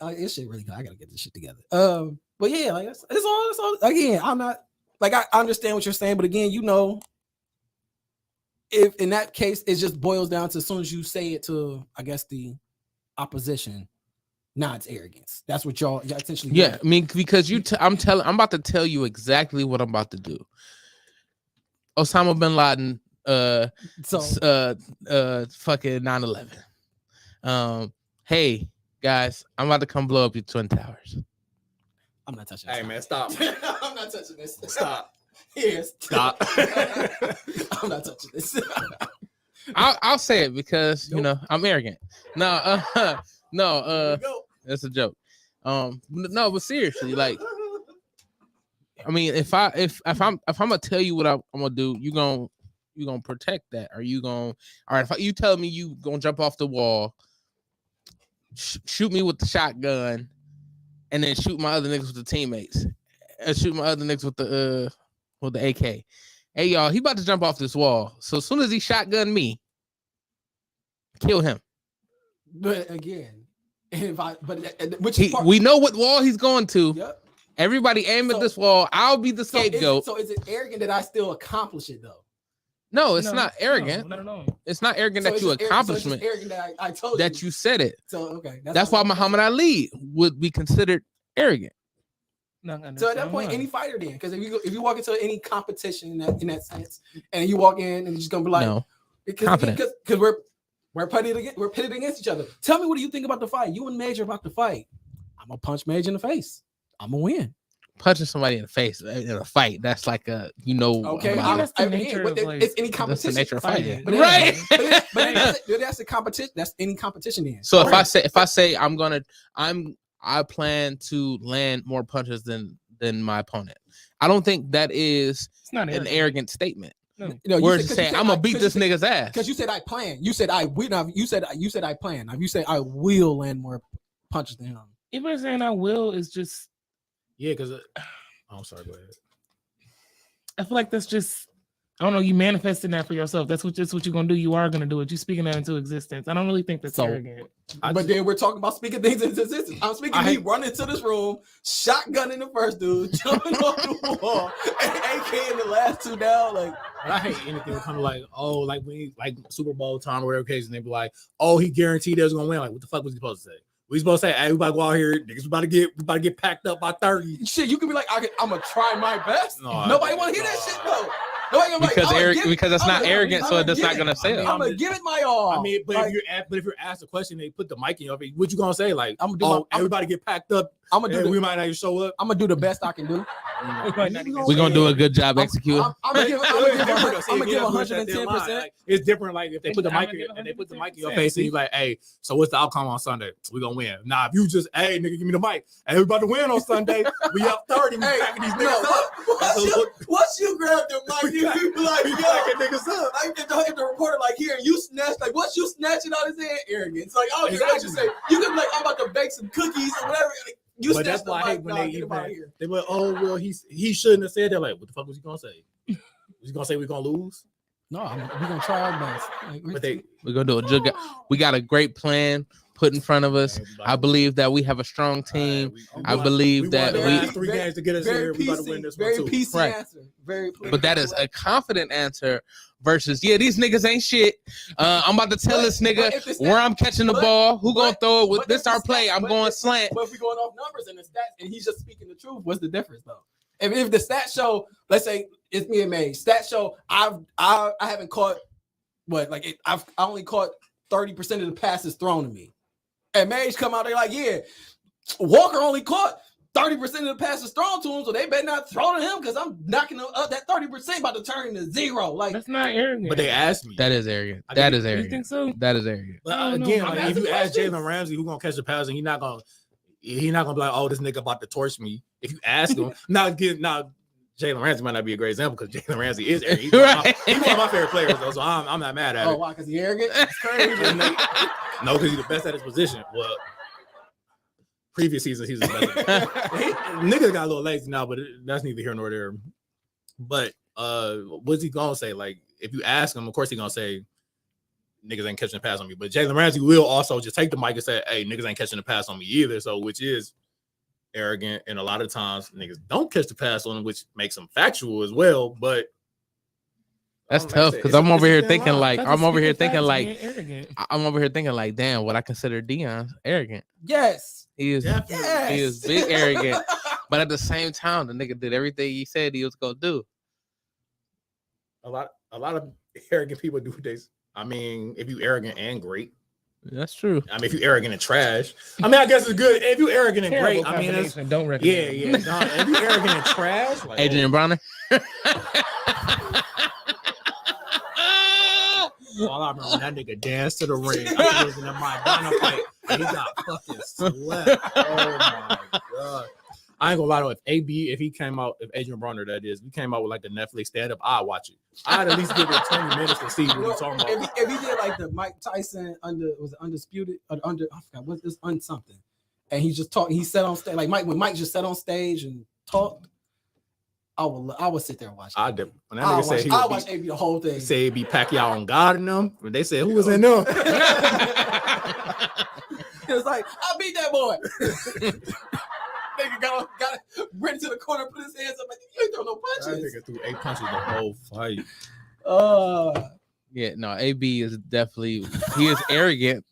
This shit really good. I gotta get this shit together. But yeah, like it's all again. I'm not like I understand what you're saying, but again, if in that case it just boils down to as soon as you say it to, I guess, the opposition, it's arrogance. That's what y'all essentially. Yeah, I mean, because I'm about to tell you exactly what I'm about to do. Osama bin Laden, fucking 9/11. Hey guys, I'm about to come blow up your Twin Towers. I'm not touching this. Hey, man, stop. I'm not touching this. Stop. Yes. Stop. I'm not touching this. I'll say it because I'm arrogant. No, that's a joke. No, but seriously, like, I mean, if I'm gonna tell you what I'm gonna do, you gonna protect that? Are you gonna? All right, if you tell me you gonna jump off the wall, shoot me with the shotgun, and then shoot my other niggas with the teammates, and shoot my other niggas with the AK. Hey y'all, he about to jump off this wall. So as soon as he shotgun me, kill him. But again, we know what wall he's going to. Yep. Everybody aim at this wall. I'll be the scapegoat. So is it arrogant that I still accomplish it though? No, it's not arrogant. No. It's not arrogant that you accomplishment. So arrogant that I told that you said it. So okay, that's why Muhammad Ali would be considered arrogant. So at that point, any fighter then, because if you walk into any competition in that sense, and you walk in and you're just gonna be like, because we're pitted against each other. Tell me, what do you think about the fight? You and Major about the fight. I'm gonna punch Major in the face. I'm gonna win. Punching somebody in the face in a fight, that's like a okay. That's the nature of it's any competition. That's the nature of fighting, right? But that's the competition. That's any competition then. So if I say I plan to land more punches than my opponent, I don't think that is an arrogant statement. No, we're just saying I'm gonna beat this nigga's ass. Because you said I plan. You said I will. You said I plan. Now you said I will land more punches than him. If you're saying I will, is just because I'm sorry. Go ahead. I feel like that's just, I don't know. You manifesting that for yourself. That's what you're gonna do. You are gonna do it. You're speaking that into existence. I don't really think that's arrogant. But then we're talking about speaking things into existence. I'm speaking me running into this room, shotgunning the first dude, jumping off the wall, and AK in the last two down. Like, I hate anything kind of like, like when Super Bowl time or whatever occasion, they be like, oh, he guaranteed they was gonna win. Like, what the fuck was he supposed to say? We supposed to say, hey, we about to go out here, niggas about to get packed up by 30. Shit, you could be like, I'm gonna try my best. Nobody want to hear that shit though. Because that's not arrogant, so it's not gonna say it. I'm gonna give it my all. I mean, but if you're asked a question, they put the mic in your face. What you gonna say? Like, everybody get packed up. We might not even show up. I'm gonna do the best I can do. We're gonna do a good job executing. I'm gonna give 110%. It's different. Like if they put the mic in your face, and you're like, hey, so what's the outcome on Sunday? We gonna win. Nah, if you just, hey, nigga, give me the mic. Hey, we about to win on Sunday. We up 30. We packing these niggas up. Once you grab the mic, you be like, yo, niggas up. I get the reporter like, here, you snatch, like, once you snatch it out of his hand, arrogance. Like, I don't care what you say. You can be like, I'm about to bake some cookies or whatever. But that's why I hate when they were, oh, well, he shouldn't have said that. Like, what the fuck was he gonna say? Was he gonna say we're gonna lose? No, we're gonna try our best. We're gonna do a good. We got a great plan put in front of us. I believe that we have a strong team. I believe that we 3 games to get us here. We about to win this very one too. PC answer. Very. But that is a confident answer versus these niggas ain't shit. I'm about to tell this nigga where I'm catching the ball, who gonna throw it. With this our play, I'm going slant. But if we're going off numbers and the stats, and he's just speaking the truth, what's the difference though? If the stats show, let's say it's me and May, stats show I haven't caught I only caught 30% of the passes thrown to me. And Mage come out there like, yeah, Walker only caught 30% of the passes thrown to him, so they better not throw to him because I'm knocking up that 30% about to turn into 0. Like, that's not arrogant. But they asked me. That is arrogant. That is arrogant. You think so? That is arrogant. But again, like, if you ask Jalen Ramsey who gonna catch the pass and he's not gonna, He's not gonna be like, oh, this nigga about to torch me. If you ask him, now Jalen Ramsey might not be a great example because Jalen Ramsey is arrogant. He's one of my favorite players though, so I'm not mad at it. Oh, why? Because he arrogant? It's crazy. No, because he's the best at his position. Well, previous seasons he was the best. Niggas got a little lazy now, but that's neither here nor there. But what's he gonna say? Like, if you ask him, of course he's gonna say, niggas ain't catching the pass on me. But Jalen Ramsey will also just take the mic and say, hey, niggas ain't catching the pass on me either. So, which is arrogant. And a lot of times niggas don't catch the pass on him, which makes them factual as well. But that's tough because I'm over here thinking like, damn, what I consider Deion arrogant. Yes. He is big arrogant. But at the same time, the nigga did everything he said he was gonna do. A lot of arrogant people do this. I mean, if you arrogant and great, that's true. I mean, if you arrogant and trash, I mean, I guess it's good. If you arrogant and great, I mean, it's, don't recommend. Yeah. No, if you arrogant and trash, like, Adrian Bronner. All I remember that nigga danced to the ring. I was in a Madonna fight and he got fucking slept. Oh my god. I ain't gonna lie though, if Adrian Bronner that is, we came out with like the Netflix stand-up, I'd watch it. I'd at least give it 20 minutes to see what he's talking about. If he did like the Mike Tyson undisputed or I forgot what's this something, and he just talked, he sat on stage like when Mike just sat on stage and talked, I would sit there and watch it. I did. When that nigga said I'll watch AB the whole thing. Say it'd be Pacquiao on God in them. When they said who was in them, it was like I beat that boy. Nigga got ran to the corner, put his hands up like you ain't throw no punches. That nigga threw 8 punches the whole fight. Yeah, no, AB is definitely he is arrogant,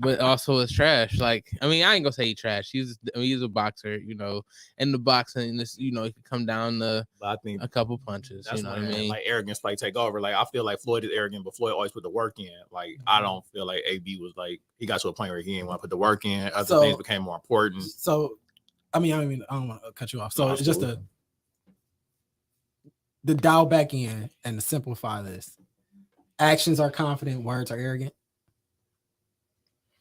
but also is trash. Like, I mean, I ain't gonna say he's trash. He's a boxer, you know, and the boxing, this, you know, it can come down to I think a couple punches. You know what I mean? Like arrogance like take over. Like I feel like Floyd is arrogant, but Floyd always put the work in. Like I don't feel like AB was like he got to a point where he didn't want to put the work in. Other things became more important. So, I don't want to cut you off. So it's just the dial back in and to simplify this. Actions are confident, words are arrogant.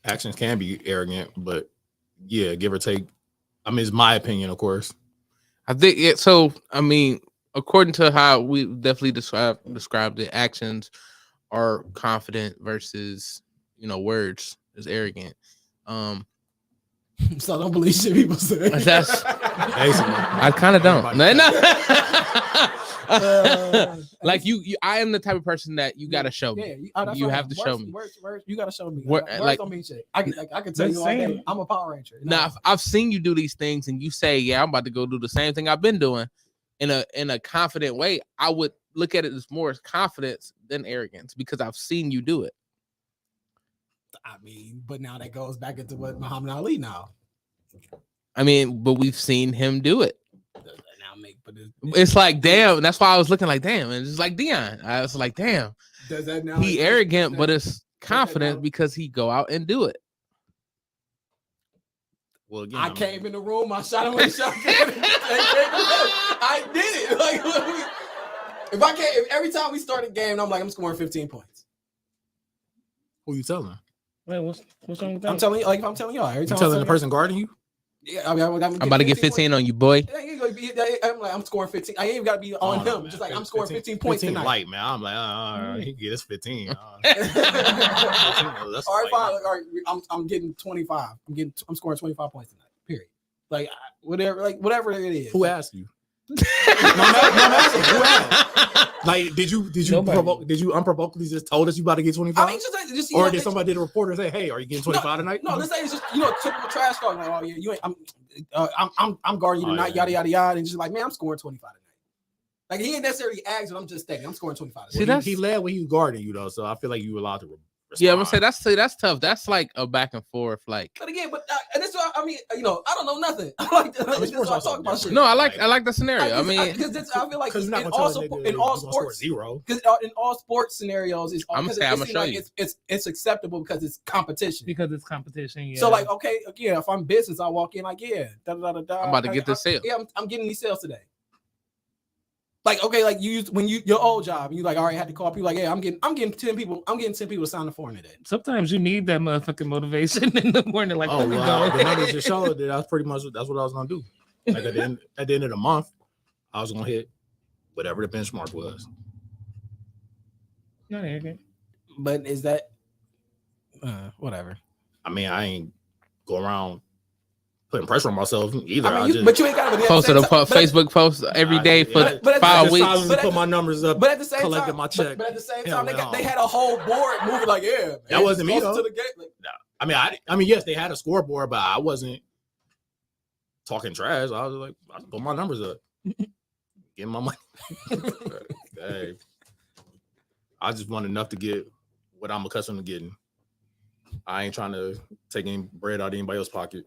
Actions can be arrogant, but yeah, give or take. I mean, it's my opinion, of course. I think it. So, I mean, according to how we definitely described it, actions are confident versus, you know, words is arrogant. So don't believe shit people say. That's basically. I kind of don't. Like you, I am the type of person that you gotta show me. You have to show me. Words, you gotta show me. Words like, don't mean shit. I can tell you all day. I'm a Power Ranger. Now, I've seen you do these things, and you say, "Yeah, I'm about to go do the same thing I've been doing," in a confident way. I would look at it as more as confidence than arrogance because I've seen you do it. I mean, but now that goes back into what Muhammad Ali now. I mean, but we've seen him do it. It's like, damn. That's why I was looking like, damn. And it's like Deion. I was like, damn. Does that now? He arrogant, but it's confident because he go out and do it. Well, again, I came in the room. I shot him with a shotgun. I did it. Like, if every time we start a game, I'm like, I'm scoring 15 points. Who you telling? Wait, what's wrong with that? I'm telling you, like if I'm telling y'all, every time you telling the person guarding you. Yeah, I mean, I'm about to get 15 on you, boy. I'm like, I'm scoring 15. I ain't even got to be on him. Just like I'm scoring 15 points tonight. Light, man. I'm like, he get us 15. All right, fine. All right, I'm getting 25. I'm scoring 25 points tonight. Period. Like whatever it is. Who asked you? No, I'm asking. Who asked? Like, did you unprovokedly just told us you about to get 25? I mean, just or did somebody did a report and say, "Hey, are you getting 25 tonight?" No, this ain't just typical trash talk. Like, oh yeah, you ain't. I'm guarding you tonight. Yada yada yada, and just like, man, I'm scoring 25 tonight. Like he ain't necessarily asked, but I'm just thinking, I'm scoring 25 tonight. See, he led when he was guarding you though, so I feel like you were allowed to. Respond. Yeah, I'm gonna say that's tough. That's like a back and forth, like. But again, and this I mean, I don't know nothing. I like this why I talk about shit. No, I like the scenario. I mean, because I feel like in all sports, zero. Because in all sports scenarios, I'm gonna show you. It's acceptable because it's competition. Yeah. So like, okay, yeah, if I'm business, I walk in like, yeah, I'm about to get this sale. Yeah, I'm getting these sales today. Like, okay, like you used when your old job, and you like, all right, had to call people like, hey, I'm getting 10 people to sign the form today. Sometimes you need that motherfucking motivation in the morning. Like, Oh, let me wow. go. The numbers just showed that that's pretty much that's what I was gonna do. Like at the end of the month, I was gonna hit whatever the benchmark was. Not arrogant. But is that whatever? I mean, I ain't go around putting pressure on myself either. I mean, but you ain't got to posted a Facebook post every day for 5 weeks. But put my numbers up. But at the same collected time, my check. But at the same time, they had a whole board moving like, yeah, man, that wasn't me closer though. To the gate. Like, no. I mean, yes, they had a scoreboard, but I wasn't talking trash. I was like, I put my numbers up, getting my money. Hey, I just want enough to get what I'm accustomed to getting. I ain't trying to take any bread out of anybody else's pocket.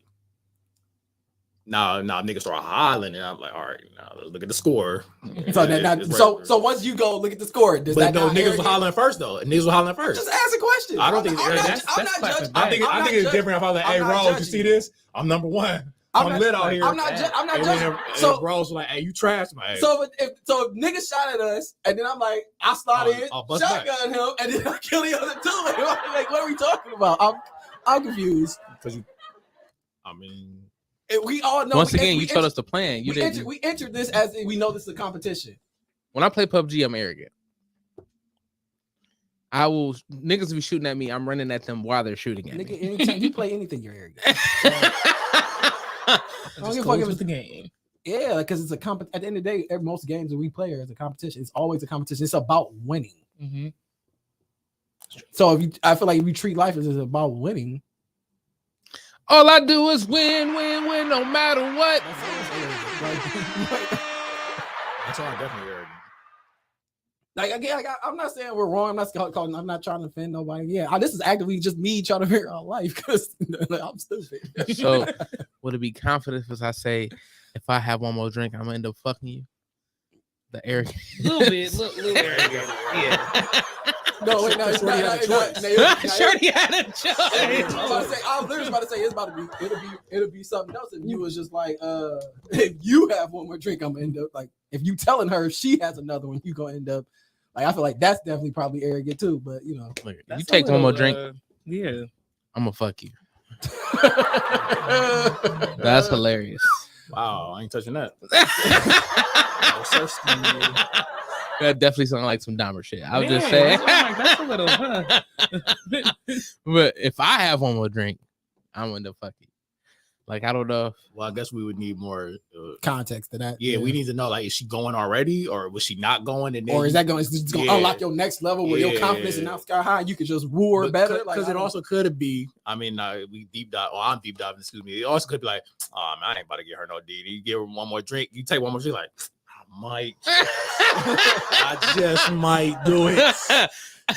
Now niggas start hollering, and I'm like, all right, now let's look at the score. So once you go look at the score, does but that no, not niggas arrogant? were hollering first though. Niggas were hollering first. Just ask a question. I don't think it's arrogant. I'm not judging. I think it's different if I was like, hey, Rose, you see this? I'm number one. I'm lit out here. I'm not judging. So Rose was like, hey, you trash, man. So if niggas shot at us, and then I'm like, I slide in, shotgun him, and then I kill the other two. Like, what are we talking about? I'm confused. Because I mean, we all know. Once again, you told us the plan. We entered this as we know this is a competition. When I play PUBG, I'm arrogant. Niggas be shooting at me. I'm running at them while they're shooting at me. Anytime you play anything, you're arrogant. I don't give a fuck if it's the game. Yeah, because it's a at the end of the day, most games that we play are a competition. It's always a competition. It's about winning. Mm-hmm. So I feel like if you treat life as it's about winning, all I do is win, no matter what. That's all I definitely heard. Like again, I'm not saying we're wrong. I'm not trying to offend nobody. Yeah, this is actively just me trying to figure out life because I'm stupid. So would it be confident if I say, if I have one more drink, I'm gonna end up fucking you? The arrogant. Little arrogant. Yeah. No, wait, no, it's Shorty not. Shorty had a choice. I was literally about to say it's about to be. It'll be something else, and you was just like, if you have one more drink, I'm gonna end up like. If you telling her she has another one, you gonna end up. Like I feel like that's definitely probably arrogant too, but you know, you take one more drink, yeah, I'm gonna fuck you. That's hilarious. Wow, I ain't touching that. That definitely sounds like some Dahmer shit. I was just saying. That's a little. But if I have one more drink, I'm gonna fuck you. Like I don't know. Well, I guess we would need more context to that. Yeah, we need to know like, is she going already, or was she not going? And then or is that going? It's just going to unlock your next level where your confidence is now sky high. You could just woo her better. Because it also could be. I mean, we deep dive. Or I'm deep diving. Excuse me. It also could be like, oh man, I ain't about to get her no D. You give her one more drink. You take one more drink. Like, I just might do it.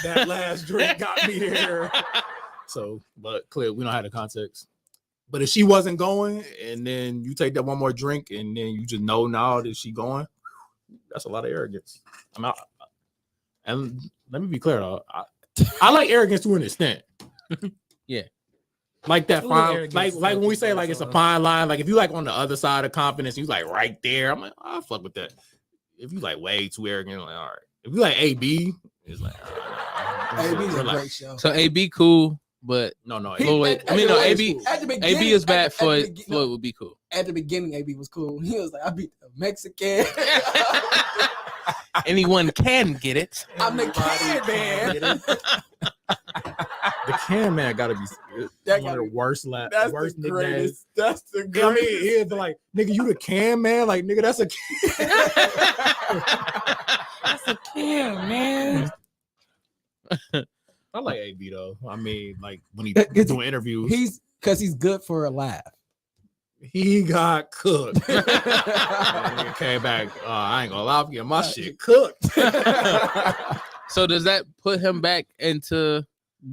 That last drink got me there. So, but clear, we don't have the context. But if she wasn't going, and then you take that one more drink, and then you just know now that she going, that's a lot of arrogance. And let me be clear, though. I like arrogance to an extent. Yeah. Like that fine, like when we say like it's a fine line. Like if you like on the other side of confidence, you like right there. I'm like, I'll fuck with that. If you like way too arrogant, like all right. If you like AB, it's like AB's a great show. So AB cool, but no. AB is bad. Floyd would be cool. At the beginning, AB was cool. He was like, I beat the Mexican. Anyone can get it. I'm the can man. The can man gotta be one of the worst That's worst the greatest. Nicknames. That's the greatest. I mean, he'd be like, nigga, you the can man? Like, nigga, that's a can. That's a can, man. I like AB though. I mean, like when he's doing interviews, he's good for a laugh. He got cooked. Nigga came back. I ain't gonna lie, I'm getting my shit cooked. So does that put him back into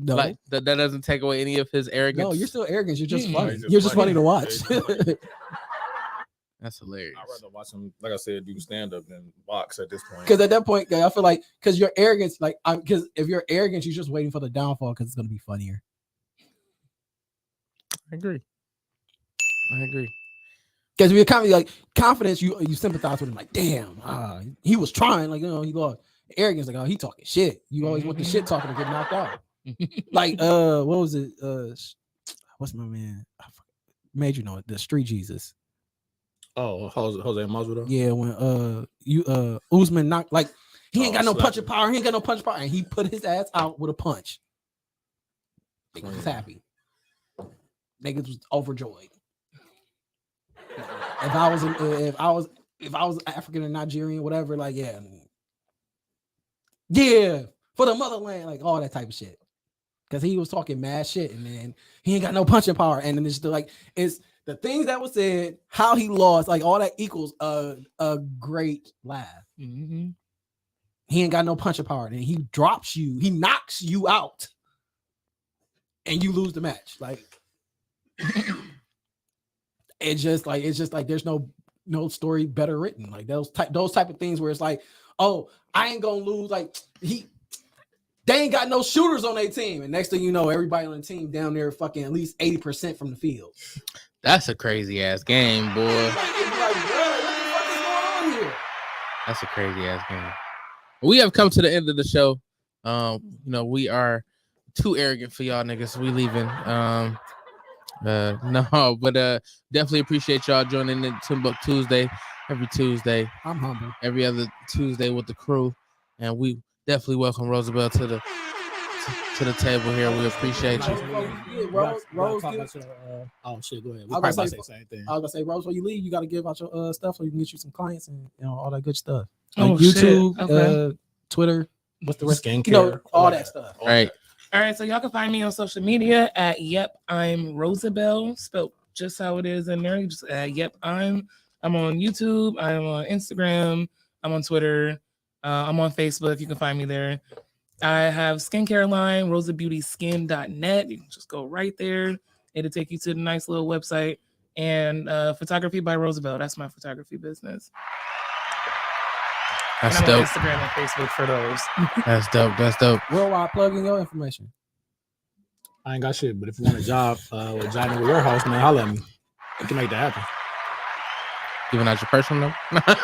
like that doesn't take away any of his arrogance? No, you're still arrogant. You're just funny. You're just funny to watch. That's hilarious. I'd rather watch him, like I said, do stand up than box at this point. Because at that point, I feel like because your arrogance, like because if you're arrogant, you're just waiting for the downfall because it's gonna be funnier. I agree. Because we're kind of like confidence, you sympathize with him, like, damn, he was trying, like, he lost. Arrogance, like, he talking shit. You always want the shit talking to get knocked out. Like, what was it? What's my man? Made you know it, the Street Jesus. Oh, Jose Masvidal. Yeah, when Usman knocked, like, he ain't got no punching power. He ain't got no punch power, and he put his ass out with a punch. Niggas was happy. Niggas was overjoyed. If I was African or Nigerian, whatever, like, yeah, for the motherland, like all that type of shit. Because he was talking mad shit, and then he ain't got no punching power, and then it's still like it's the things that was said, how he lost, like all that equals a great laugh. Mm-hmm. He ain't got no punching power, and he drops you, he knocks you out, and you lose the match. Like it's just like there's no story better written. Like those type of things where it's like, oh, I ain't gonna lose. Like they ain't got no shooters on their team, and next thing you know, everybody on the team down there fucking at least 80% from the field. That's a crazy ass game, boy. Like, what the fuck is going on here? That's a crazy ass game. We have come to the end of the show. We are too arrogant for y'all niggas. We leaving. No, but definitely appreciate y'all joining the TimbukTuesday every Tuesday. I'm humble. Every other Tuesday with the crew, and we definitely welcome Roosevelt to the table here. We appreciate you. Oh shit, go ahead. I was gonna say, Rose, when you leave, you got to give out your stuff so you can get you some clients and all that good stuff. Like YouTube, okay. Twitter, what's the rest? Skincare, all that stuff. All right. All right, so y'all can find me on social media at I'm Roosevelt, spelled just how it is in there. You just I'm on YouTube, I'm on Instagram, I'm on Twitter, I'm on Facebook. You can find me there. I have skincare line, rosabeautyskin.net. You can just go right there. It'll take you to the nice little website. And photography by Roosevelt. That's my photography business. That's and I'm dope. on Instagram and Facebook for those. That's dope. That's dope. Worldwide, plug in your information. I ain't got shit, but if you want a job with Johnny Warehouse, man, holla at me. I can make that happen. Giving out your personal number?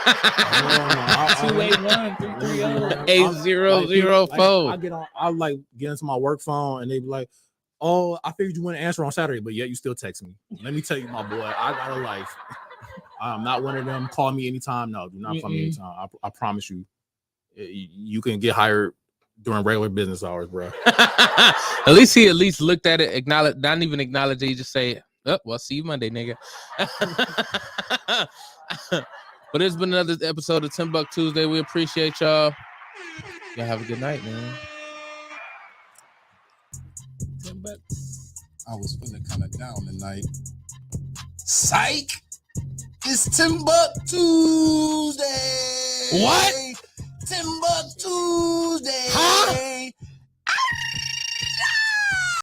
281-330-8004. I like get into my work phone and they be like, oh, I figured you wouldn't answer on Saturday, but yet you still text me. Let me tell you, my boy, I got a life. I'm not one of them. Call me anytime. No, do not call me anytime. I promise you. You can get hired during regular business hours, bro. At least he looked at it, acknowledge, not even acknowledge it. He just say, oh, well, see you Monday, nigga. But it's been another episode of TimbukTuesday. We appreciate y'all. Y'all have a good night, man. I was feeling kind of down tonight. Psych! It's TimbukTuesday! What? TimbukTuesday!